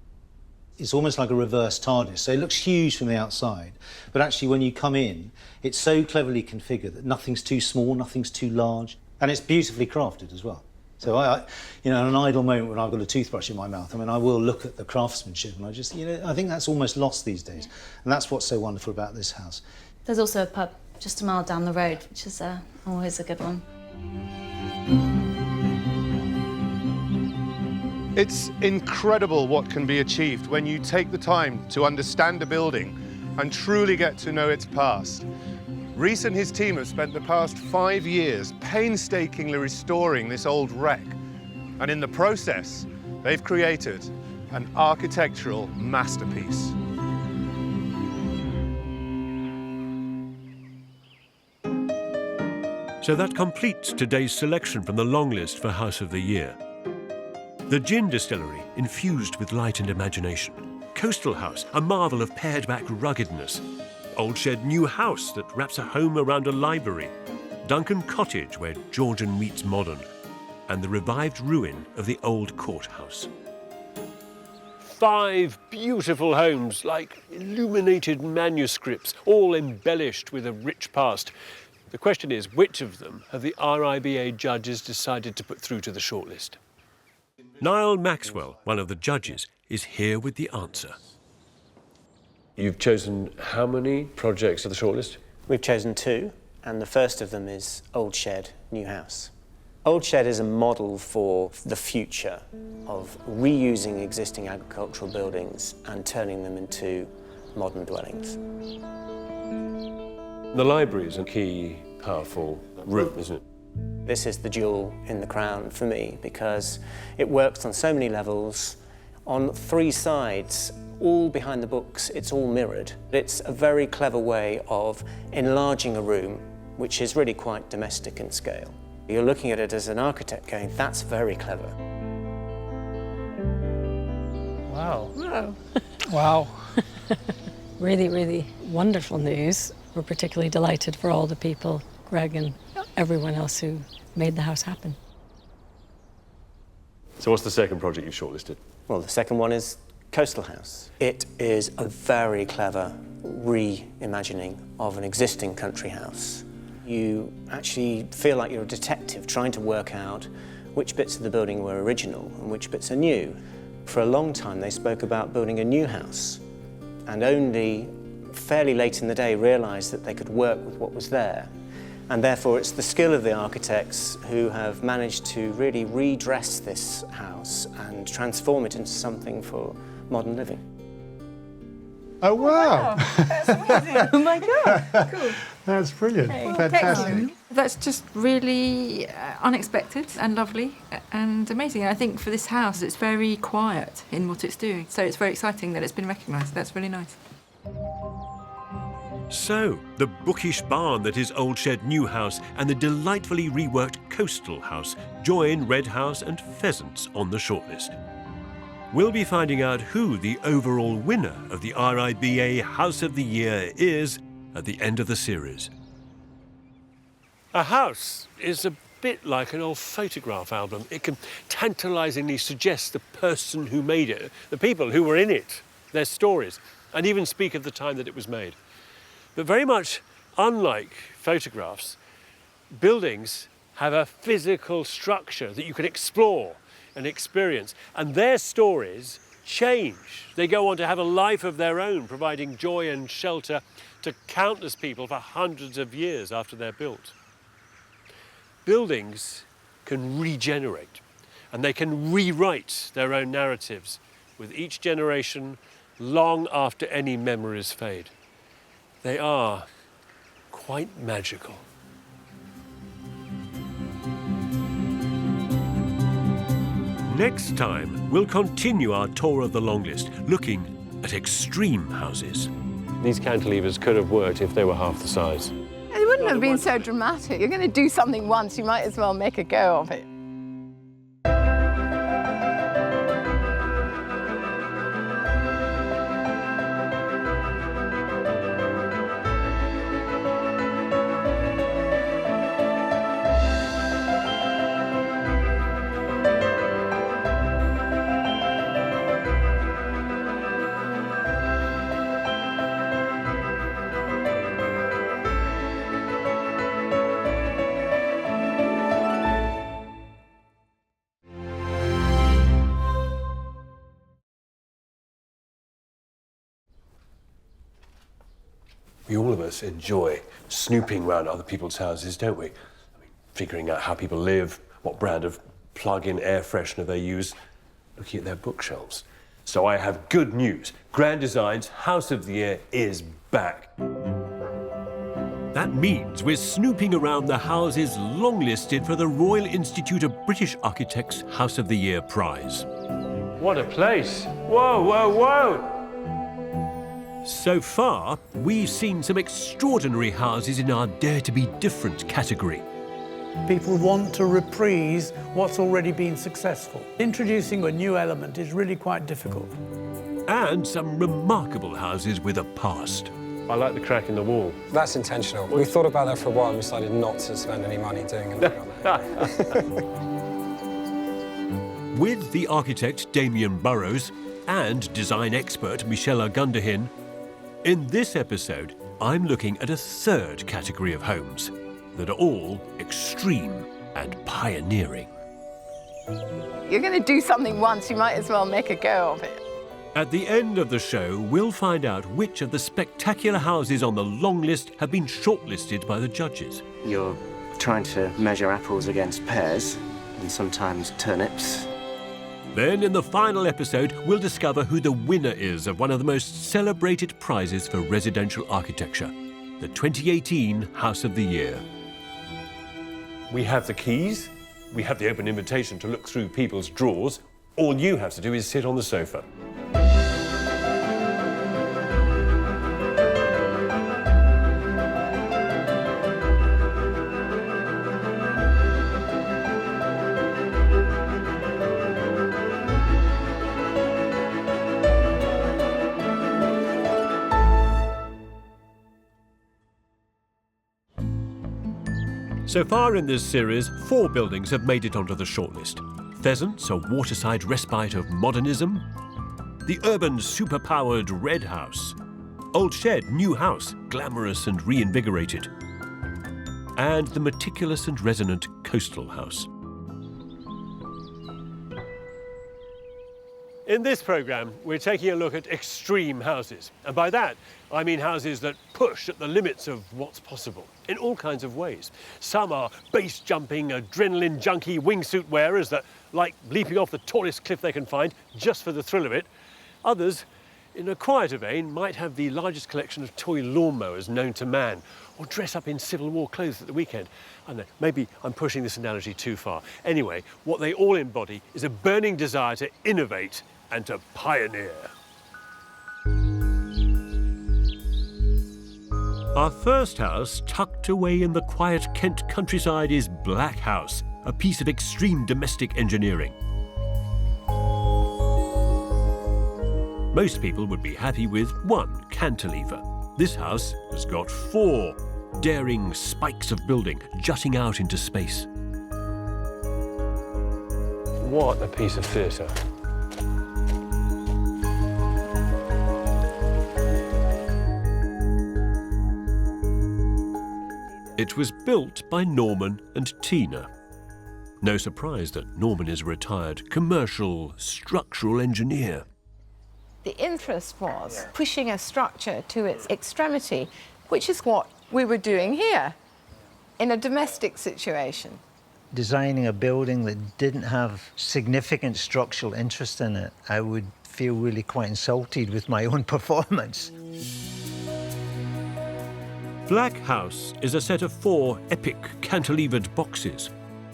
It's almost like a reverse TARDIS, so it looks huge from the outside, but actually when you come in, it's so cleverly configured that nothing's too small, nothing's too large, and it's beautifully crafted as well. So in an idle moment when I've got a toothbrush in my mouth, I mean, I will look at the craftsmanship, and I think that's almost lost these days, and that's what's so wonderful about this house. There's also a pub just a mile down the road, which is always a good one. It's incredible what can be achieved when you take the time to understand a building and truly get to know its past. Reese and his team have spent the past 5 years painstakingly restoring this old wreck. And in the process, they've created an architectural masterpiece. So that completes today's selection from the long list for House of the Year. The Gin Distillery, infused with light and imagination. Coastal House, a marvel of pared-back ruggedness. Old Shed New House that wraps a home around a library. Duncan Cottage, where Georgian meets modern. And the revived ruin of the Old Courthouse. 5 beautiful homes, like illuminated manuscripts, all embellished with a rich past. The question is, which of them have the RIBA judges decided to put through to the shortlist? Niall Maxwell, one of the judges, is here with the answer. You've chosen how many projects for the shortlist? We've chosen 2, and the first of them is Old Shed New House. Old Shed is a model for the future of reusing existing agricultural buildings and turning them into modern dwellings. The library is a key, powerful room, isn't it? This is the jewel in the crown for me because it works on so many levels, on 3 sides, all behind the books, it's all mirrored. It's a very clever way of enlarging a room, which is really quite domestic in scale. You're looking at it as an architect going, that's very clever. Wow. Wow. Wow. Really, really wonderful news. We're particularly delighted for all the people, Greg and everyone else who made the house happen. So what's the second project you've shortlisted? Well, the second one is Coastal House. It is a very clever reimagining of an existing country house. You actually feel like you're a detective trying to work out which bits of the building were original and which bits are new. For a long time they spoke about building a new house and only fairly late in the day realised that they could work with what was there. And therefore it's the skill of the architects who have managed to really redress this house and transform it into something for modern living. Oh, wow. That's amazing. Oh, my God. Cool. That's brilliant. Well, Fantastic. thank you. That's just really unexpected and lovely and amazing. And I think for this house, it's very quiet in what it's doing. So it's very exciting that it's been recognised. That's really nice. So, the bookish barn that is Old Shed New House and the delightfully reworked Coastal House join Red House and Pheasants on the shortlist. We'll be finding out who the overall winner of the RIBA House of the Year is at the end of the series. A house is a bit like an old photograph album. It can tantalisingly suggest the person who made it, the people who were in it, their stories, and even speak of the time that it was made. But very much unlike photographs, buildings have a physical structure that you can explore and experience, and their stories change. They go on to have a life of their own, providing joy and shelter to countless people for hundreds of years after they're built. Buildings can regenerate, and they can rewrite their own narratives with each generation long after any memories fade. They are quite magical. Next time, we'll continue our tour of the longlist, looking at extreme houses. These cantilevers could have worked if they were half the size. It wouldn't have been so dramatic. You're going to do something once, you might as well make a go of it. All of us enjoy snooping around other people's houses, don't we? I mean, figuring out how people live, what brand of plug-in air freshener they use, looking at their bookshelves. So I have good news. Grand Design's House of the Year is back. That means we're snooping around the houses longlisted for the Royal Institute of British Architects House of the Year prize. What a place! Whoa, whoa, whoa! So far, we've seen some extraordinary houses in our Dare to be Different category. People want to reprise what's already been successful. Introducing a new element is really quite difficult. And some remarkable houses with a past. I like the crack in the wall. That's intentional. We thought about that for a while and decided not to spend any money doing anything on that. With the architect Damien Burrows and design expert Michelle Gunderhin, in this episode, I'm looking at a third category of homes that are all extreme and pioneering. You're going to do something once, you might as well make a go of it. At the end of the show, we'll find out which of the spectacular houses on the long list have been shortlisted by the judges. You're trying to measure apples against pears and sometimes turnips. Then in the final episode, we'll discover who the winner is of one of the most celebrated prizes for residential architecture, the 2018 House of the Year. We have the keys, we have the open invitation to look through people's drawers. All you have to do is sit on the sofa. So far in this series, 4 buildings have made it onto the shortlist. Pheasants, a waterside respite of modernism. The urban superpowered Red House. Old Shed, new house, glamorous and reinvigorated. And the meticulous and resonant Coastal House. In this programme, we're taking a look at extreme houses. And by that, I mean houses that push at the limits of what's possible, in all kinds of ways. Some are base-jumping, adrenaline junkie wingsuit wearers that like leaping off the tallest cliff they can find just for the thrill of it. Others, in a quieter vein, might have the largest collection of toy lawnmowers known to man, or dress up in Civil War clothes at the weekend. I don't know, maybe I'm pushing this analogy too far. Anyway, what they all embody is a burning desire to innovate and to pioneer. Our first house, tucked away in the quiet Kent countryside, is Black House, a piece of extreme domestic engineering. Most people would be happy with 1 cantilever. This house has got 4 daring spikes of building jutting out into space. What a piece of theatre. It was built by Norman and Tina. No surprise that Norman is a retired commercial structural engineer. The interest was pushing a structure to its extremity, which is what we were doing here in a domestic situation. Designing a building that didn't have significant structural interest in it, I would feel really quite insulted with my own performance. Black House is a set of 4 epic cantilevered boxes.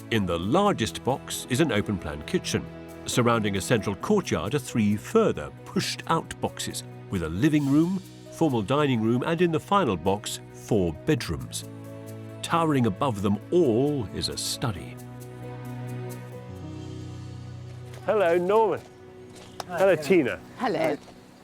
In the largest box is an open-plan kitchen. Surrounding a central courtyard are 3 further pushed-out boxes, with a living room, formal dining room, and in the final box, 4 bedrooms. Towering above them all is a study. Hello, Norman. Hello, Tina. Hello.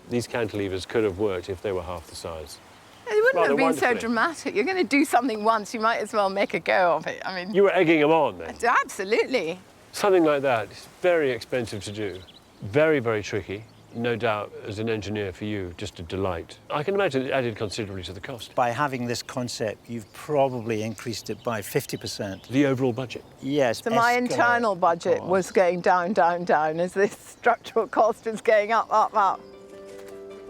These cantilevers could have worked if they were half the size. It wouldn't Rather have been wonderfully. so dramatic. You're going to do something once, you might as well make a go of it. I mean, You were egging them on, then? absolutely. Something like that is very expensive to do. Very, very tricky. No doubt, as an engineer for you, just a delight. I can imagine it added considerably to the cost. By having this concept, you've probably increased it by 50%. The overall budget? Yes. So my internal budget was going down, down, down as this structural cost was going up, up, up.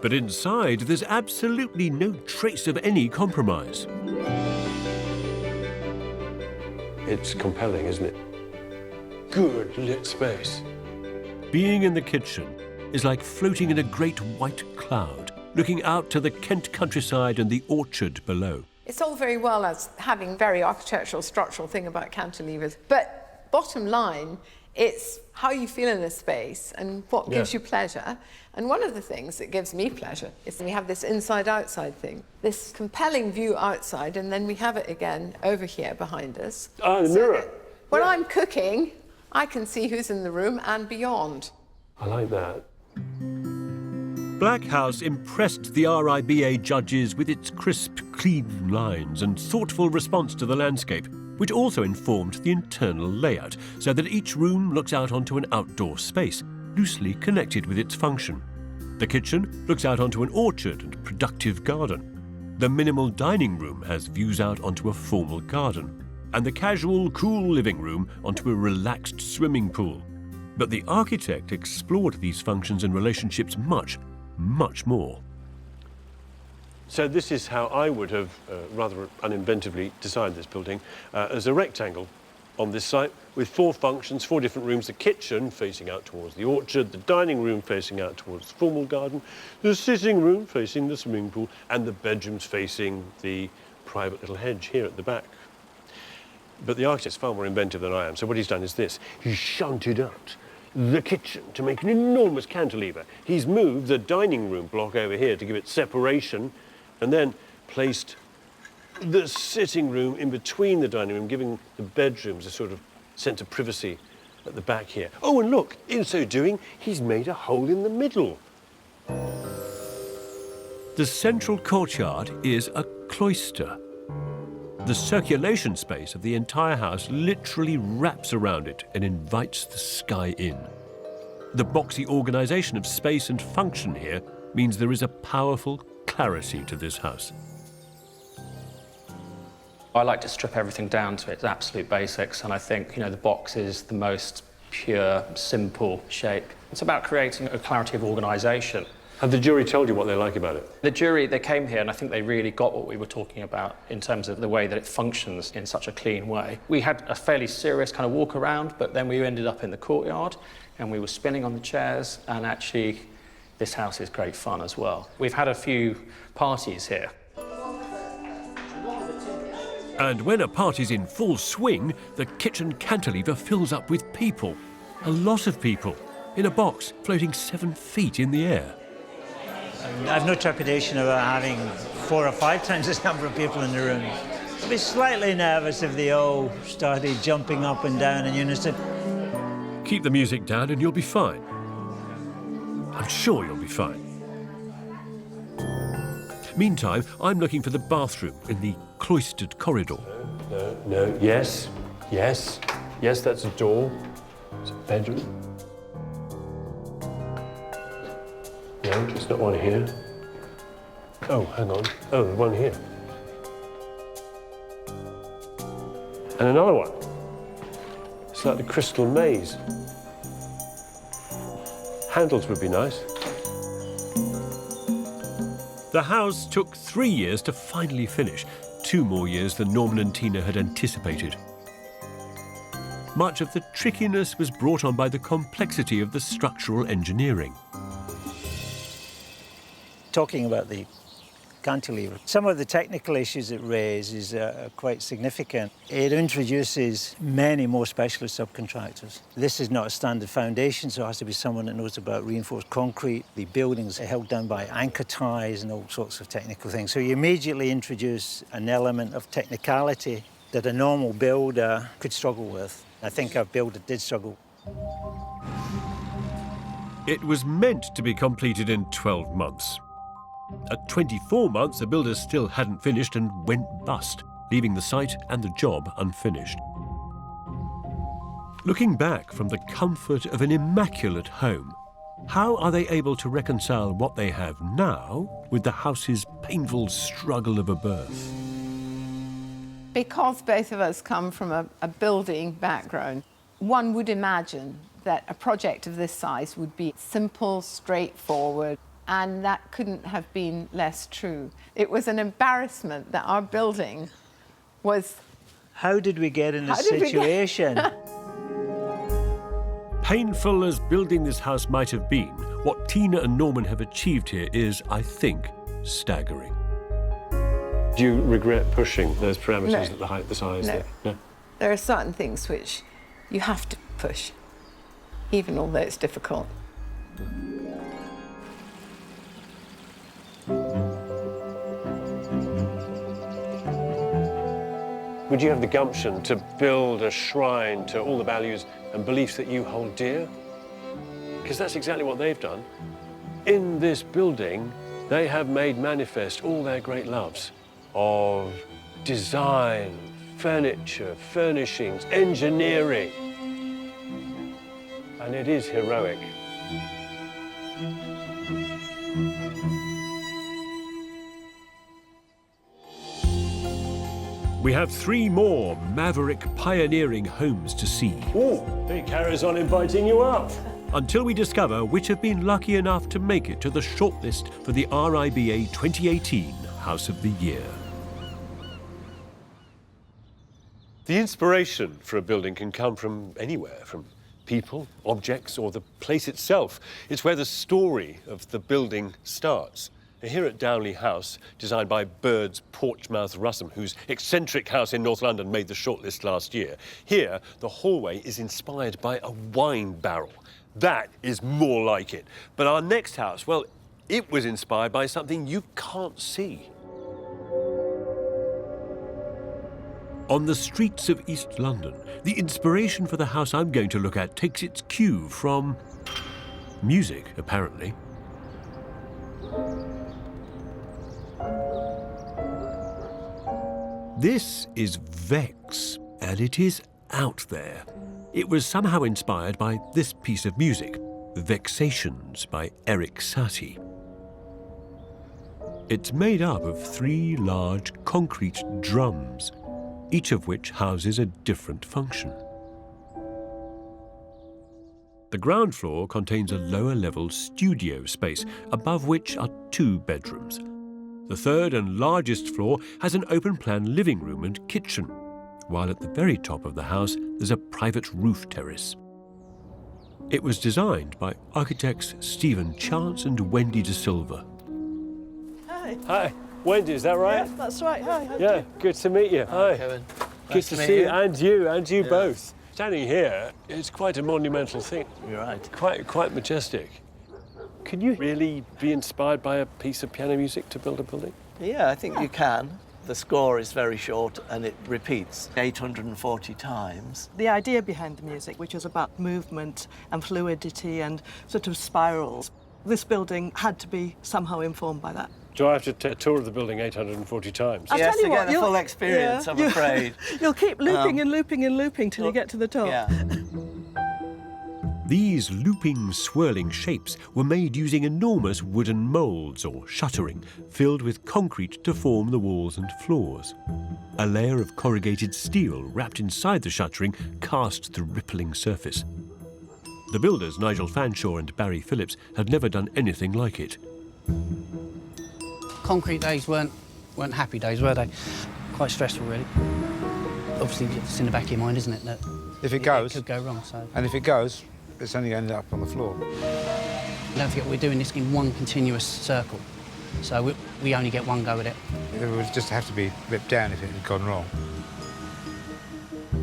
But inside, there's absolutely no trace of any compromise. It's compelling, isn't it? Good lit space. Being in the kitchen is like floating in a great white cloud, looking out to the Kent countryside and the orchard below. It's all very well as having very architectural, structural thing about cantilevers, but bottom line, it's how you feel in a space and what gives you pleasure. And one of the things that gives me pleasure is we have this inside-outside thing, this compelling view outside, and then we have it again over here behind us. Ah, the mirror. When I'm cooking, I can see who's in the room and beyond. I like that. Black House impressed the RIBA judges with its crisp, clean lines and thoughtful response to the landscape, which also informed the internal layout, so that each room looks out onto an outdoor space, loosely connected with its function. The kitchen looks out onto an orchard and productive garden. The minimal dining room has views out onto a formal garden, and the casual, cool living room onto a relaxed swimming pool. But the architect explored these functions and relationships much, much more. So this is how I would have, rather uninventively, designed this building, as a rectangle on this site with 4 functions, 4 different rooms: the kitchen facing out towards the orchard, the dining room facing out towards the formal garden, the sitting room facing the swimming pool, and the bedrooms facing the private little hedge here at the back. But the architect's far more inventive than I am, so what he's done is this. He's shunted out the kitchen to make an enormous cantilever. He's moved the dining room block over here to give it separation, and then placed the sitting room in between the dining room, giving the bedrooms a sort of sense of privacy at the back here. Oh, and look, in so doing, he's made a hole in the middle. The central courtyard is a cloister. The circulation space of the entire house literally wraps around it and invites the sky in. The boxy organisation of space and function here means there is a powerful clarity to this house. I like to strip everything down to its absolute basics, and I think, the box is the most pure, simple shape. It's about creating a clarity of organisation. Have the jury told you what they like about it? The jury, they came here, and I think they really got what we were talking about in terms of the way that it functions in such a clean way. We had a fairly serious kind of walk around, but then we ended up in the courtyard, and we were spinning on the chairs, and actually, this house is great fun as well. We've had a few parties here. And when a party's in full swing, the kitchen cantilever fills up with people. A lot of people, in a box floating 7 feet in the air. I've no trepidation about having 4 or 5 times this number of people in the room. I'd be slightly nervous if they all started jumping up and down in unison. Keep the music down and you'll be fine. I'm sure you'll be fine. Meantime, I'm looking for the bathroom in the cloistered corridor. No, yes, that's a door. It's a bedroom. No, it's not one here. Oh, hang on. Oh, there's one here. And another one. It's like the crystal maze. Handles would be nice. The house took 3 years to finally finish, 2 more years than Norman and Tina had anticipated. Much of the trickiness was brought on by the complexity of the structural engineering. Talking about the cantilever, some of the technical issues it raises are quite significant. It introduces many more specialist subcontractors. This is not a standard foundation, so it has to be someone that knows about reinforced concrete. The buildings are held down by anchor ties and all sorts of technical things. So you immediately introduce an element of technicality that a normal builder could struggle with. I think our builder did struggle. It was meant to be completed in 12 months. At 24 months, the builders still hadn't finished and went bust, leaving the site and the job unfinished. Looking back from the comfort of an immaculate home, how are they able to reconcile what they have now with the house's painful struggle of a birth? Because both of us come from a building background, one would imagine that a project of this size would be simple, straightforward, and that couldn't have been less true. It was an embarrassment that our building was... How did we get in this situation? Painful as building this house might have been, what Tina and Norman have achieved here is, I think, staggering. Do you regret pushing those parameters at the height, the size? No. There are certain things which you have to push, even although it's difficult. Would you have the gumption to build a shrine to all the values and beliefs that you hold dear? Because that's exactly what they've done. In this building, they have made manifest all their great loves of design, furniture, furnishings, engineering. And it is heroic. We have 3 more maverick pioneering homes to see. Oh, it carries on inviting you up. Until we discover which have been lucky enough to make it to the shortlist for the RIBA 2018 House of the Year. The inspiration for a building can come from anywhere, from people, objects, or the place itself. It's where the story of the building starts. Here at Downley House, designed by Bird's Portsmouth Russell, whose eccentric house in North London made the shortlist last year, here the hallway is inspired by a wine barrel. That is more like it. But our next house, well, it was inspired by something you can't see. On the streets of East London, the inspiration for the house I'm going to look at takes its cue from music, apparently. This is Vex, and it is out there. It was somehow inspired by this piece of music, Vexations by Eric Satie. It's made up of 3 large concrete drums, each of which houses a different function. The ground floor contains a lower-level studio space, above which are 2 bedrooms. The third and largest floor has an open-plan living room and kitchen, while at the very top of the house there's a private roof terrace. It was designed by architects Stephen Chance and Wendy De Silva. Hi. Hi. Wendy, is that right? Yeah, that's right. Hi. Yeah, good to meet you. Hi. Kevin. Good to see you, and you both. Standing here, it's quite a monumental thing. You're right. Quite majestic. Can you really be inspired by a piece of piano music to build a building? Yeah, I think you can. The score is very short and it repeats 840 times. The idea behind the music, which is about movement and fluidity and sort of spirals, this building had to be somehow informed by that. Do I have to take a tour of the building 840 times? I'll tell you what, to get the full experience, I'm afraid. You'll keep looping and looping and looping till you get to the top. Yeah. These looping, swirling shapes were made using enormous wooden moulds or shuttering, filled with concrete to form the walls and floors. A layer of corrugated steel wrapped inside the shuttering cast the rippling surface. The builders, Nigel Fanshawe and Barry Phillips, had never done anything like it. Concrete days weren't happy days, were they? Quite stressful, really. Obviously, it's in the back of your mind, isn't it, that if it goes, it could go wrong. So. And if it goes, it's only going to end up on the floor. Don't forget, we're doing this in one continuous circle, so we only get one go at it. It would just have to be ripped down if it had gone wrong.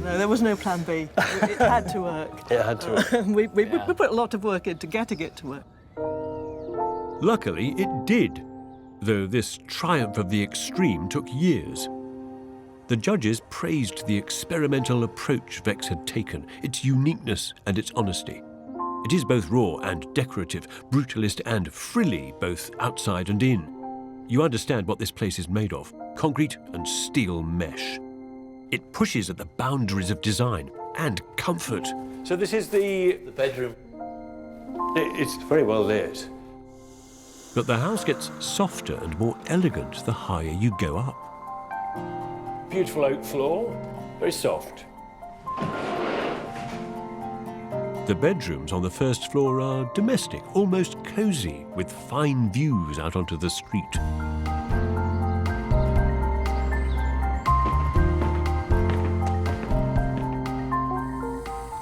No, there was no plan B. It had to work. It had to work. we put a lot of work into getting it to work. Luckily, it did, though this triumph of the extreme took years. The judges praised the experimental approach Vex had taken, its uniqueness and its honesty. It is both raw and decorative, brutalist and frilly, both outside and in. You understand what this place is made of, concrete and steel mesh. It pushes at the boundaries of design and comfort. So this is the bedroom. It's very well lit. But the house gets softer and more elegant the higher you go up. Beautiful oak floor, very soft. The bedrooms on the first floor are domestic, almost cosy, with fine views out onto the street.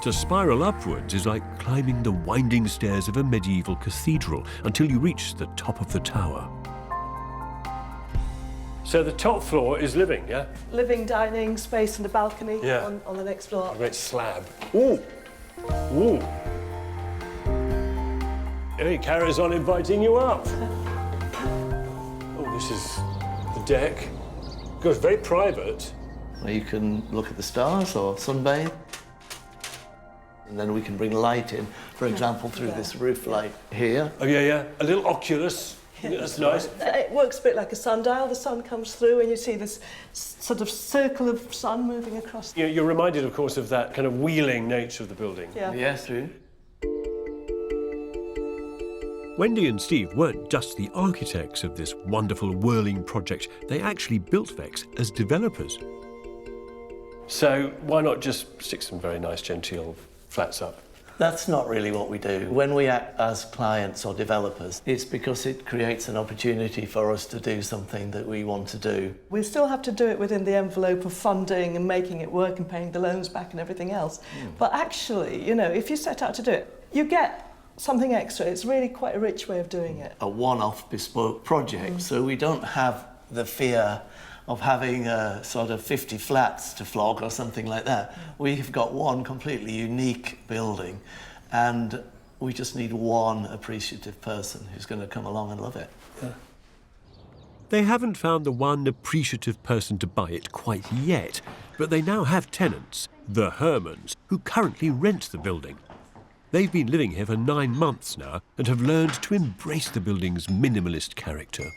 To spiral upwards is like climbing the winding stairs of a medieval cathedral until you reach the top of the tower. So the top floor is living, yeah? Living, dining, space and a balcony on the next floor. A great slab. Ooh! Ooh! It carries on inviting you up. Oh, this is the deck. It goes very private. Where you can look at the stars or sunbathe. And then we can bring light in, for example, through this roof light here. Oh, yeah. A little oculus. That's nice. It works a bit like a sundial. The sun comes through and you see this sort of circle of sun moving across. You're reminded, of course, of that kind of wheeling nature of the building. Yeah. Yes, true. Wendy and Steve weren't just the architects of this wonderful whirling project. They actually built Vex as developers. So why not just stick some very nice genteel flats up? That's not really what we do. When we act as clients or developers, it's because it creates an opportunity for us to do something that we want to do. We still have to do it within the envelope of funding and making it work and paying the loans back and everything else. But actually, you know, if you set out to do it, you get something extra. It's really quite a rich way of doing it. A one-off bespoke project, so we don't have the fear of having sort of 50 flats to flog or something like that. We've got one completely unique building, and we just need one appreciative person who's going to come along and love it. They haven't found the one appreciative person to buy it quite yet, but they now have tenants, the Hermans, who currently rent the building. They've been living here for 9 months now and have learned to embrace the building's minimalist character.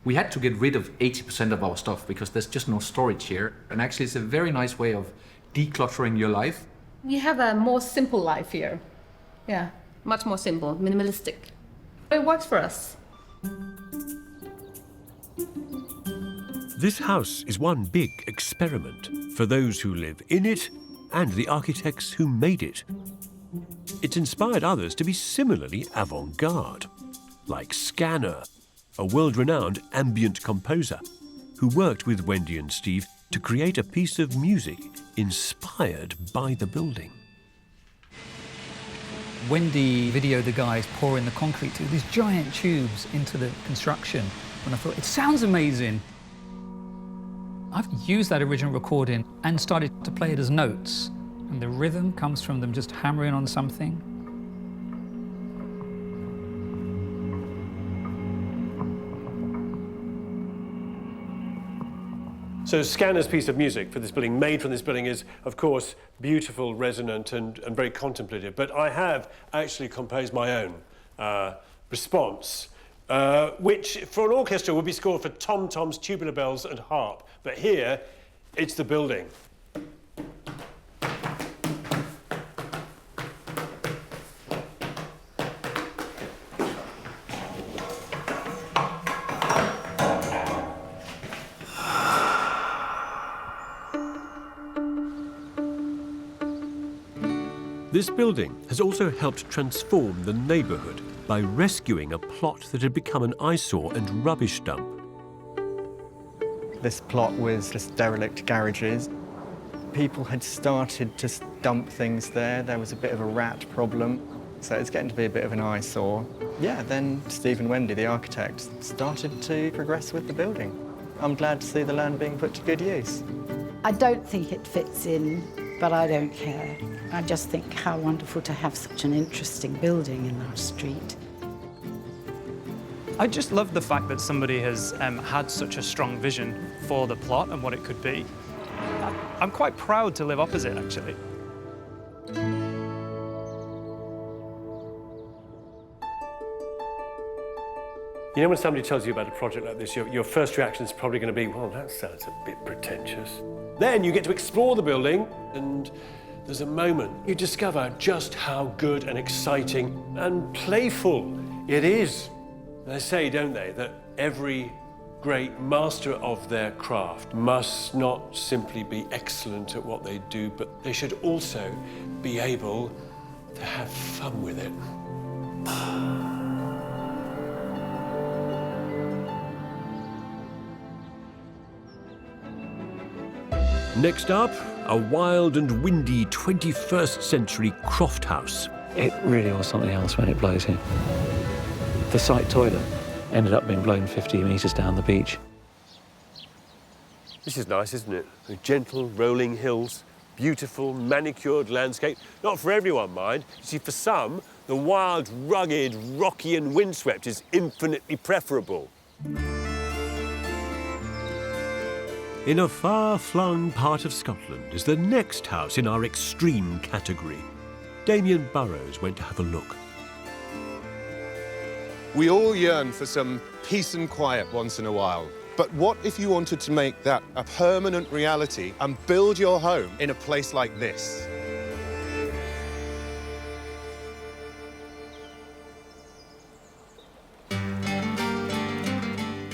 We had to get rid of 80% of our stuff because there's just no storage here. And actually it's a very nice way of decluttering your life. We have a more simple life here. Yeah, much more simple, minimalistic. It works for us. This house is one big experiment for those who live in it and the architects who made it. It's inspired others to be similarly avant-garde, like Scanner, a world-renowned ambient composer who worked with Wendy and Steve to create a piece of music inspired by the building. Wendy videoed the guys pouring the concrete through these giant tubes into the construction, and I thought, it sounds amazing. I've used that original recording and started to play it as notes, and the rhythm comes from them just hammering on something. So Scanner's piece of music for this building, made from this building, is, of course, beautiful, resonant, and very contemplative. But I have actually composed my own response, which, for an orchestra, would be scored for tom-toms, tubular bells, and harp. But here, it's the building. This building has also helped transform the neighbourhood by rescuing a plot that had become an eyesore and rubbish dump. This plot was just derelict garages. People had started to dump things there. There was a bit of a rat problem, so it's getting to be a bit of an eyesore. Yeah, then Steve and Wendy, the architects, started to progress with the building. I'm glad to see the land being put to good use. I don't think it fits in, but I don't care. I just think how wonderful to have such an interesting building in our street. I just love the fact that somebody has had such a strong vision for the plot and what it could be. I'm quite proud to live opposite, actually. You know, when somebody tells you about a project like this, your first reaction is probably going to be, well, that sounds a bit pretentious. Then you get to explore the building, and there's a moment you discover just how good and exciting and playful it is. They say, don't they, that every great master of their craft must not simply be excellent at what they do, but they should also be able to have fun with it. Next up, a wild and windy 21st century croft house. It really was something else when it blows here. The site toilet ended up being blown 50 metres down the beach. This is nice, isn't it? The gentle rolling hills, beautiful manicured landscape. Not for everyone, mind. You see, for some, the wild, rugged, rocky and windswept is infinitely preferable. In a far-flung part of Scotland is the next house in our extreme category. Damien Burrows went to have a look. We all yearn for some peace and quiet once in a while. But what if you wanted to make that a permanent reality and build your home in a place like this?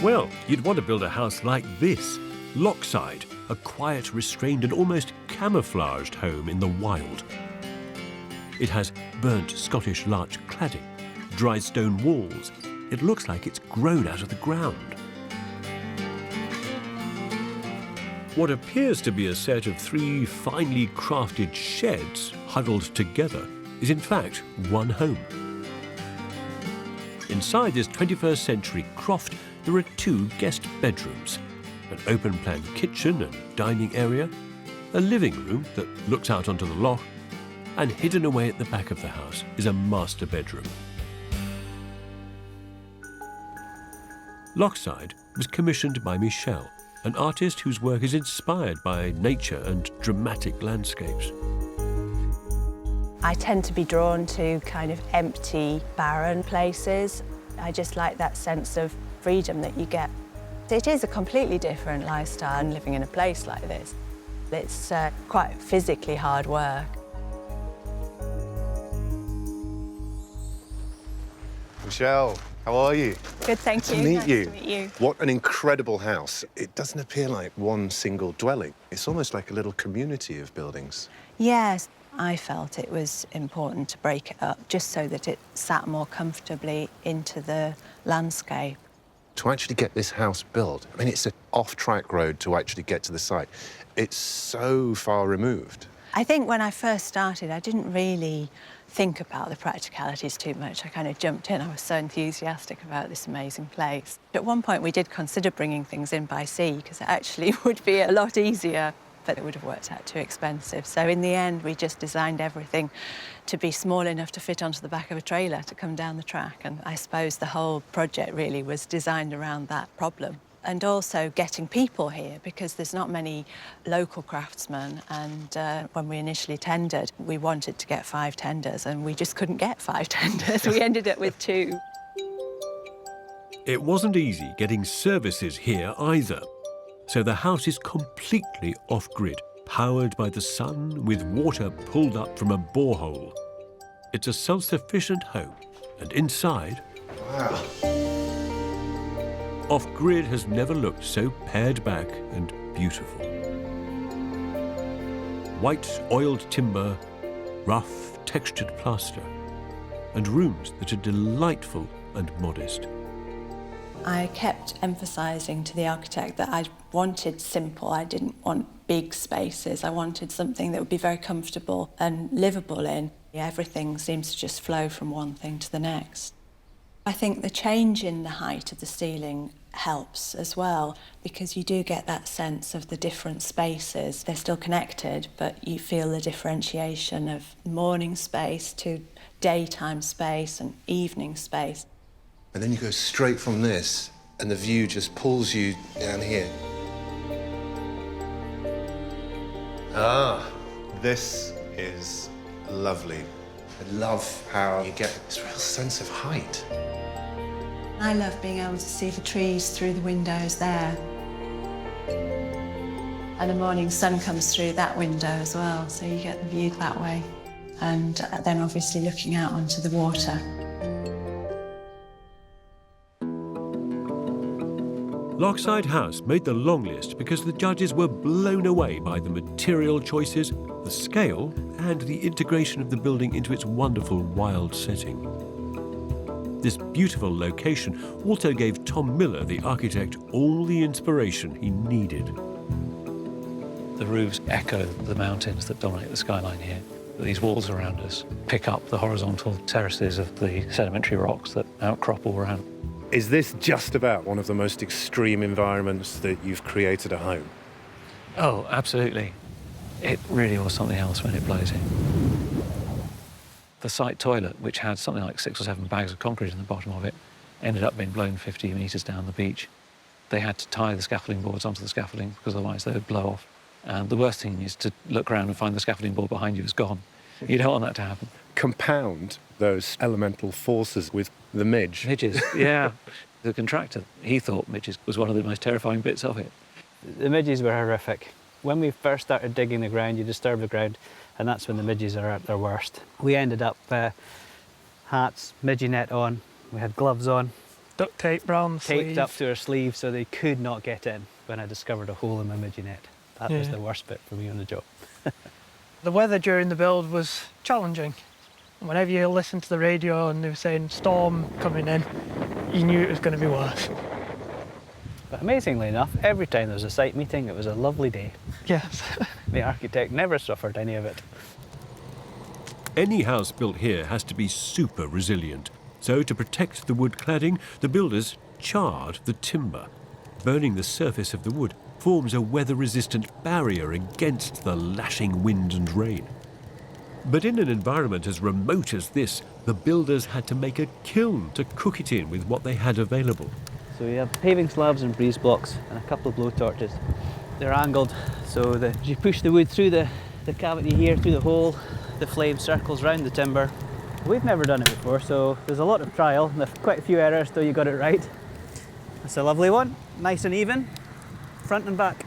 Well, you'd want to build a house like this. Lockside, a quiet, restrained and almost camouflaged home in the wild. It has burnt Scottish larch cladding, dry stone walls. It looks like it's grown out of the ground. What appears to be a set of 3 finely crafted sheds huddled together is in fact one home. Inside this 21st century croft, there are 2 guest bedrooms, an open-plan kitchen and dining area, a living room that looks out onto the loch, and hidden away at the back of the house is a master bedroom. Lockside was commissioned by Michelle, an artist whose work is inspired by nature and dramatic landscapes. I tend to be drawn to kind of empty, barren places. I just like that sense of freedom that you get. It is a completely different lifestyle living in a place like this. It's quite physically hard work. Michelle, how are you? Good, thank you. To meet Nice you. to meet you. What an incredible house. It doesn't appear like one single dwelling. It's almost like a little community of buildings. Yes, I felt it was important to break it up just so that it sat more comfortably into the landscape. To actually get this house built, I mean, it's an off-track road to actually get to the site. It's so far removed. I think when I first started, I didn't really think about the practicalities too much. I kind of jumped in. I was so enthusiastic about this amazing place. At one point, we did consider bringing things in by sea because it actually would be a lot easier, but it would have worked out too expensive. So in the end, we just designed everything to be small enough to fit onto the back of a trailer to come down the track. And I suppose the whole project really was designed around that problem. And also getting people here, because there's not many local craftsmen. And when we initially tendered, we wanted to get 5 tenders, and we just couldn't get 5 tenders. We ended up with 2. It wasn't easy getting services here either. So the house is completely off-grid, powered by the sun with water pulled up from a borehole. It's a self-sufficient home, and inside... Wow. Off-grid has never looked so pared back and beautiful. White oiled timber, rough textured plaster, and rooms that are delightful and modest. I kept emphasising to the architect that I wanted simple. I didn't want big spaces. I wanted something that would be very comfortable and livable in. Everything seems to just flow from one thing to the next. I think the change in the height of the ceiling helps as well, because you do get that sense of the different spaces. They're still connected, but you feel the differentiation of morning space to daytime space and evening space. And then you go straight from this, and the view just pulls you down here. Ah, this is lovely. I love how you get this real sense of height. I love being able to see the trees through the windows there. And the morning sun comes through that window as well, so you get the view that way. And then obviously looking out onto the water. Lockside House made the long list because the judges were blown away by the material choices, the scale, and the integration of the building into its wonderful wild setting. This beautiful location also gave Tom Miller, the architect, all the inspiration he needed. The roofs echo the mountains that dominate the skyline here. These walls around us pick up the horizontal terraces of the sedimentary rocks that outcrop all around. Is this just about one of the most extreme environments that you've created at home? Oh, absolutely. It really was something else when it blows in. The site toilet, which had something like 6 or 7 bags of concrete in the bottom of it, ended up being blown 50 metres down the beach. They had to tie the scaffolding boards onto the scaffolding because otherwise they would blow off. And the worst thing is to look around and find the scaffolding board behind you is gone. You don't want that to happen. Compound those elemental forces with the midge. Midges, yeah. The contractor, he thought midges was one of the most terrifying bits of it. The midges were horrific. When we first started digging the ground, you disturb the ground, and that's when the midges are at their worst. We ended up hats, midgie net on, we had gloves on. Duct tape round the taped sleeve. up to our sleeves so they could not get in when I discovered a hole in my midgie net. That was the worst bit for me on the job. The weather during the build was challenging. Whenever you listen to the radio and they were saying storm coming in, you knew it was going to be worse. But amazingly enough, every time there was a site meeting, it was a lovely day. Yes. The architect never suffered any of it. Any house built here has to be super resilient. So to protect the wood cladding, the builders charred the timber. Burning the surface of the wood forms a weather-resistant barrier against the lashing wind and rain. But in an environment as remote as this, the builders had to make a kiln to cook it in with what they had available. So we have paving slabs and breeze blocks and a couple of blow torches. They're angled so that as you push the wood through the cavity here, through the hole, the flame circles round the timber. We've never done it before, so there's a lot of trial and quite a few errors till you got it right. That's a lovely one, nice and even, front and back.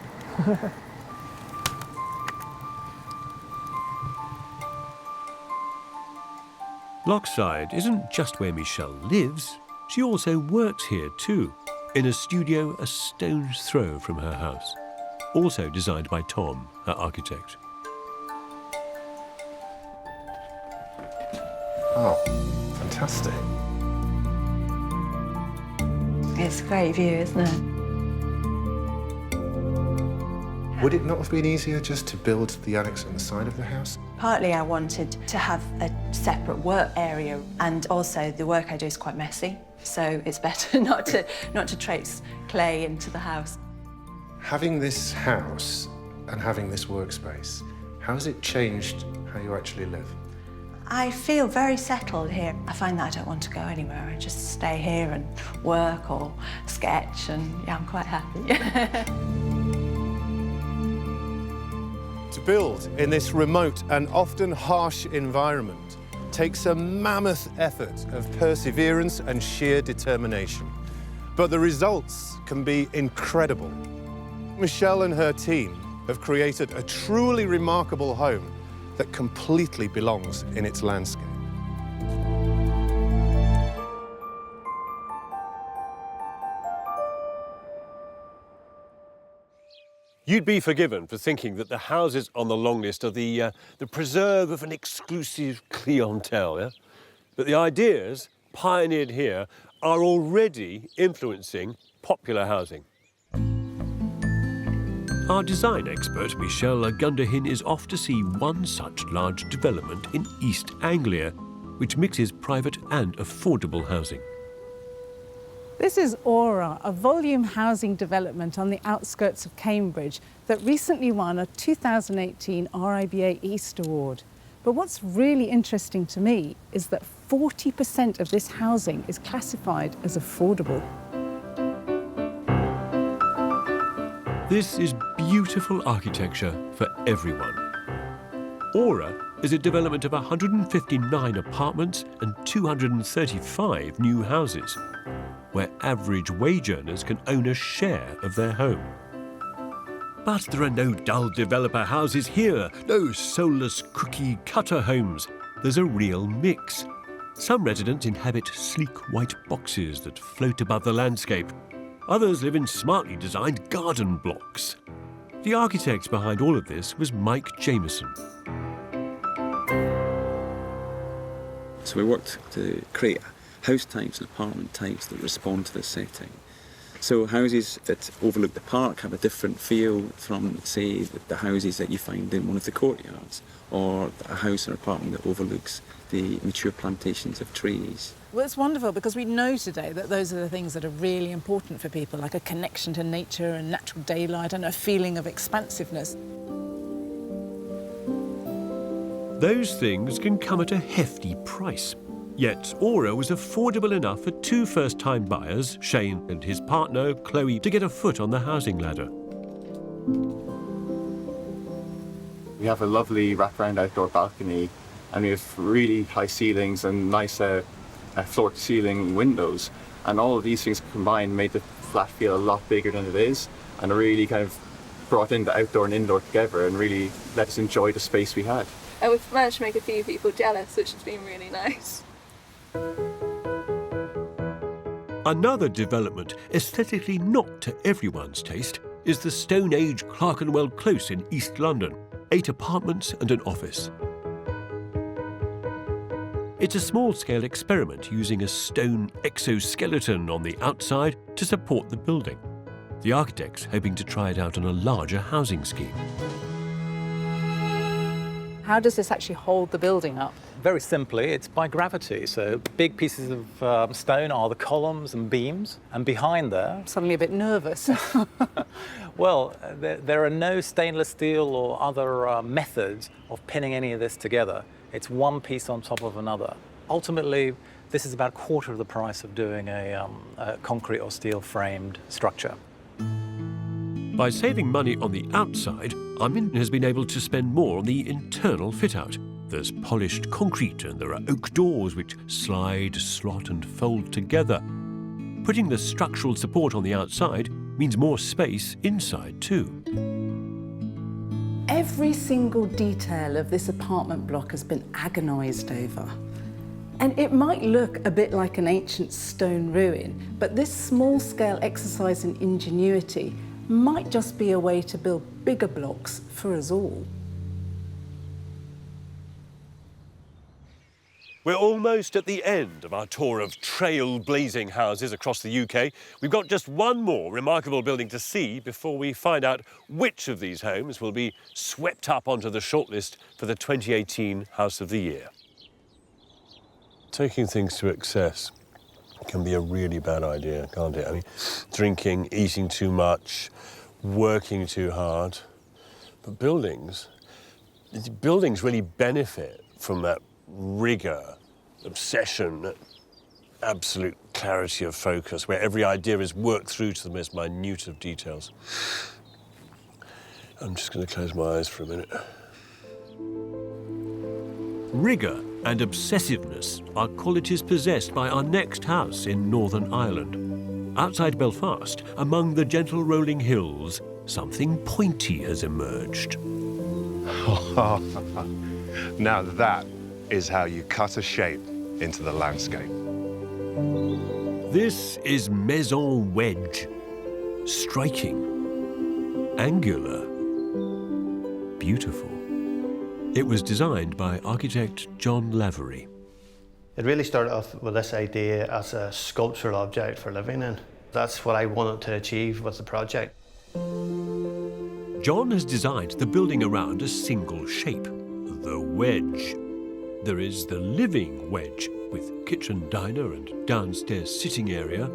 Lockside isn't just where Michelle lives, she also works here too, in a studio a stone's throw from her house. Also designed by Tom, her architect. Oh, fantastic. It's a great view, isn't it? Would it not have been easier just to build the annex on the side of the house? Partly I wanted to have a separate work area, and also the work I do is quite messy, so it's better not to trace clay into the house. Having this house and having this workspace, how has it changed how you actually live? I feel very settled here. I find that I don't want to go anywhere. I just stay here and work or sketch, and yeah, I'm quite happy. To build in this remote and often harsh environment takes a mammoth effort of perseverance and sheer determination. But the results can be incredible. Michelle and her team have created a truly remarkable home that completely belongs in its landscape. You'd be forgiven for thinking that the houses on the long list are the preserve of an exclusive clientele, yeah? But the ideas pioneered here are already influencing popular housing. Our design expert, Michelle Gunderhin, is off to see one such large development in East Anglia, which mixes private and affordable housing. This is Aura, a volume housing development on the outskirts of Cambridge that recently won a 2018 RIBA East Award. But what's really interesting to me is that 40% of this housing is classified as affordable. This is beautiful architecture for everyone. Aura is a development of 159 apartments and 235 new houses, where average wage earners can own a share of their home. But there are no dull developer houses here, no soulless cookie-cutter homes. There's a real mix. Some residents inhabit sleek white boxes that float above the landscape. Others live in smartly designed garden blocks. The architect behind all of this was Mike Jameson. So we worked to create house types and apartment types that respond to the setting. So houses that overlook the park have a different feel from, say, the houses that you find in one of the courtyards, or a house or apartment that overlooks the mature plantations of trees. Well, it's wonderful because we know today that those are the things that are really important for people, like a connection to nature and natural daylight and a feeling of expansiveness. Those things can come at a hefty price. Yet Aura was affordable enough for two first-time buyers, Shane and his partner, Chloe, to get a foot on the housing ladder. We have a lovely wraparound outdoor balcony, and we have really high ceilings and nice floor-to-ceiling windows. And all of these things combined made the flat feel a lot bigger than it is, and really kind of brought in the outdoor and indoor together and really let us enjoy the space we had. And we've managed to make a few people jealous, which has been really nice. Another development, aesthetically not to everyone's taste, is the Stone Age Clerkenwell Close in East London. 8 apartments and an office. It's a small-scale experiment using a stone exoskeleton on the outside to support the building. The architect's hoping to try it out on a larger housing scheme. How does this actually hold the building up? Very simply, it's by gravity. So big pieces of stone are the columns and beams, and behind there... Suddenly a bit nervous. Well, there are no stainless steel or other methods of pinning any of this together. It's one piece on top of another. Ultimately, this is about a quarter of the price of doing a concrete or steel framed structure. By saving money on the outside, Armin has been able to spend more on the internal fit-out. There's polished concrete and there are oak doors which slide, slot and fold together. Putting the structural support on the outside means more space inside too. Every single detail of this apartment block has been agonised over. And it might look a bit like an ancient stone ruin, but this small-scale exercise in ingenuity might just be a way to build bigger blocks for us all. We're almost at the end of our tour of trailblazing houses across the UK. We've got just one more remarkable building to see before we find out which of these homes will be swept up onto the shortlist for the 2018 House of the Year. Taking things to excess can be a really bad idea, can't it? I mean, drinking, eating too much, working too hard. But buildings really benefit from that rigour, obsession, absolute clarity of focus, where every idea is worked through to the most minute of details. I'm just going to close my eyes for a minute. Rigour and obsessiveness are qualities possessed by our next house in Northern Ireland. Outside Belfast, among the gentle rolling hills, something pointy has emerged. Now that is how you cut a shape into the landscape. This is Maison Wedge. Striking, angular, beautiful. It was designed by architect John Lavery. It really started off with this idea as a sculptural object for living in. That's what I wanted to achieve with the project. John has designed the building around a single shape, the wedge. There is the living wedge, with kitchen diner and downstairs sitting area,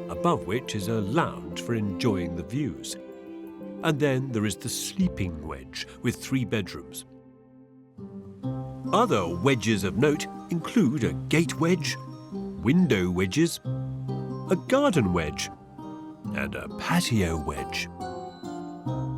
above which is a lounge for enjoying the views. And then there is the sleeping wedge, with 3 bedrooms. Other wedges of note include a gate wedge, window wedges, a garden wedge, and a patio wedge.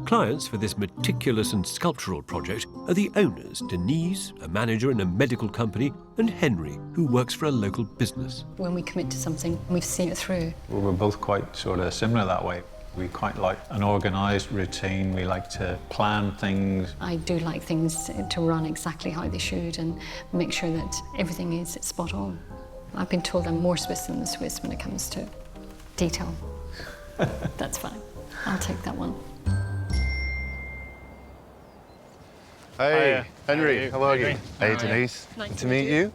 Clients for this meticulous and sculptural project are the owners, Denise, a manager in a medical company, and Henry, who works for a local business. When we commit to something, we've seen it through. Well, we're both quite sort of similar that way. We quite like an organised routine. We like to plan things. I do like things to run exactly how they should and make sure that everything is spot on. I've been told I'm more Swiss than the Swiss when it comes to detail. That's fine. I'll take that one. Hey, Henry, how are you? Henry. Hey, How are you? Denise. Nice Good to to meet meet you.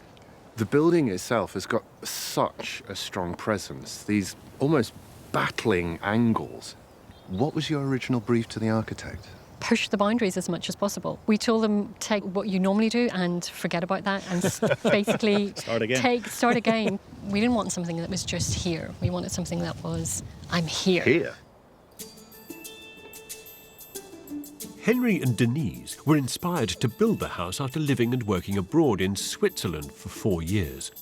The building itself has got such a strong presence, these almost battling angles. What was your original brief to the architect? Push the boundaries as much as possible. We told them, take what you normally do and forget about that and basically Start again. Start again. We didn't want something that was just here. We wanted something that was, I'm here. Here? Henry and Denise were inspired to build the house after living and working abroad in Switzerland for 4 years.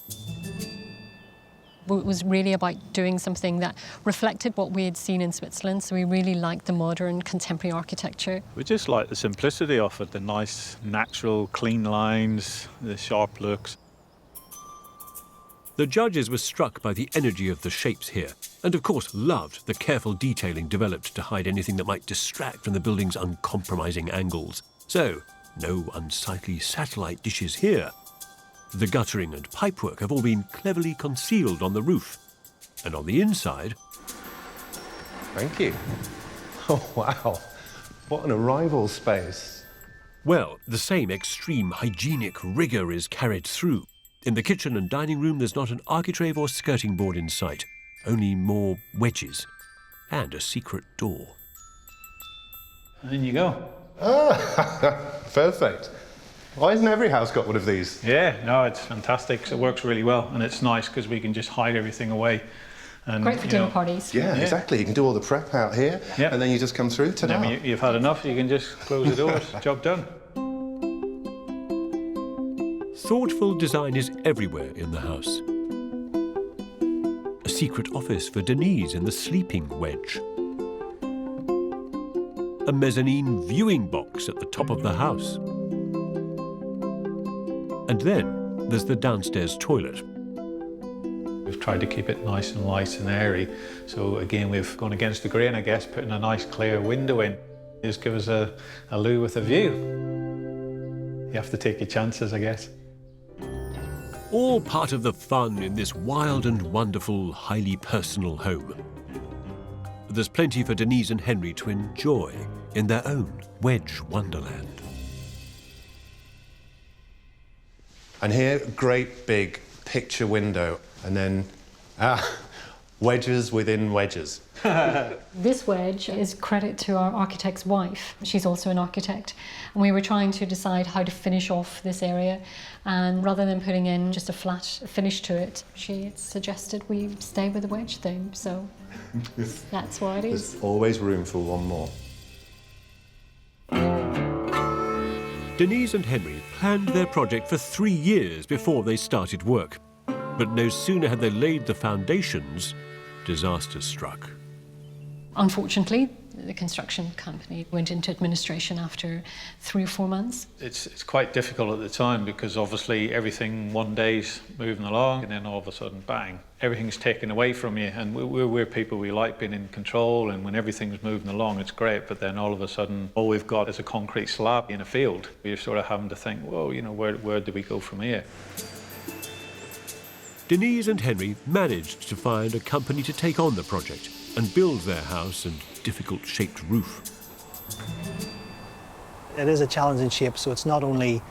It was really about doing something that reflected what we had seen in Switzerland, so we really liked the modern, contemporary architecture. We just like the simplicity of it, the nice, natural, clean lines, the sharp looks. The judges were struck by the energy of the shapes here, and of course loved the careful detailing developed to hide anything that might distract from the building's uncompromising angles. So, no unsightly satellite dishes here. The guttering and pipework have all been cleverly concealed on the roof. And on the inside... Thank you. Oh, wow. What an arrival space. Well, the same extreme hygienic rigour is carried through. In the kitchen and dining room, there's not an architrave or skirting board in sight, only more wedges and a secret door. And in you go. Ah, perfect. Why hasn't every house got one of these? Yeah, no, it's fantastic. It works really well, and it's nice because we can just hide everything away. And, Great for dinner parties. Yeah, exactly. You can do all the prep out here, and then you just come through to that. You've had enough, you can just close the doors. Job done. Thoughtful design is everywhere in the house. A secret office for Denise in the sleeping wedge. A mezzanine viewing box at the top of the house. And then there's the downstairs toilet. We've tried to keep it nice and light and airy. So again, we've gone against the grain, I guess, putting a nice clear window in. Just give us a loo with a view. You have to take your chances, I guess. All part of the fun in this wild and wonderful, highly personal home. There's plenty for Denise and Henry to enjoy in their own wedge wonderland. And here, great big picture window, and then wedges within wedges. This wedge is credit to our architect's wife. She's also an architect. And we were trying to decide how to finish off this area. And rather than putting in just a flat finish to it, she suggested we stay with the wedge theme. So that's why it is. There's always room for one more. Denise and Henry planned their project for 3 years before they started work. But no sooner had they laid the foundations, disaster struck. Unfortunately, the construction company went into administration after 3 or 4 months. It's quite difficult at the time because obviously everything one day's moving along and then all of a sudden, bang, everything's taken away from you. And we're people, we like being in control, and when everything's moving along, it's great. But then all of a sudden, all we've got is a concrete slab in a field. You're sort of having to think, whoa, you know, where do we go from here? Denise and Henry managed to find a company to take on the project and build their house and difficult-shaped roof. It is a challenging shape, so it's not only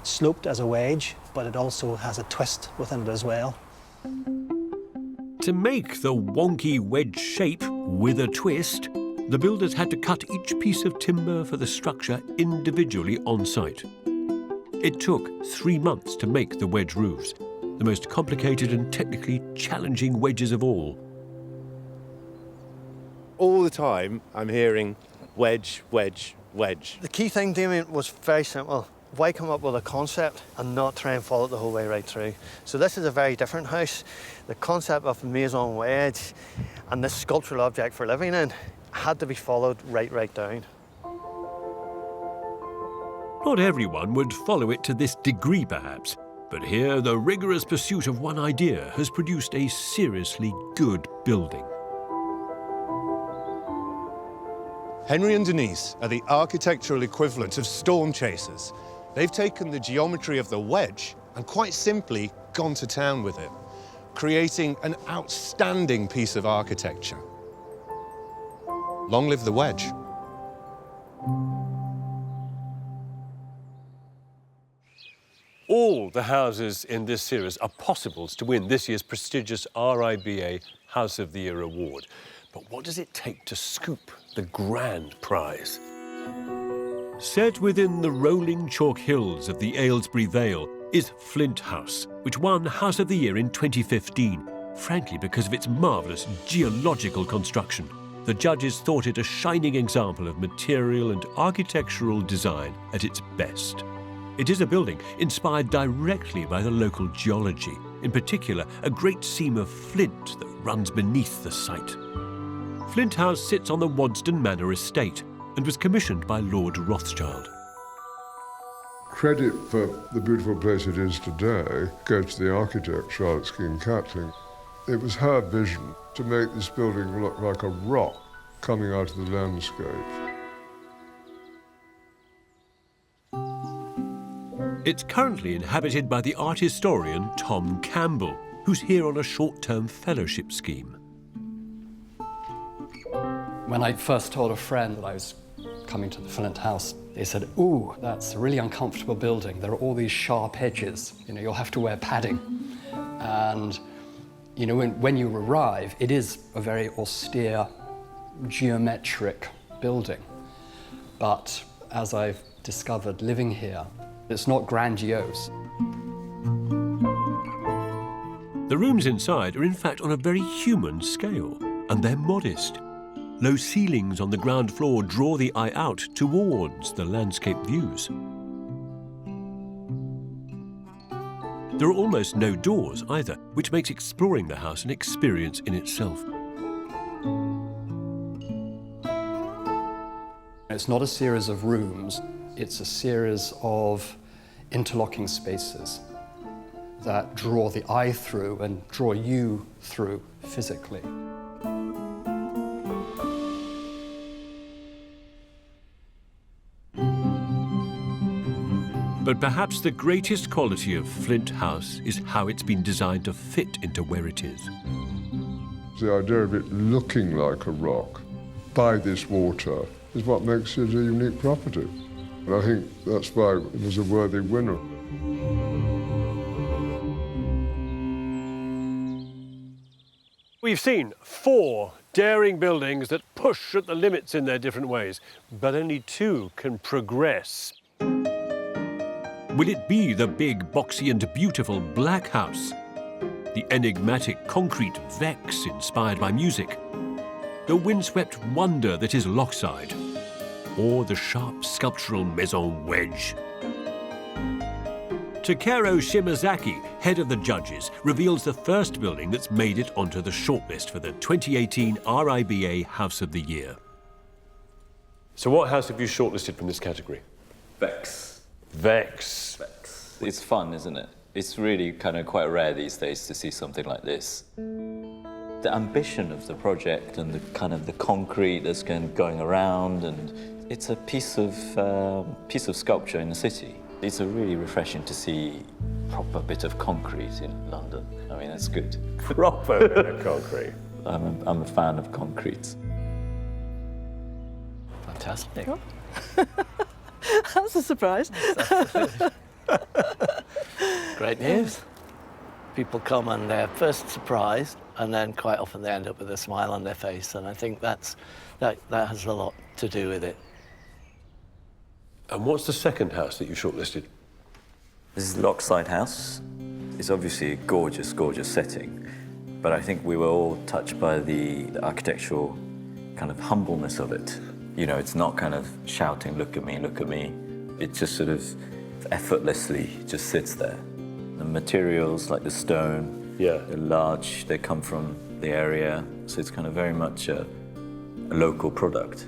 sloped as a wedge, but it also has a twist within it as well. To make the wonky wedge shape with a twist, the builders had to cut each piece of timber for the structure individually on site. It took 3 months to make the wedge roofs, the most complicated and technically challenging wedges of all. All the time, I'm hearing wedge, wedge, wedge. The key thing, Damien, was very simple. Why come up with a concept and not try and follow it the whole way right through? So this is a very different house. The concept of maison wedge and this sculptural object for living in had to be followed right down. Not everyone would follow it to this degree, perhaps, but here the rigorous pursuit of one idea has produced a seriously good building. Henry and Denise are the architectural equivalent of storm chasers. They've taken the geometry of the wedge and quite simply gone to town with it, creating an outstanding piece of architecture. Long live the wedge. All the houses in this series are possibles to win this year's prestigious RIBA House of the Year award. But what does it take to scoop the grand prize? Set within the rolling chalk hills of the Aylesbury Vale is Flint House, which won House of the Year in 2015, frankly because of its marvellous geological construction. The judges thought it a shining example of material and architectural design at its best. It is a building inspired directly by the local geology, in particular a great seam of flint that runs beneath the site. Flint House sits on the Wadston Manor estate and was commissioned by Lord Rothschild. Credit for the beautiful place it is today goes to the architect, Charlotte Skin-Catling. It was her vision to make this building look like a rock coming out of the landscape. It's currently inhabited by the art historian Tom Campbell, who's here on a short-term fellowship scheme. When I first told a friend that I was coming to the Flint House They said, ooh, that's a really uncomfortable building. There are all these sharp edges. You know, you'll have to wear padding. And, you know, when you arrive, it is a very austere, geometric building. But as I've discovered living here, it's not grandiose. The rooms inside are in fact on a very human scale, and they're modest. Low ceilings on the ground floor draw the eye out towards the landscape views. There are almost no doors either, which makes exploring the house an experience in itself. It's not a series of rooms, it's a series of interlocking spaces that draw the eye through and draw you through physically. But perhaps the greatest quality of Flint House is how it's been designed to fit into where it is. The idea of it looking like a rock by this water is what makes it a unique property. And I think that's why it was a worthy winner. We've seen 4 daring buildings that push at the limits in their different ways, but only 2 can progress. Will it be the big, boxy and beautiful Black House? The enigmatic concrete Vex inspired by music? The windswept wonder that is Lockside? Or the sharp sculptural maison Wedge? Takero Shimazaki, head of the judges, reveals the first building that's made it onto the shortlist for the 2018 RIBA House of the Year. So what house have you shortlisted from this category? Vex. Vex. Vex. It's fun, isn't it? It's really kind of quite rare these days to see something like this. The ambition of the project and the kind of the concrete that's going around, and it's a piece of sculpture in the city. It's really refreshing to see a proper bit of concrete in London. I mean, that's good. Proper bit of concrete. I'm a fan of concrete. Fantastic. That's a surprise. Great news. People come and they're first surprised, and then quite often they end up with a smile on their face, and I think that has a lot to do with it. And what's the second house that you shortlisted? This is Lockside House. It's obviously a gorgeous, gorgeous setting, but I think we were all touched by the architectural kind of humbleness of it. You know, it's not kind of shouting, look at me, look at me. It just sort of effortlessly just sits there. The materials, like the stone, they're large, they come from the area, so it's kind of very much a local product.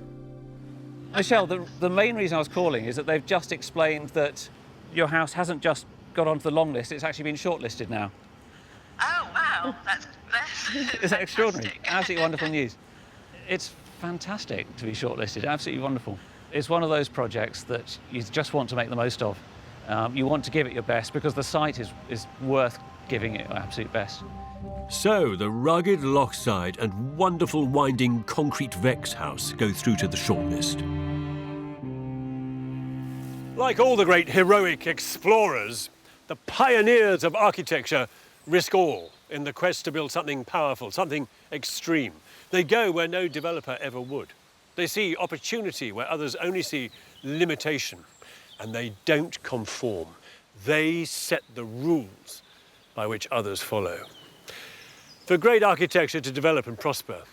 Michelle, the main reason I was calling is that they've just explained that your house hasn't just got onto the long list, it's actually been shortlisted now. Oh, wow, that's Is that extraordinary? Absolutely wonderful news. It's fantastic to be shortlisted, absolutely wonderful. It's one of those projects that you just want to make the most of. You want to give it your best because the site is worth giving it your absolute best. So the rugged Lockside and wonderful winding concrete Vex house go through to the shortlist. Like all the great heroic explorers, the pioneers of architecture risk all in the quest to build something powerful, something extreme. They go where no developer ever would. They see opportunity where others only see limitation, and they don't conform. They set the rules by which others follow. For great architecture to develop and prosper,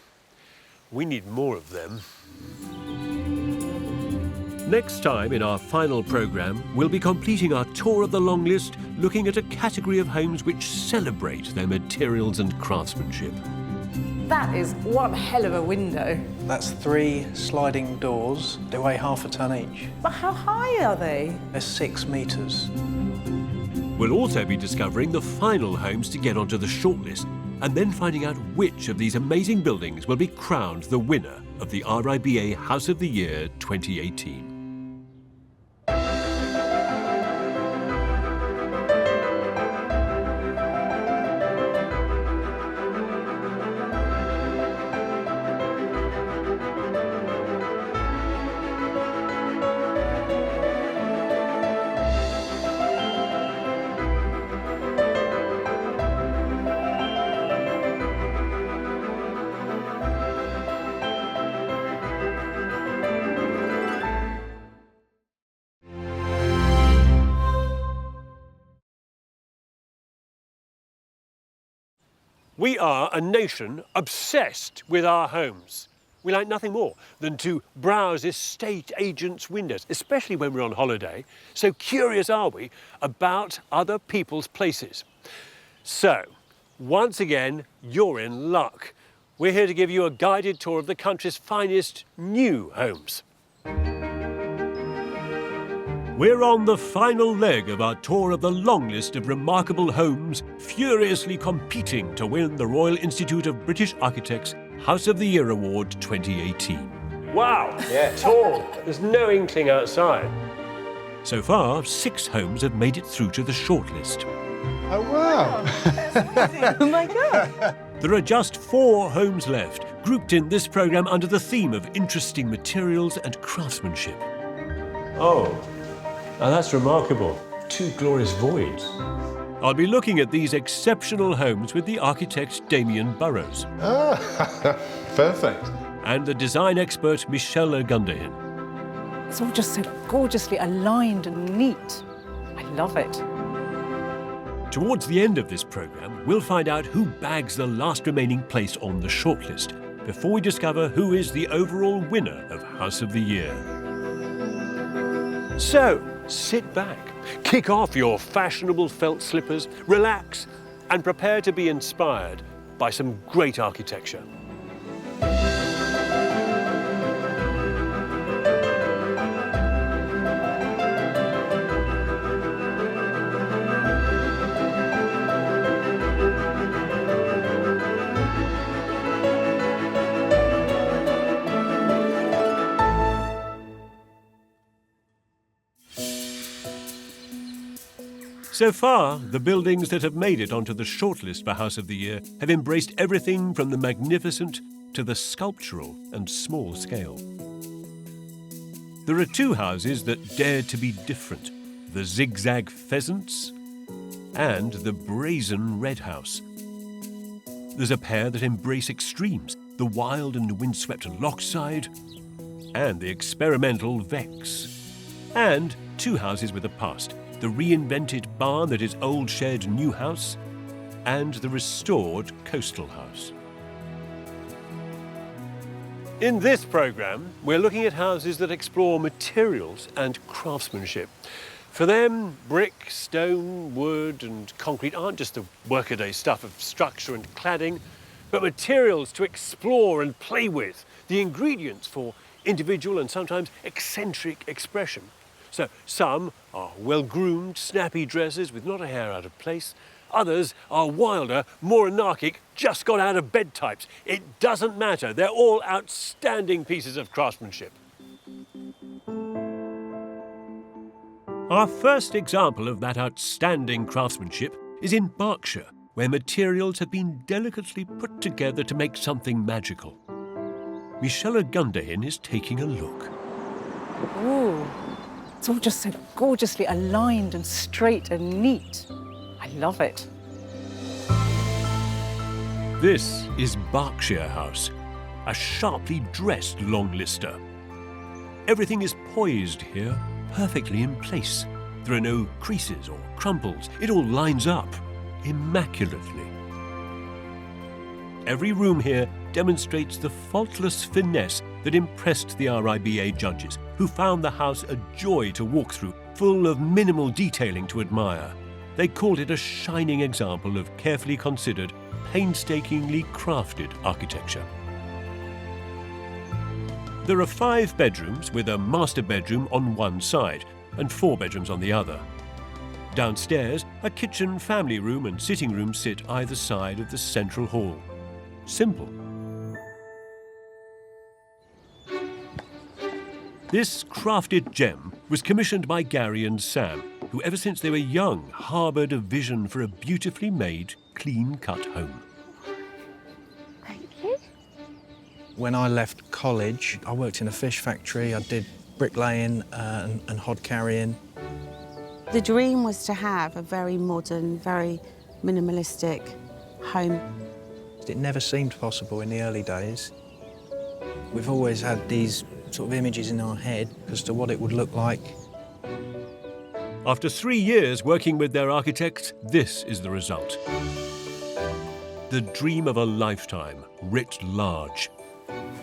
we need more of them. Next time in our final programme, we'll be completing our tour of the long list, looking at a category of homes which celebrate their materials and craftsmanship. That is one hell of a window. That's 3 sliding doors. They weigh half a tonne each. But how high are they? They're 6 metres. We'll also be discovering the final homes to get onto the shortlist, and then finding out which of these amazing buildings will be crowned the winner of the RIBA House of the Year 2018. We are a nation obsessed with our homes. We like nothing more than to browse estate agents' windows, especially when we're on holiday. So curious are we about other people's places. So, once again, you're in luck. We're here to give you a guided tour of the country's finest new homes. We're on the final leg of our tour of the long list of remarkable homes furiously competing to win the Royal Institute of British Architects House of the Year Award 2018. Wow! Yeah. Tall. There's no inkling outside. So far, 6 homes have made it through to the shortlist. Oh, wow! Oh my God! There are just 4 homes left, grouped in this programme under the theme of interesting materials and craftsmanship. Oh, now that's remarkable. 2 glorious voids. I'll be looking at these exceptional homes with the architect Damien Burrows. Ah, perfect. And the design expert Michelle Gunderhin. It's all just so gorgeously aligned and neat. I love it. Towards the end of this programme, we'll find out who bags the last remaining place on the shortlist before we discover who is the overall winner of House of the Year. So, sit back, kick off your fashionable felt slippers, relax, and prepare to be inspired by some great architecture. So far, the buildings that have made it onto the shortlist for House of the Year have embraced everything from the magnificent to the sculptural and small scale. There are 2 houses that dared to be different, the zigzag Pheasants and the brazen Red House. There's a pair that embrace extremes, the wild and windswept Lockside and the experimental Vex. And 2 houses with a past, the reinvented barn that is Old Shed New House, and the restored Coastal House. In this programme, we're looking at houses that explore materials and craftsmanship. For them, brick, stone, wood and concrete aren't just the workaday stuff of structure and cladding, but materials to explore and play with, the ingredients for individual and sometimes eccentric expression. So some are well-groomed, snappy dresses with not a hair out of place. Others are wilder, more anarchic, just got out of bed types. It doesn't matter. They're all outstanding pieces of craftsmanship. Our first example of that outstanding craftsmanship is in Barkshire, where materials have been delicately put together to make something magical. Michelle Gunderhin is taking a look. Ooh. It's all just so gorgeously aligned and straight and neat. I love it. This is Barkshire House, a sharply dressed longlister. Everything is poised here, perfectly in place. There are no creases or crumples. It all lines up immaculately. Every room here demonstrates the faultless finesse that impressed the RIBA judges, who found the house a joy to walk through, full of minimal detailing to admire. They called it a shining example of carefully considered, painstakingly crafted architecture. There are 5 bedrooms with a master bedroom on one side and 4 bedrooms on the other. Downstairs, a kitchen, family room and sitting room sit either side of the central hall. Simple. This crafted gem was commissioned by Gary and Sam, who ever since they were young harboured a vision for a beautifully made, clean-cut home. Thank you. When I left college, I worked in a fish factory. I did bricklaying and hod carrying. The dream was to have a very modern, very minimalistic home. It never seemed possible in the early days. We've always had these sort of images in our head as to what it would look like. After 3 years working with their architects, this is the result. the dream of a lifetime writ large,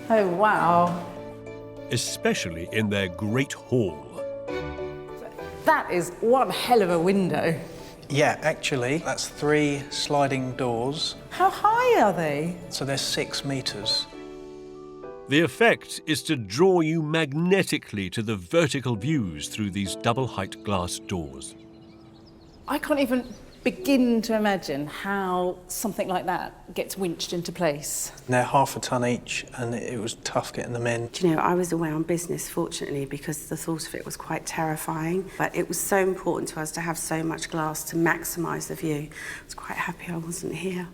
Oh, wow. especially in their great hall. That is one hell of a window. Yeah, actually, that's 3 sliding doors, How high are they? so they're 6 metres. The effect is to draw you magnetically to the vertical views through these double-height glass doors. I can't even begin to imagine how something like that gets winched into place. They're half a tonne each, and it was tough getting them in. Do you know, I was away on business, fortunately, because the thought of it was quite terrifying. But it was so important to us to have so much glass to maximise the view. I was quite happy I wasn't here.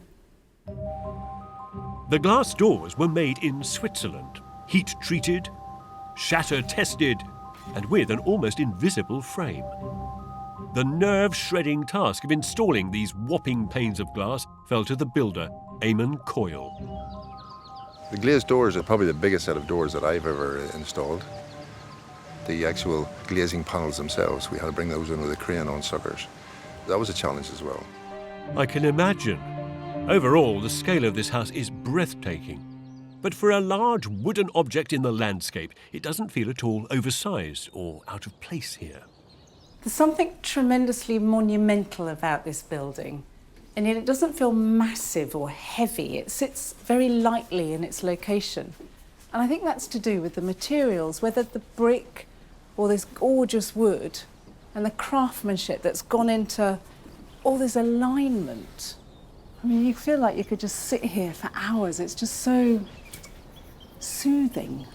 The glass doors were made in Switzerland, heat-treated, shatter-tested, and with an almost invisible frame. The nerve-shredding task of installing these whopping panes of glass fell to the builder, Eamon Coyle. The glazed doors are probably the biggest set of doors that I've ever installed. The actual glazing panels themselves, we had to bring those in with a crane on suckers. That was a challenge as well. I can imagine. Overall, the scale of this house is breathtaking. But for a large wooden object in the landscape, it doesn't feel at all oversized or out of place here. There's something tremendously monumental about this building, and yet it doesn't feel massive or heavy. It sits very lightly in its location. And I think that's to do with the materials, whether the brick or this gorgeous wood and the craftsmanship that's gone into all this alignment. I mean, you feel like you could just sit here for hours. It's just so soothing.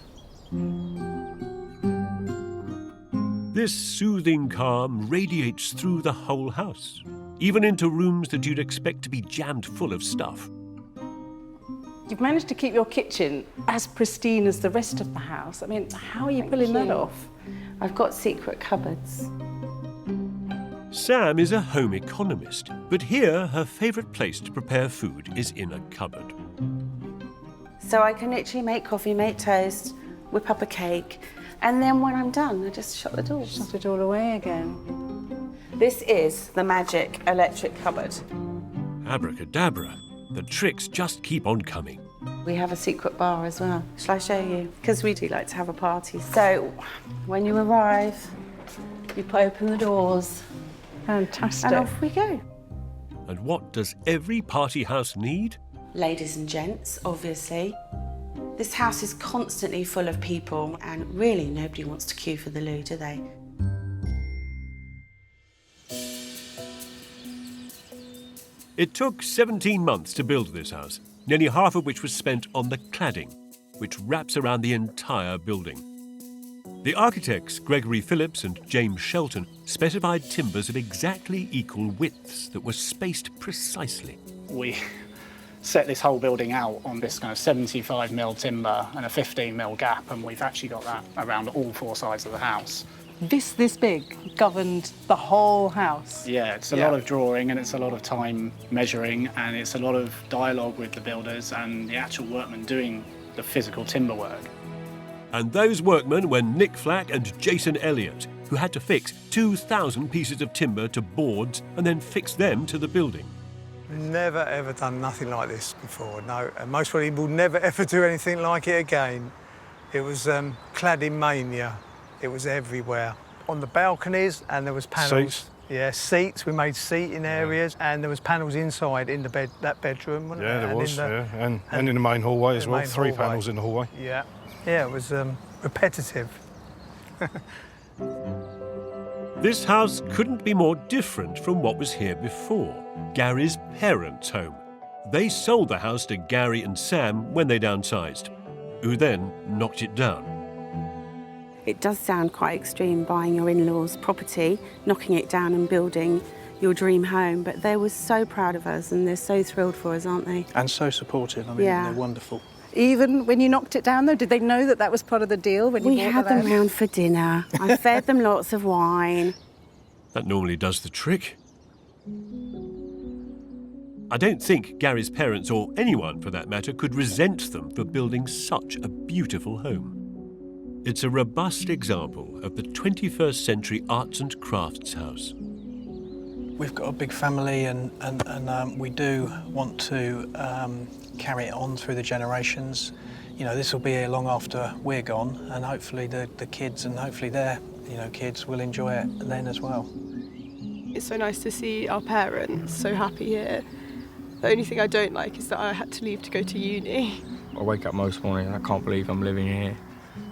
This soothing calm radiates through the whole house, even into rooms that you'd expect to be jammed full of stuff. You've managed to keep your kitchen as pristine as the rest of the house. I mean, how are you pulling that off? I've got secret cupboards. Sam is a home economist, but here her favourite place to prepare food is in a cupboard. So I can literally make coffee, make toast, whip up a cake, and then when I'm done, I just shut the door. Shut it all away again. This is the magic electric cupboard. Abracadabra. The tricks just keep on coming. We have a secret bar as well. Shall I show you? Because we do like to have a party. So when you arrive, you open the doors. Fantastic. And off we go. And what does every party house need? Ladies and gents, obviously. This house is constantly full of people, and really nobody wants to queue for the loo, do they? It took 17 months to build this house, nearly half of which was spent on the cladding, which wraps around the entire building. The architects, Gregory Phillips and James Shelton, specified timbers of exactly equal widths that were spaced precisely. We set this whole building out on this kind of 75mm timber and a 15mm gap, and we've actually got that around all 4 sides of the house. This big governed the whole house. Yeah, it's a lot of drawing, and it's a lot of time measuring, and it's a lot of dialogue with the builders and the actual workmen doing the physical timber work. And those workmen were Nick Flack and Jason Elliott, who had to fix 2,000 pieces of timber to boards and then fix them to the building. Never ever done nothing like this before, no. And most people will never ever do anything like it again. It was cladding mania. It was everywhere. On the balconies, and there was panels. Seats. Yeah, seats. We made seating areas, and there was panels inside in the that bedroom, wasn't Yeah, there? there was, and and in the main hallway as the well. main 3 hallway. panels in the hallway. Yeah, yeah, it was repetitive. This house couldn't be more different from what was here before, Gary's parents' home. They sold the house to Gary and Sam when they downsized, who then knocked it down. It does sound quite extreme, buying your in-laws' property, knocking it down and building your dream home, but they were so proud of us and they're so thrilled for us, aren't they? And so supportive. I mean, Yeah. they're wonderful. Even when you knocked it down, though, did they know that that was part of the deal? When We you bought had the them house? round for dinner. I fed them lots of wine. That normally does the trick. I don't think Gary's parents, or anyone for that matter, could resent them for building such a beautiful home. It's a robust example of the 21st century arts and crafts house. We've got a big family and we do want to carry it on through the generations. You know, this will be here long after we're gone, and hopefully the kids and hopefully their kids will enjoy it then as well. It's so nice to see our parents so happy here. The only thing I don't like is that I had to leave to go to uni. I wake up most mornings and I can't believe I'm living here,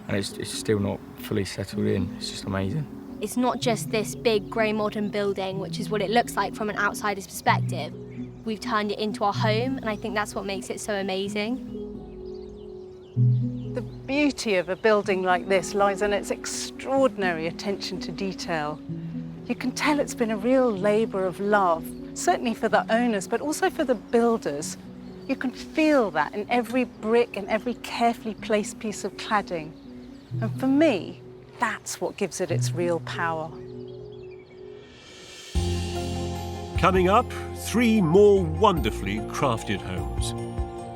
and it's still not fully settled in. It's just amazing. It's not just this big grey modern building, which is what it looks like from an outsider's perspective. We've turned it into our home, and I think that's what makes it so amazing. The beauty of a building like this lies in its extraordinary attention to detail. You can tell it's been a real labour of love, certainly for the owners, but also for the builders. You can feel that in every brick and every carefully placed piece of cladding. And for me, that's what gives it its real power. Coming up, 3 more wonderfully crafted homes.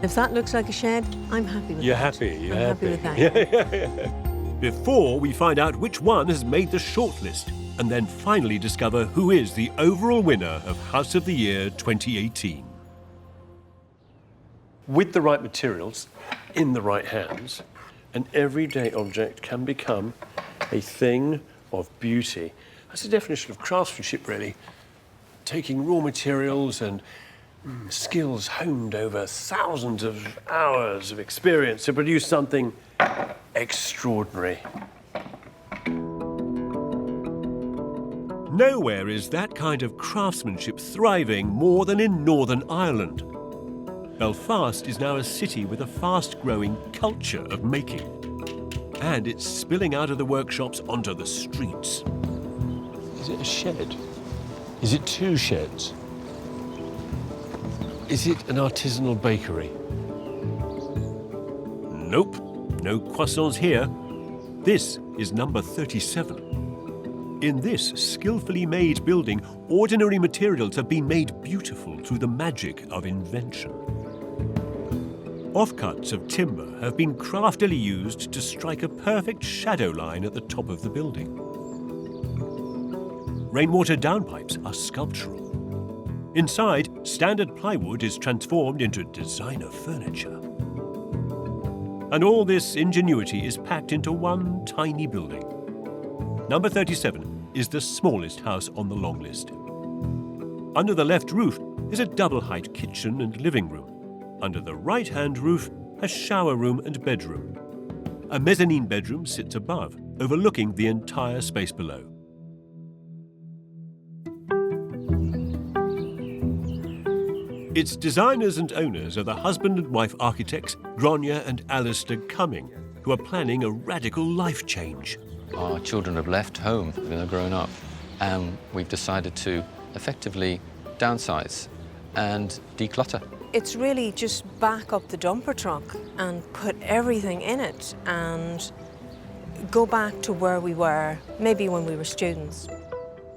If that looks like a shed, I'm happy with You're that. happy, you're I'm happy. happy with that. Yeah. Before we find out which one has made the shortlist, and then finally discover who is the overall winner of House of the Year 2018. With the right materials, in the right hands, an everyday object can become a thing of beauty. That's the definition of craftsmanship, really. Taking raw materials and skills honed over thousands of hours of experience to produce something extraordinary. Nowhere is that kind of craftsmanship thriving more than in Northern Ireland. Belfast is now a city with a fast-growing culture of making. And it's spilling out of the workshops onto the streets. Is it a shed? Is it 2 sheds? Is it an artisanal bakery? Nope, no croissants here. This is number 37. In this skillfully made building, ordinary materials have been made beautiful through the magic of invention. Offcuts of timber have been craftily used to strike a perfect shadow line at the top of the building. Rainwater downpipes are sculptural. Inside, standard plywood is transformed into designer furniture. And all this ingenuity is packed into one tiny building. Number 37 is the smallest house on the long list. Under the left roof is a double-height kitchen and living room. Under the right-hand roof, a shower room and bedroom. A mezzanine bedroom sits above, overlooking the entire space below. Its designers and owners are the husband and wife architects Gráinne and Alistair Cumming, who are planning a radical life change. Our children have left home when they're grown up, and we've decided to effectively downsize and declutter. It's really just back up the dumper truck and put everything in it and go back to where we were, maybe when we were students.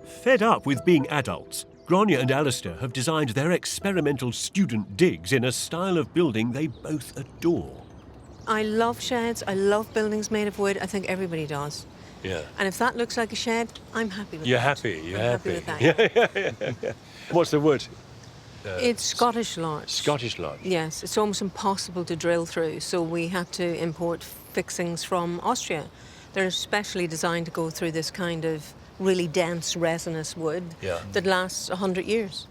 Fed up with being adults, Gráinne and Alistair have designed their experimental student digs in a style of building they both adore. I love sheds, I love buildings made of wood, I think everybody does. Yeah. And if that looks like a shed, I'm happy with You're that. happy, you're I'm happy. with that. Yeah. What's the wood? It's Scottish larch. Scottish larch. Yes, it's almost impossible to drill through, so we had to import fixings from Austria. They're specially designed to go through this kind of really dense resinous wood that lasts 100 years.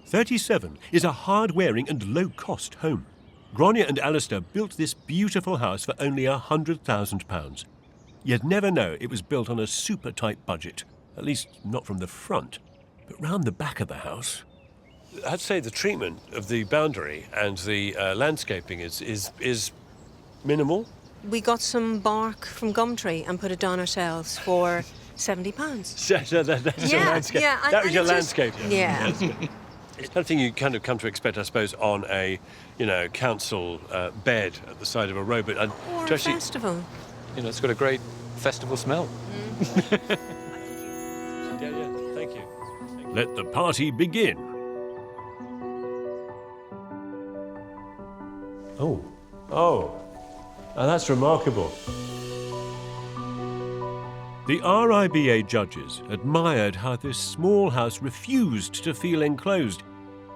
37 is a hard-wearing and low-cost home. Gráinne and Alistair built this beautiful house for only £100,000. You'd never know it was built on a super tight budget, at least not from the front. But round the back of the house, I'd say the treatment of the boundary and the landscaping is minimal. We got some bark from Gumtree and put it down ourselves for £70. That's a landscape. Yeah, that was your just- landscape. Yeah. It's something you kind of come to expect, I suppose, on a, council bed at the side of a road. But Or to a festival. It's got a great festival smell. Yeah, thank you. Let the party begin. Oh, now that's remarkable. The RIBA judges admired how this small house refused to feel enclosed,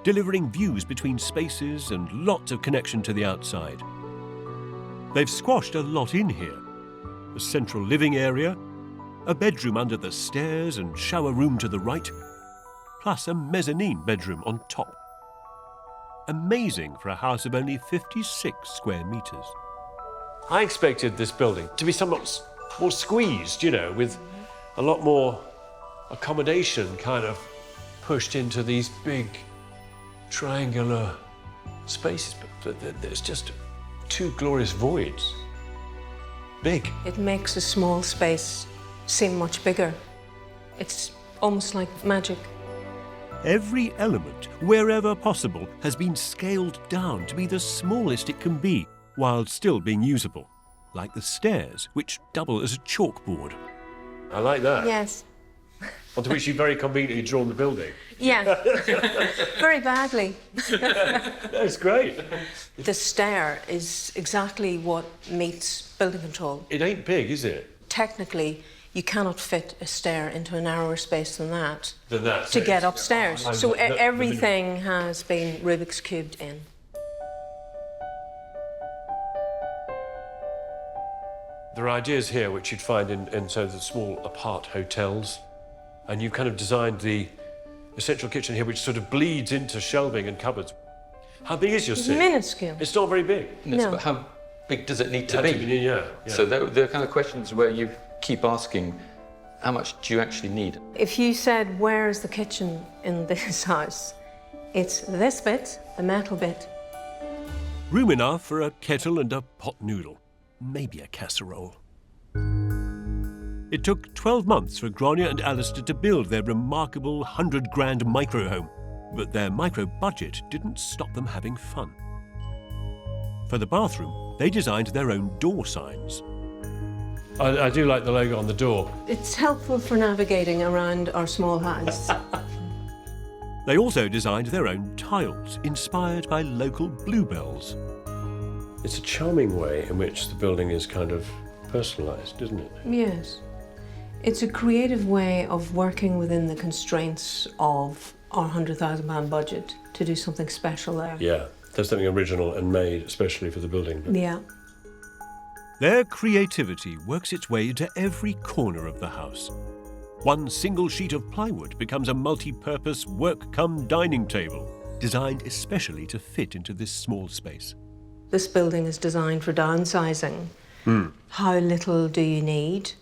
delivering views between spaces and lots of connection to the outside. They've squashed a lot in here. A central living area, a bedroom under the stairs and shower room to the right, plus a mezzanine bedroom on top. Amazing for a house of only 56 square metres. I expected this building to be somewhat more squeezed, you know, with a lot more accommodation kind of pushed into these big triangular spaces, but there's just two glorious voids. Big. It makes a small space seem much bigger. It's almost like magic. Every element, wherever possible, has been scaled down to be the smallest it can be, while still being usable, like the stairs, which double as a chalkboard. I like that. Yes. Onto which you've very conveniently drawn the building. Yeah. Very badly. That's great. The stair is exactly what meets building control. It ain't big, is it? Technically, you cannot fit a stair into a narrower space than that, to to get upstairs. So the everything has been Rubik's cubed in. There are ideas here which you'd find in so the small apart hotels, and you've kind of designed the central kitchen here, which sort of bleeds into shelving and cupboards. How big is your It's sink? minuscule. It's not very big. No. But how big does it need to Had be? to be, yeah. So they're kind of questions where you keep asking, how much do you actually need? If you said, where is the kitchen in this house? It's this bit, the metal bit. Room enough for a kettle and a pot noodle, maybe a casserole. It took 12 months for Grania and Alistair to build their remarkable 100 grand micro home, but their micro budget didn't stop them having fun. For the bathroom, they designed their own door signs. I do like the logo on the door. It's helpful for navigating around our small house. They also designed their own tiles, inspired by local bluebells. It's a charming way in which the building is kind of personalised, isn't it? Yes. It's a creative way of working within the constraints of our £100,000 budget to do something special there. Yeah, there's something original and made especially for the building. But Yeah. Their creativity works its way into every corner of the house. One single sheet of plywood becomes a multi-purpose work-cum-dining table, designed especially to fit into this small space. This building is designed for downsizing. How little do you need?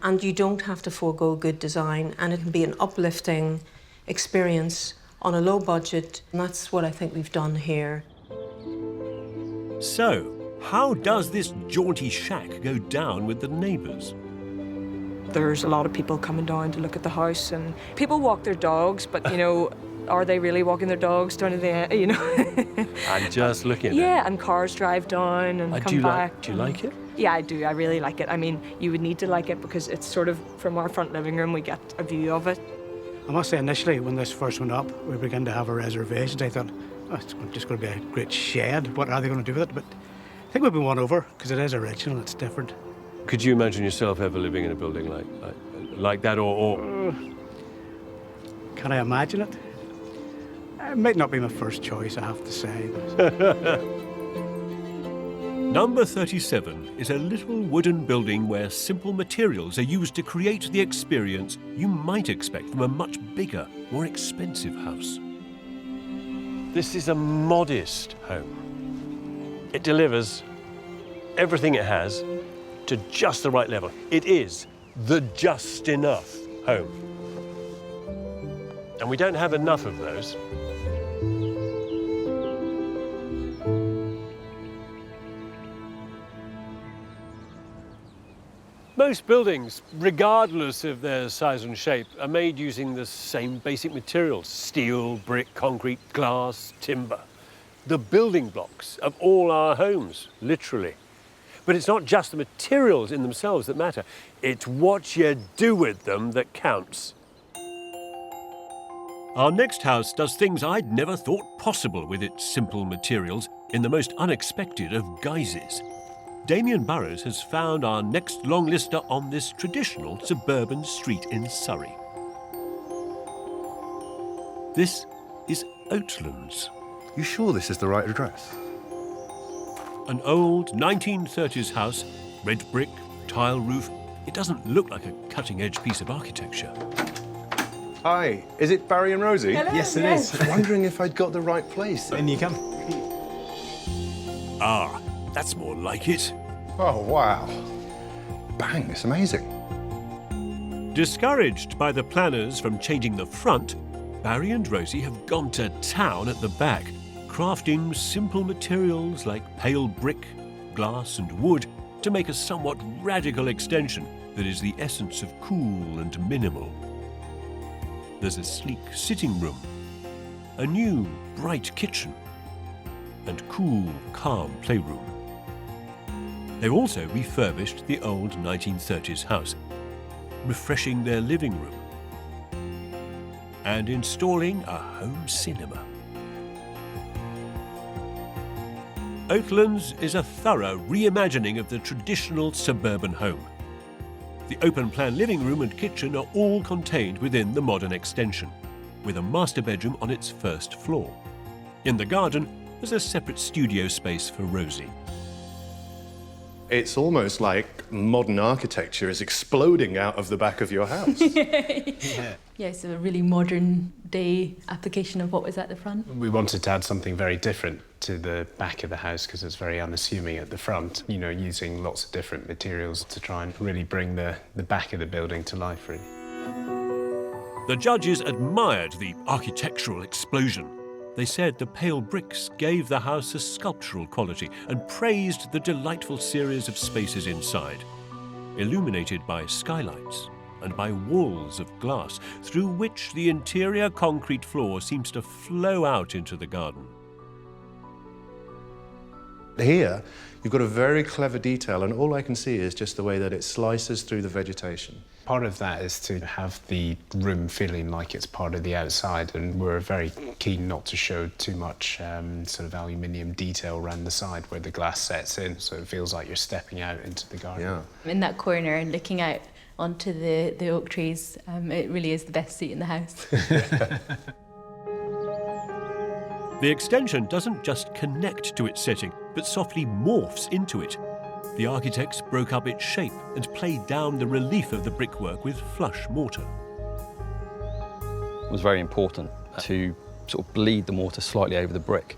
And you don't have to forego good design, and it can be an uplifting experience on a low budget, and that's what I think we've done here. So, how does this jaunty shack go down with the neighbours? There's a lot of people coming down to look at the house, and people walk their dogs, but, you know, are they really walking their dogs down to the end, you know? I'm just looking at it. Yeah, and cars drive down and come back. Do you like it? Yeah, I do. I really like it. I mean, you would need to like it because it's sort of, from our front living room, we get a view of it. I must say, initially, when this first went up, we began to have a reservation. I thought, oh, it's just going to be a great shed. What are they going to do with it? But I think we've been won over because it is original, it's different. Could you imagine yourself ever living in a building like that, or? Can I imagine it? It might not be my first choice, I have to say. But... Number 37 is a little wooden building where simple materials are used to create the experience you might expect from a much bigger, more expensive house. This is a modest home. It delivers everything it has to just the right level. It is the just enough home. And we don't have enough of those. Most buildings, regardless of their size and shape, are made using the same basic materials: steel, brick, concrete, glass, timber. The building blocks of all our homes, literally. But it's not just the materials in themselves that matter. It's what you do with them that counts. Our next house does things I'd never thought possible with its simple materials in the most unexpected of guises. Damien Burrows has found our next long lister on this traditional suburban street in Surrey. This is Oatlands. You sure this is the right address? An old 1930s house, red brick, tile roof. It doesn't look like a cutting-edge piece of architecture. Hi, is it Barry and Rosie? Hello, Yes, it yes. is. Wondering if I'd got the right place. In you come. Ah, that's more like it. Oh, wow. Bang, it's amazing. Discouraged by the planners from changing the front, Barry and Rosie have gone to town at the back, crafting simple materials like pale brick, glass and wood to make a somewhat radical extension that is the essence of cool and minimal. There's a sleek sitting room, a new bright kitchen, and cool, calm playroom. They've also refurbished the old 1930s house, refreshing their living room and installing a home cinema. Oatlands is a thorough reimagining of the traditional suburban home. The open-plan living room and kitchen are all contained within the modern extension, with a master bedroom on its first floor. In the garden, there's a separate studio space for Rosie. It's almost like modern architecture is exploding out of the back of your house. Yeah, it's a really modern day application of what was at the front. We wanted to add something very different to the back of the house because it's very unassuming at the front, you know, using lots of different materials to try and really bring the back of the building to life, really. The judges admired the architectural explosion. They said the pale bricks gave the house a sculptural quality and praised the delightful series of spaces inside, illuminated by skylights and by walls of glass through which the interior concrete floor seems to flow out into the garden. Here, you've got a very clever detail, and all I can see is just the way that it slices through the vegetation. Part of that is to have the room feeling like it's part of the outside, and we're very keen not to show too much sort of aluminium detail around the side where the glass sets in, so it feels like you're stepping out into the garden. Yeah. In that corner and looking out onto the oak trees, it really is the best seat in the house. The extension doesn't just connect to its setting, but softly morphs into it. The architects broke up its shape and played down the relief of the brickwork with flush mortar. It was very important to sort of bleed the mortar slightly over the brick,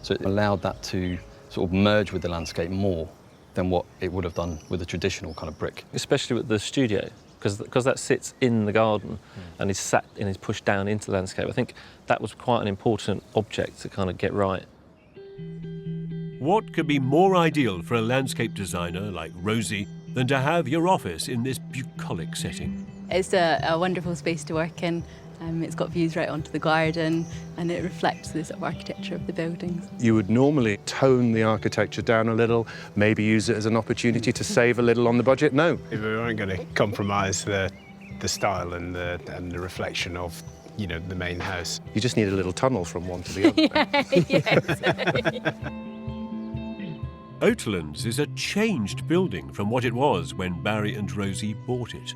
so it allowed that to sort of merge with the landscape more than what it would have done with a traditional kind of brick. Especially with the studio, because that sits in the garden and is sat and is pushed down into the landscape. I think that was quite an important object to kind of get right. What could be more ideal for a landscape designer like Rosie than to have your office in this bucolic setting? It's a wonderful space to work in. It's got views right onto the garden and it reflects the sort of architecture of the buildings. You would normally tone the architecture down a little, maybe use it as an opportunity to save a little on the budget. No. We weren't going to compromise the style and the reflection of, you know, the main house. You just need a little tunnel from one to the other. Oatlands is a changed building from what it was when Barry and Rosie bought it.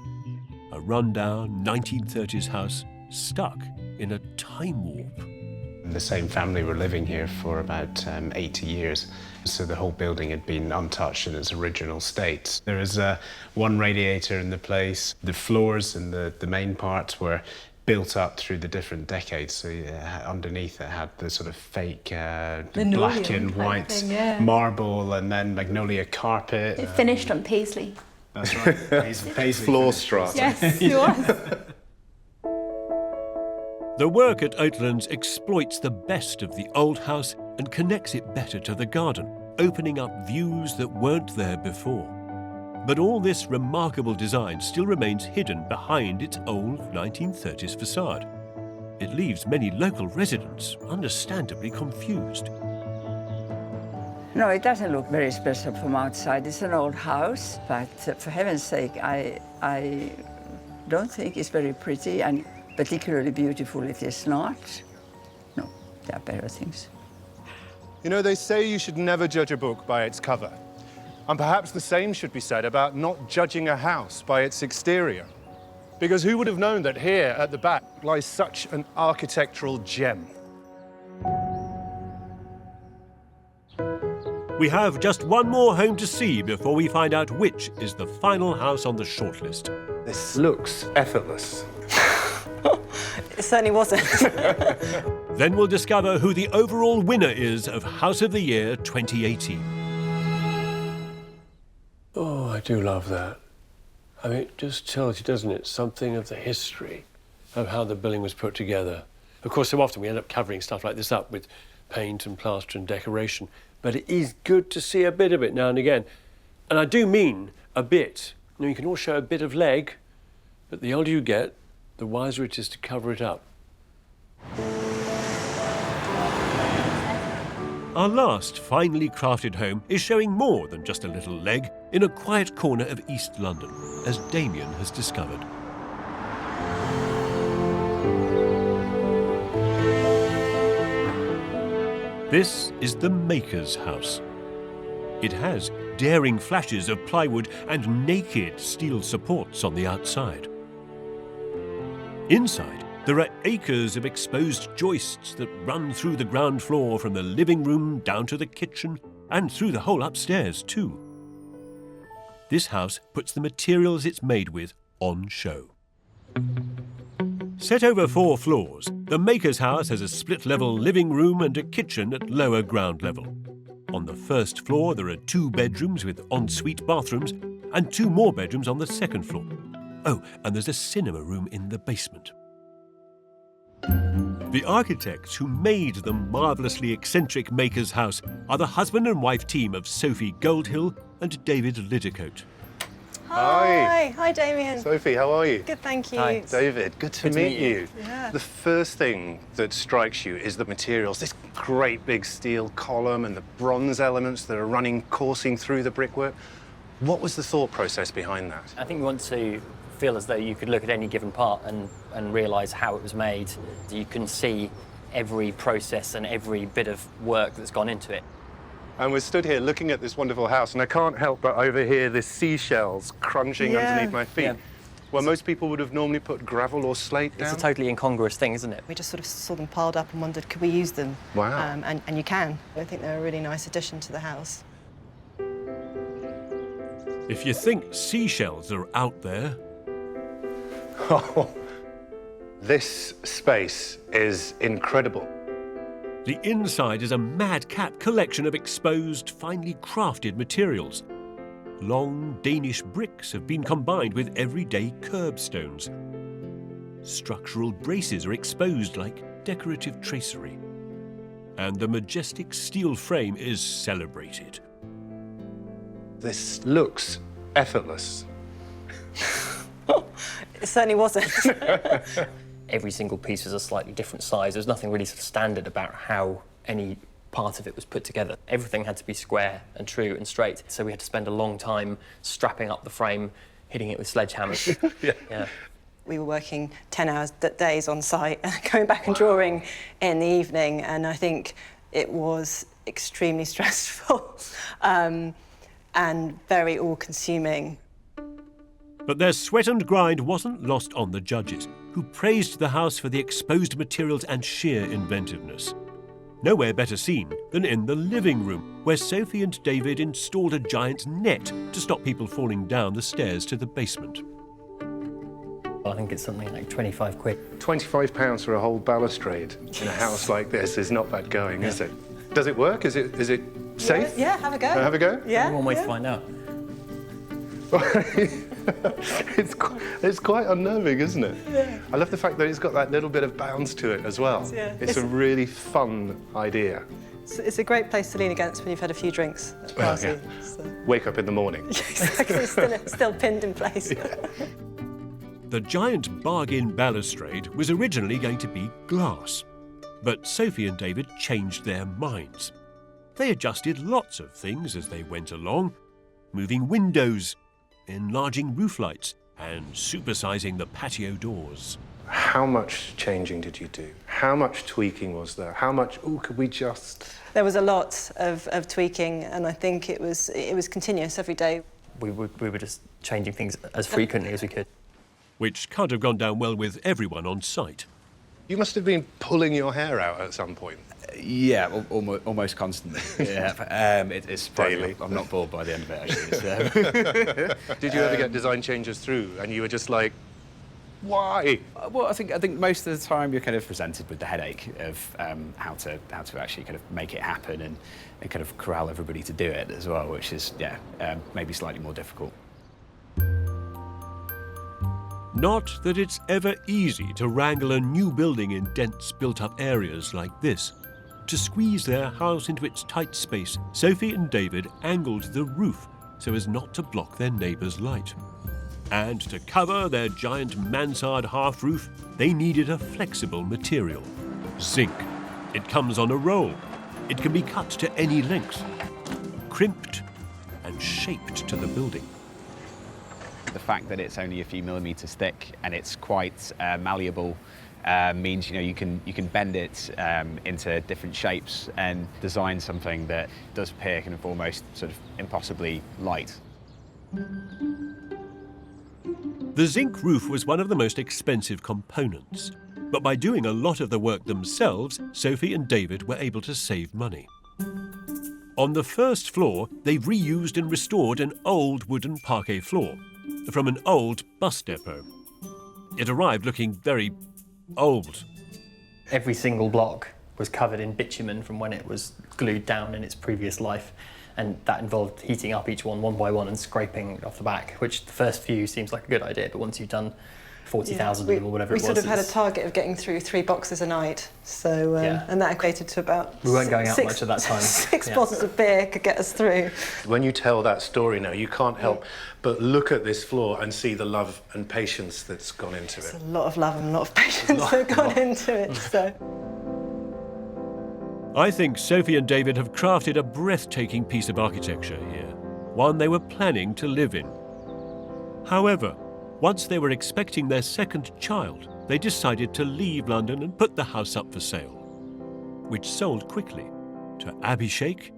A rundown 1930s house stuck in a time warp. The same family were living here for about 80 years, so the whole building had been untouched in its original state. There is one radiator in the place. The floors and the main parts were built up through the different decades, so underneath it had the sort of fake black and white thing, marble, and then magnolia carpet. It finished on paisley. That's right, paisley floor strata. Yes, it was. The work at Oatlands exploits the best of the old house and connects it better to the garden, opening up views that weren't there before. But all this remarkable design still remains hidden behind its old 1930s facade. It leaves many local residents understandably confused. No, it doesn't look very special from outside. It's an old house, but for heaven's sake, I don't think it's very pretty, and particularly beautiful it is not. No, there are better things. You know, they say you should never judge a book by its cover. And perhaps the same should be said about not judging a house by its exterior. Because who would have known that here at the back lies such an architectural gem? We have just one more home to see before we find out which is the final house on the shortlist. This looks effortless. It certainly wasn't. Then we'll discover who the overall winner is of House of the Year 2018. Oh, I do love that. I mean, it just tells you, doesn't it, something of the history of how the building was put together. Of course, so often we end up covering stuff like this up with paint and plaster and decoration, but it is good to see a bit of it now and again. And I do mean a bit. You know, you can all show a bit of leg, but the older you get, the wiser it is to cover it up. Our last finely crafted home is showing more than just a little leg in a quiet corner of East London, as Damien has discovered. This is the Maker's House. It has daring flashes of plywood and naked steel supports on the outside. Inside, there are acres of exposed joists that run through the ground floor from the living room down to the kitchen and through the whole upstairs too. This house puts the materials it's made with on show. Set over 4 floors, the Maker's House has a split-level living room and a kitchen at lower ground level. On the first floor, there are 2 bedrooms with ensuite bathrooms and 2 more bedrooms on the second floor. Oh, and there's a cinema room in the basement. The architects who made the marvellously eccentric Maker's House are the husband and wife team of Sophie Goldhill and David Liddicote. Hi. Hi, Damien. Sophie, how are you? Good, thank you. Hi, David. Good to meet you. Yeah. The first thing that strikes you is the materials. This great big steel column and the bronze elements that are coursing through the brickwork. What was the thought process behind that? I think we want to feel as though you could look at any given part and realise how it was made. You can see every process and every bit of work that's gone into it. And we're stood here looking at this wonderful house, and I can't help but overhear the seashells crunching underneath my feet. Yeah. Where most people would have normally put gravel or slate down. It's a totally incongruous thing, isn't it? We just sort of saw them piled up and wondered, could we use them? Wow. And you can. I think they're a really nice addition to the house. If you think seashells are out there... Oh, this space is incredible. The inside is a madcap collection of exposed, finely crafted materials. Long Danish bricks have been combined with everyday curbstones. Structural braces are exposed like decorative tracery. And the majestic steel frame is celebrated. This looks effortless. It certainly wasn't. Every single piece was a slightly different size. There's nothing really sort of standard about how any part of it was put together. Everything had to be square and true and straight. So we had to spend a long time strapping up the frame, hitting it with sledgehammers. Yeah. We were working 10-hour days on site, going back and drawing in the evening, and I think it was extremely stressful and very all-consuming. But their sweat and grind wasn't lost on the judges, who praised the house for the exposed materials and sheer inventiveness. Nowhere better seen than in the living room, where Sophie and David installed a giant net to stop people falling down the stairs to the basement. I think it's something like 25 quid. £25 for a whole balustrade in a house like this is not bad going, is it? Does it work? Is it safe? Yeah, have a go. Have a go? Yeah. One way to find out. It's quite unnerving, isn't it? Yeah. I love the fact that it's got that little bit of bounce to it as well. Yeah. It's a really fun idea. It's a great place to lean against when you've had a few drinks at a party. Yeah. So. Wake up in the morning. Exactly, still pinned in place. Yeah. The giant bargain balustrade was originally going to be glass, but Sophie and David changed their minds. They adjusted lots of things as they went along, moving windows, enlarging roof lights, and supersizing the patio doors. How much changing did you do? How much tweaking was there? How much, could we just... There was a lot of tweaking, and I think it was continuous every day. We were just changing things as frequently as we could. Which can't have gone down well with everyone on site. You must have been pulling your hair out at some point. Yeah, almost constantly. Yeah, it's daily. I'm not bored by the end of it, actually. Did you ever get design changes through and you were just like, why? Well, I think most of the time you're kind of presented with the headache of how to actually kind of make it happen and kind of corral everybody to do it as well, which is maybe slightly more difficult. Not that it's ever easy to wrangle a new building in dense built-up areas like this. To squeeze their house into its tight space, Sophie and David angled the roof so as not to block their neighbour's light. And to cover their giant mansard half roof, they needed a flexible material, zinc. It comes on a roll. It can be cut to any length, crimped and shaped to the building. The fact that it's only a few millimetres thick and it's quite malleable means you can bend it into different shapes and design something that does appear kind of almost sort of impossibly light. The zinc roof was one of the most expensive components, but by doing a lot of the work themselves, Sophie and David were able to save money. On the first floor, they've reused and restored an old wooden parquet floor from an old bus depot. It arrived looking very old. Every single block was covered in bitumen from when it was glued down in its previous life, and that involved heating up each one by one and scraping off the back, which the first few seems like a good idea, but once you've done 40,000 of them or whatever it was... We sort of had a target of getting through 3 boxes a night, so and that equated to about... We weren't going out much at that time. 6 bottles of beer could get us through. When you tell that story now, you can't help but look at this floor and see the love and patience that's gone into it. There's a lot of love and a lot of patience that gone into it, so... I think Sophie and David have crafted a breathtaking piece of architecture here, one they were planning to live in. However, once they were expecting their second child, they decided to leave London and put the house up for sale, which sold quickly to Abhishek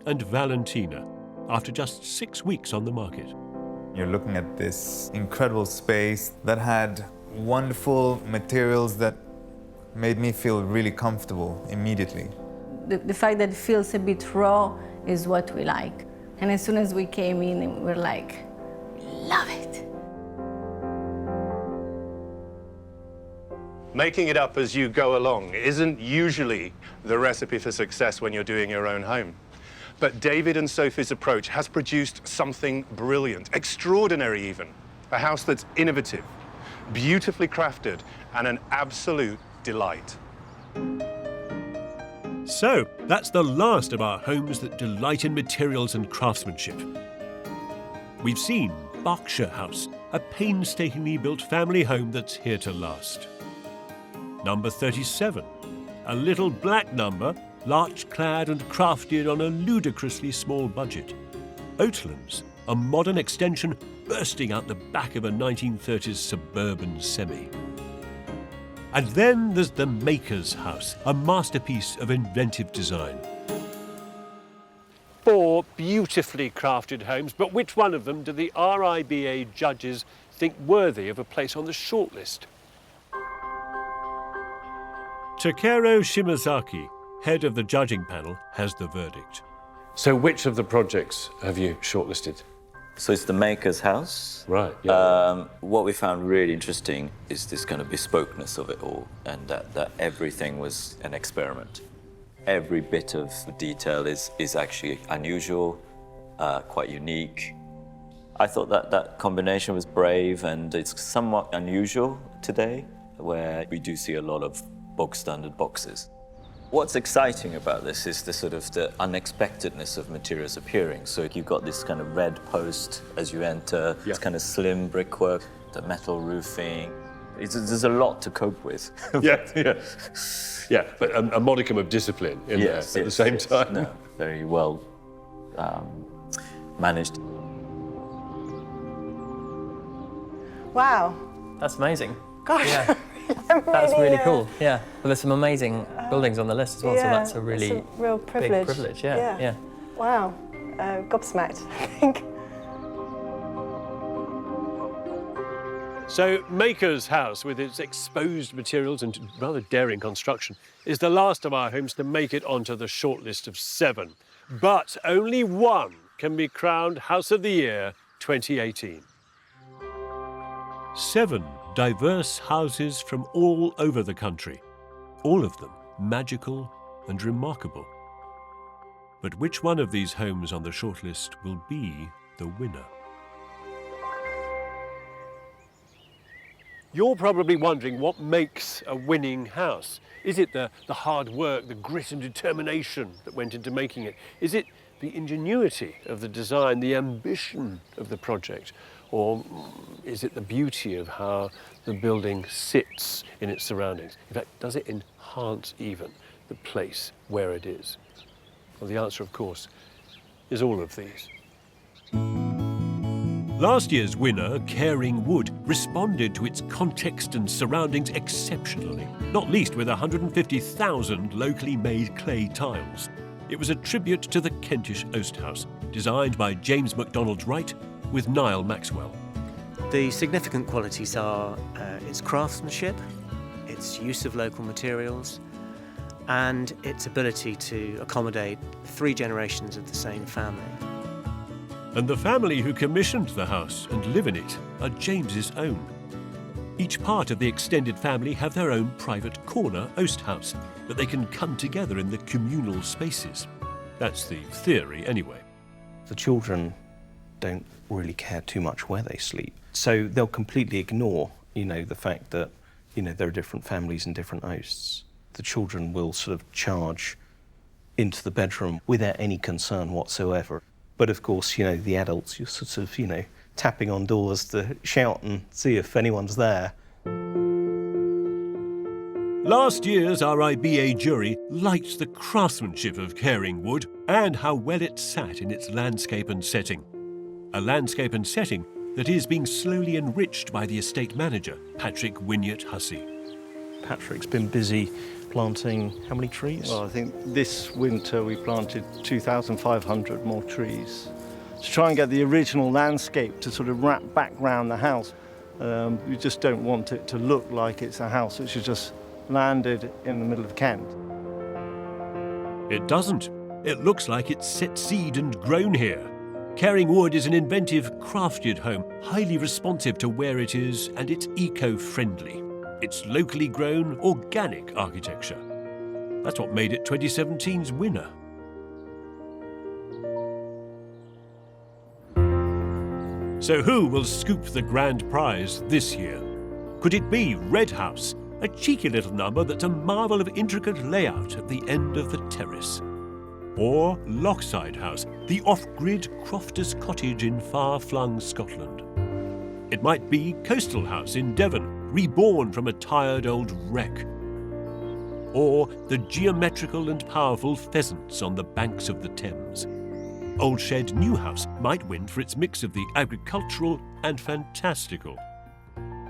and Valentina after just 6 weeks on the market. You're looking at this incredible space that had wonderful materials that made me feel really comfortable immediately. The fact that it feels a bit raw is what we like. And as soon as we came in, we're like, love it. Making it up as you go along isn't usually the recipe for success when you're doing your own home. But David and Sophie's approach has produced something brilliant, extraordinary even. A house that's innovative, beautifully crafted, and an absolute delight. So, that's the last of our homes that delight in materials and craftsmanship. We've seen Berkshire House, a painstakingly built family home that's here to last. Number 37, a little black number, larch-clad and crafted on a ludicrously small budget. Oatlands, a modern extension bursting out the back of a 1930s suburban semi. And then there's the Maker's House, a masterpiece of inventive design. 4 beautifully crafted homes, but which one of them do the RIBA judges think worthy of a place on the shortlist? Takero Shimazaki, head of the judging panel, has the verdict. So which of the projects have you shortlisted? So it's the Maker's House. Right, yeah. What we found really interesting is this kind of bespokeness of it all, and that everything was an experiment. Every bit of detail is actually unusual, quite unique. I thought that combination was brave, and it's somewhat unusual today, where we do see a lot of bog standard boxes. What's exciting about this is the unexpectedness of materials appearing. So you've got this kind of red post as you enter, this kind of slim brickwork, the metal roofing. There's a lot to cope with. Yeah, but a modicum of discipline in there at the same time. No, very well managed. Wow. That's amazing. Gosh, yeah. That's really cool. Yeah. Well, there's some amazing buildings on the list as well, so that's a really it's a real privilege. big privilege. Yeah. Wow. Gobsmacked, I think. So Maker's House, with its exposed materials and rather daring construction, is the last of our homes to make it onto the shortlist of 7. But only one can be crowned House of the Year 2018. 7 diverse houses from all over the country, all of them magical and remarkable. But which one of these homes on the shortlist will be the winner? You're probably wondering what makes a winning house. Is it the hard work, the grit and determination that went into making it? Is it the ingenuity of the design, the ambition of the project? Or is it the beauty of how the building sits in its surroundings? In fact, does it enhance even the place where it is? Well, the answer, of course, is all of these. Last year's winner, Caring Wood, responded to its context and surroundings exceptionally, not least with 150,000 locally made clay tiles. It was a tribute to the Kentish Oast House, designed by James MacDonald Wright with Niall Maxwell. The significant qualities are its craftsmanship, its use of local materials, and its ability to accommodate 3 generations of the same family. And the family who commissioned the house and live in it are James's own. Each part of the extended family have their own private corner Oast House that they can come together in the communal spaces. That's the theory anyway. The children don't really care too much where they sleep, so they'll completely ignore, the fact that, there are different families and different oasts. The children will sort of charge into the bedroom without any concern whatsoever. But of course, the adults, you're sort of, tapping on doors to shout and see if anyone's there. Last year's RIBA jury liked the craftsmanship of Caring Wood and how well it sat in its landscape and setting. A landscape and setting that is being slowly enriched by the estate manager, Patrick Wynyard-Hussey. Patrick's been busy planting how many trees? Well, I think this winter we planted 2,500 more trees to try and get the original landscape to sort of wrap back round the house. We just don't want it to look like it's a house which has just landed in the middle of Kent. It doesn't. It looks like it's set seed and grown here. Caring Wood is an inventive, crafted home, highly responsive to where it is, and it's eco-friendly. It's locally grown, organic architecture. That's what made it 2017's winner. So who will scoop the grand prize this year? Could it be Red House, a cheeky little number that's a marvel of intricate layout at the end of the terrace? Or Lockside House, the off-grid crofter's cottage in far-flung Scotland? It might be Coastal House in Devon, reborn from a tired old wreck. Or the geometrical and powerful Pheasants on the banks of the Thames. Old Shed New House might win for its mix of the agricultural and fantastical.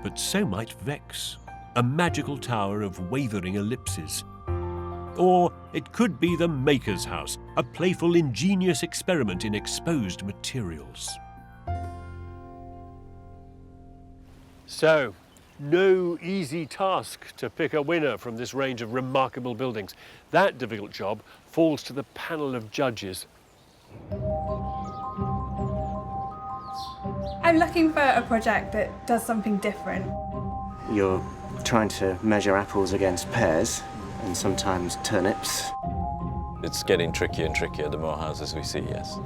But so might Vex, a magical tower of wavering ellipses. Or it could be the Maker's House, a playful, ingenious experiment in exposed materials. So, no easy task to pick a winner from this range of remarkable buildings. That difficult job falls to the panel of judges. I'm looking for a project that does something different. You're trying to measure apples against pears and sometimes turnips. It's getting trickier and trickier the more houses we see, yes.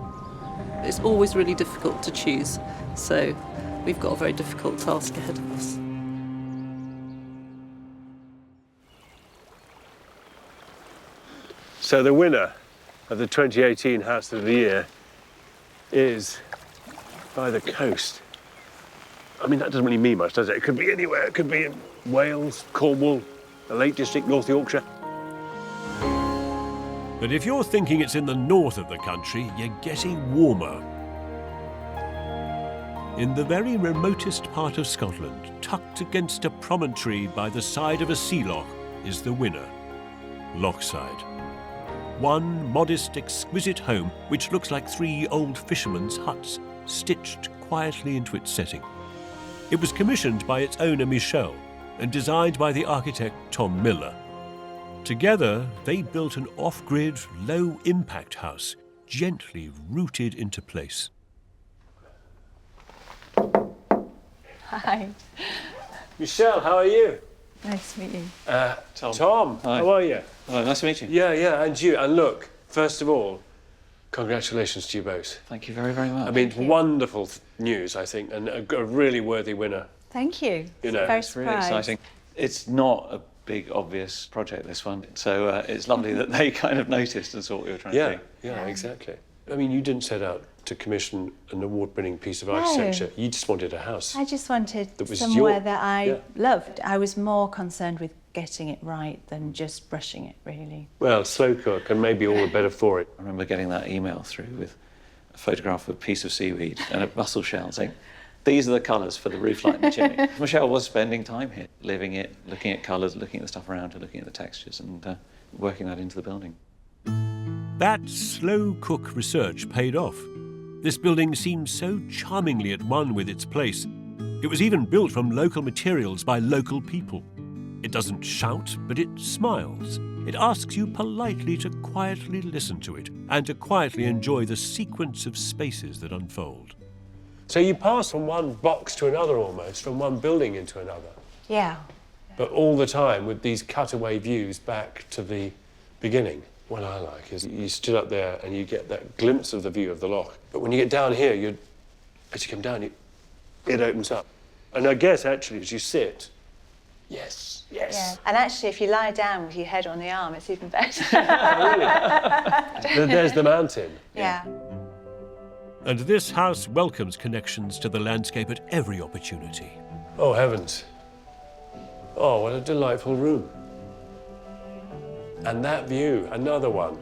It's always really difficult to choose, so we've got a very difficult task ahead of us. So the winner of the 2018 House of the Year is by the coast. I mean, that doesn't really mean much, does it? It could be anywhere. It could be in Wales, Cornwall, the Lake District, North Yorkshire. But if you're thinking it's in the north of the country, you're getting warmer. In the very remotest part of Scotland, tucked against a promontory by the side of a sea loch, is the winner, Lockside. One modest, exquisite home which looks like 3 old fishermen's huts, stitched quietly into its setting. It was commissioned by its owner Michelle and designed by the architect Tom Miller. Together, they built an off-grid, low-impact house, gently rooted into place. Hi. Michelle, how are you? Nice to meet you. Tom, how are you? Hello, nice to meet you. Yeah, and you. And look, first of all, congratulations to you both. Thank you very, very much. I mean, wonderful news, I think, and a really worthy winner. Thank you. You know, very It's really surprised. exciting. It's not a big, obvious project, this one, so it's lovely that they kind of noticed and saw what we were trying to do. Yeah, exactly. I mean, you didn't set out to commission an award-winning piece of architecture. You just wanted a house. I just wanted That was somewhere your- that I yeah. loved. I was more concerned with getting it right than just brushing it, really. Well, slow cook, and maybe all the better for it. I remember getting that email through with a photograph of a piece of seaweed and a mussel shell saying, these are the colours for the roof light and the chimney. Michelle was spending time here, living it, looking at colours, looking at the stuff around her, looking at the textures and working that into the building. That slow cook research paid off. This building seems so charmingly at one with its place. It was even built from local materials by local people. It doesn't shout, but it smiles. It asks you politely to quietly listen to it and to quietly enjoy the sequence of spaces that unfold. So you pass from one box to another almost, from one building into another. Yeah. But all the time with these cutaway views back to the beginning. What I like is you stood up there and you get that glimpse of the view of the loch. But when you get down here, as you come down, it opens up. And I guess, actually, as you sit, yes. Yeah. And actually, if you lie down with your head on the arm, it's even better. There's the mountain. Yeah. And this house welcomes connections to the landscape at every opportunity. Oh, heavens. Oh, what a delightful room. And that view, another one.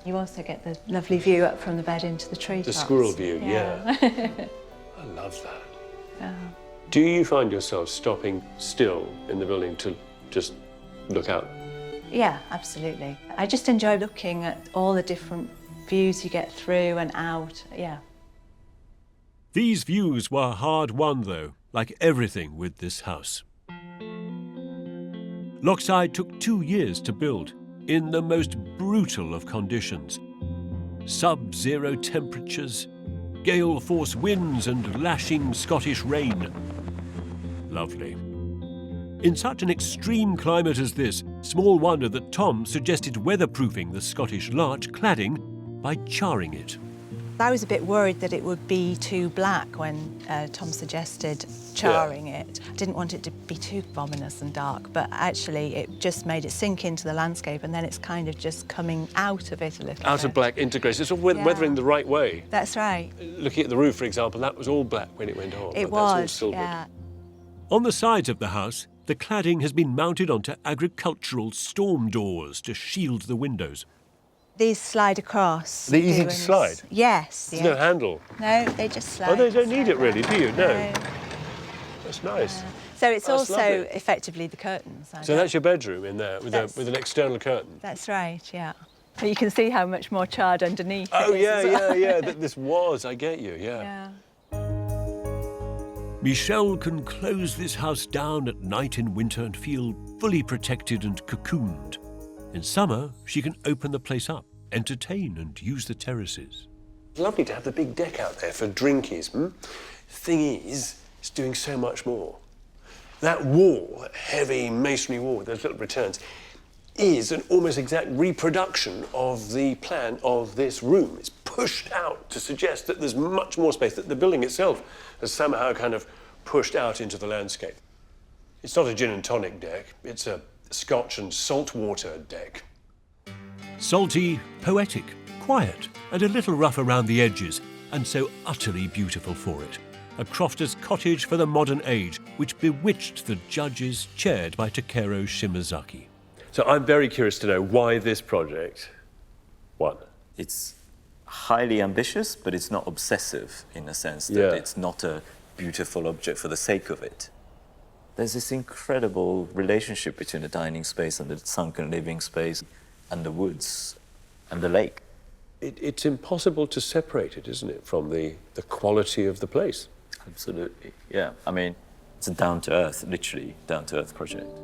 You also get the lovely view up from the bed into the treetops. The squirrel view, yeah. I love that. Yeah. Do you find yourself stopping still in the building to just look out? Yeah, absolutely. I just enjoy looking at all the different views you get through and out, yeah. These views were hard won, though, like everything with this house. Lockside took 2 years to build, in the most brutal of conditions. Sub-zero temperatures, gale-force winds and lashing Scottish rain. Lovely. In such an extreme climate as this, small wonder that Tom suggested weatherproofing the Scottish larch cladding by charring it. I was a bit worried that it would be too black when Tom suggested charring it. I didn't want it to be too ominous and dark, but actually it just made it sink into the landscape and then it's kind of just coming out of it a little Out bit. of black integrated. It's sort of weathering the right way. That's right. Looking at the roof, for example, that was all black when it went on. It but that's all was, silvered. yeah. On the sides of the house, the cladding has been mounted onto agricultural storm doors to shield the windows. These slide across. Are they easy to doing- slide? Yes. There's yeah. no handle. No, they just slide. Oh, they don't need it slide really, down. do you? No. That's nice. So it's That's also lovely. effectively the curtains. So that's your bedroom in there with an external curtain. That's right, yeah. But you can see how much more charred underneath. Oh, it is yeah, as well. yeah. This was, I get you, yeah. Michelle can close this house down at night in winter and feel fully protected and cocooned. In summer, she can open the place up, entertain and use the terraces. It's lovely to have the big deck out there for drinkies. Thing is, it's doing so much more. That wall, that heavy masonry wall with those little returns, is an almost exact reproduction of the plan of this room. It's pushed out to suggest that there's much more space, that the building itself has somehow kind of pushed out into the landscape. It's not a gin and tonic deck, it's a Scotch and saltwater deck. Salty, poetic, quiet, and a little rough around the edges, and so utterly beautiful for it. A crofter's cottage for the modern age, which bewitched the judges chaired by Takeru Shimazaki. So I'm very curious to know why this project won. It's highly ambitious, but it's not obsessive in a sense that it's not a beautiful object for the sake of it. There's this incredible relationship between the dining space and the sunken living space and the woods and the lake. It's impossible to separate it, isn't it, from the quality of the place? Absolutely, yeah. I mean, it's a down-to-earth, literally down-to-earth project.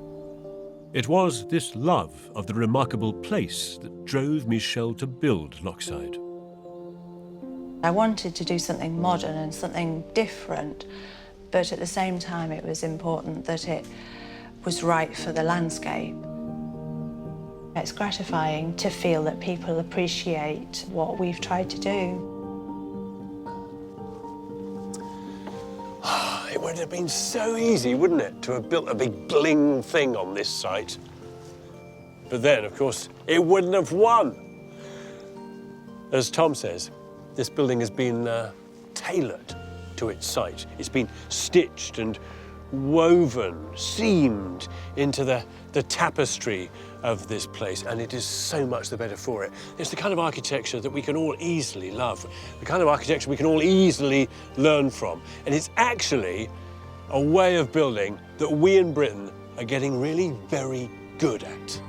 It was this love of the remarkable place that drove Michelle to build Lockside. I wanted to do something modern and something different, but at the same time it was important that it was right for the landscape. It's gratifying to feel that people appreciate what we've tried to do. It would have been so easy, wouldn't it, to have built a big bling thing on this site. But then, of course, it wouldn't have won. As Tom says, this building has been tailored to its site. It's been stitched and woven, seamed into the tapestry of this place, and it is so much the better for it. It's the kind of architecture that we can all easily love, the kind of architecture we can all easily learn from. And it's actually a way of building that we in Britain are getting really very good at.